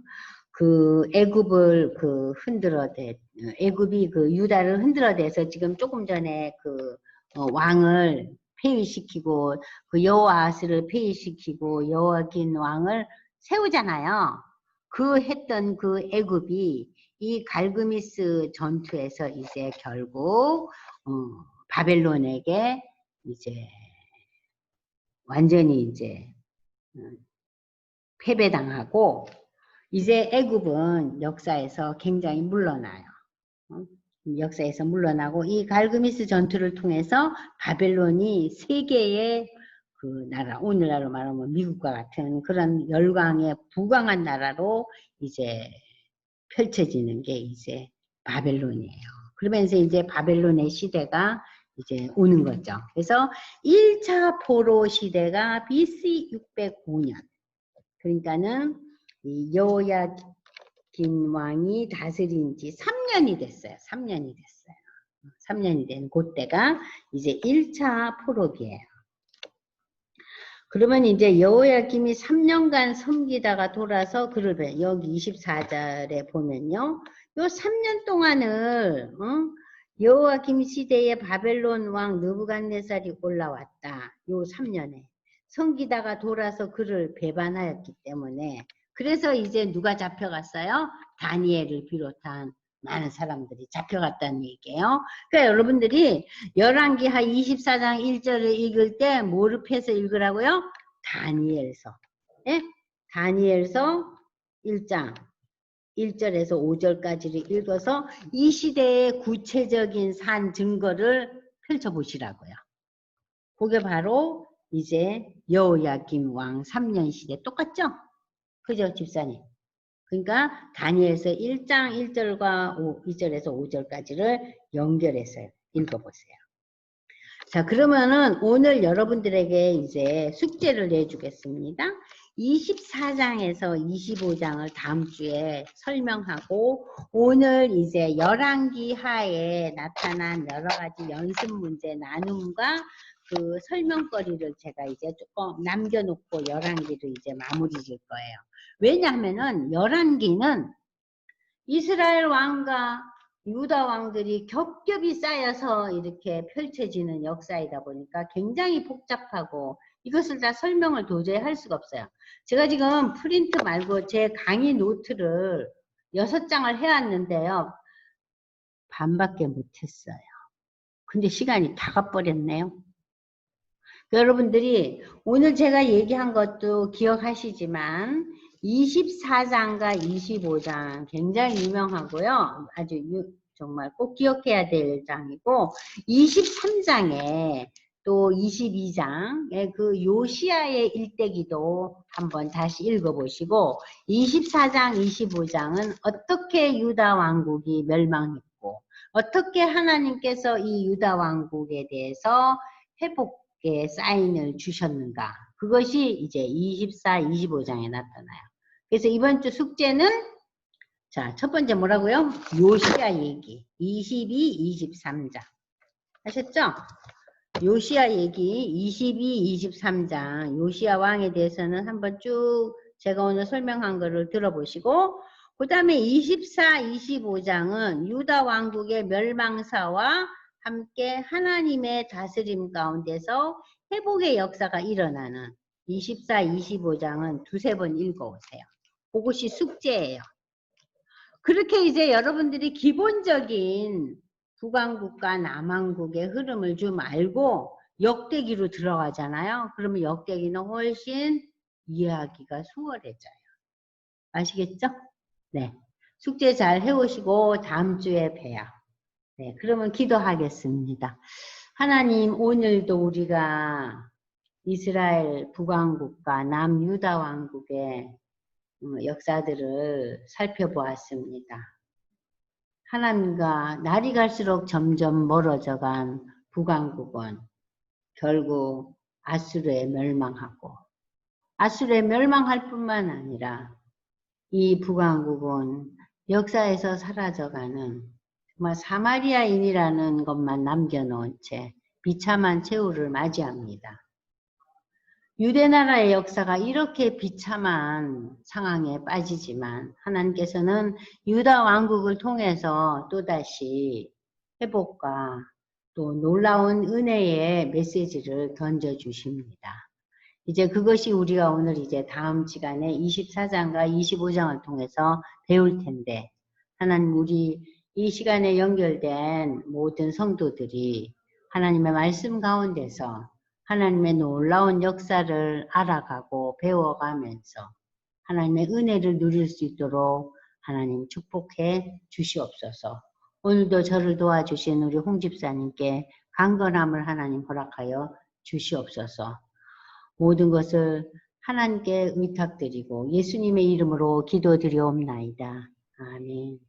S1: 그 애굽을 그 흔들어대, 애굽이 그 유다를 흔들어대서 지금 조금 전에 그 왕을 폐위시키고 그 여호아스를 폐위시키고 여호야긴 왕을 세우잖아요. 그 했던 그 애굽이 이 갈그미스 전투에서 이제 결국 바벨론에게 이제 완전히 이제 패배당하고 이제 애굽은 역사에서 굉장히 물러나요. 역사에서 물러나고 이 갈그미스 전투를 통해서 바벨론이 세계의 그 나라, 오늘날로 말하면 미국과 같은 그런 열강의 부강한 나라로 이제 펼쳐지는 게 이제 바벨론이에요. 그러면서 이제 바벨론의 시대가 이제 오는 거죠. 그래서 1차 포로 시대가 BC 605년. 그러니까는 이 여호야긴 왕이 다스린 지 3년이 됐어요. 3년이 됐어요. 3년이 된 그때가 이제 1차 포로기예요. 그러면 이제 여호야김이 3년간 섬기다가 돌아서 그를 배. 여기 24절에 보면요. 요 3년 동안을 여호야김 시대에 바벨론 왕 느부갓네살이 올라왔다. 요 3년에. 섬기다가 돌아서 그를 배반하였기 때문에 그래서 이제 누가 잡혀갔어요? 다니엘을 비롯한 많은 사람들이 잡혀갔다는 얘기예요. 그러니까 여러분들이 열왕기하 24장 1절을 읽을 때 뭐를 펴서 읽으라고요? 다니엘서. 예? 다니엘서 1장 1절에서 5절까지를 읽어서 이 시대의 구체적인 산 증거를 펼쳐보시라고요. 그게 바로 이제 여호야김 왕 3년 시대 똑같죠? 그죠, 집사님? 그러니까 다니엘서 1장 1절과 2절에서 5절까지를 연결해서 읽어보세요. 자, 그러면은 오늘 여러분들에게 이제 숙제를 내주겠습니다. 24장에서 25장을 다음 주에 설명하고 오늘 이제 열왕기 하에 나타난 여러 가지 연습 문제 나눔과 그 설명거리를 제가 이제 조금 남겨놓고 열왕기를 이제 마무리 질 거예요. 왜냐하면은 열왕기는 이스라엘 왕과 유다 왕들이 겹겹이 쌓여서 이렇게 펼쳐지는 역사이다 보니까 굉장히 복잡하고 이것을 다 설명을 도저히 할 수가 없어요. 제가 지금 프린트 말고 제 강의 노트를 6장을 해왔는데요. 반밖에 못했어요. 근데 시간이 다 가버렸네요. 여러분들이 오늘 제가 얘기한 것도 기억하시지만 24장과 25장 굉장히 유명하고요. 아주 정말 꼭 기억해야 될 장이고 23장에 또 22장에 그 요시야의 일대기도 한번 다시 읽어보시고 24장, 25장은 어떻게 유다 왕국이 멸망했고 어떻게 하나님께서 이 유다 왕국에 대해서 회복의 사인을 주셨는가 그것이 이제 24, 25장에 나타나요. 그래서 이번 주 숙제는 자, 첫 번째 뭐라고요? 요시야 얘기 22, 23장 하셨죠? 요시야 얘기 22, 23장 요시야 왕에 대해서는 한번 쭉 제가 오늘 설명한 거를 들어보시고 그 다음에 24, 25장은 유다 왕국의 멸망사와 함께 하나님의 다스림 가운데서 회복의 역사가 일어나는 24, 25장은 두세 번 읽어오세요. 그것이 숙제예요. 그렇게 이제 여러분들이 기본적인 북왕국과 남왕국의 흐름을 좀 알고 역대기로 들어가잖아요. 그러면 역대기는 훨씬 이해하기가 수월해져요. 아시겠죠? 네. 숙제 잘 해오시고 다음 주에 봬요. 네. 그러면 기도하겠습니다. 하나님, 오늘도 우리가 이스라엘 북왕국과 남유다 왕국의 역사들을 살펴보았습니다. 하나님과 날이 갈수록 점점 멀어져간 북왕국은 결국 아수르에 멸망하고 아수르에 멸망할 뿐만 아니라 이 북왕국은 역사에서 사라져가는 정말 사마리아인이라는 것만 남겨놓은 채 비참한 최후를 맞이합니다. 유대 나라의 역사가 이렇게 비참한 상황에 빠지지만 하나님께서는 유다 왕국을 통해서 또다시 회복과 또 놀라운 은혜의 메시지를 던져주십니다. 이제 그것이 우리가 오늘 이제 다음 시간에 24장과 25장을 통해서 배울 텐데, 하나님 우리 이 시간에 연결된 모든 성도들이 하나님의 말씀 가운데서 하나님의 놀라운 역사를 알아가고 배워가면서 하나님의 은혜를 누릴 수 있도록 하나님 축복해 주시옵소서. 오늘도 저를 도와주신 우리 홍 집사님께 강건함을 하나님 허락하여 주시옵소서. 모든 것을 하나님께 의탁드리고 예수님의 이름으로 기도드리옵나이다. 아멘.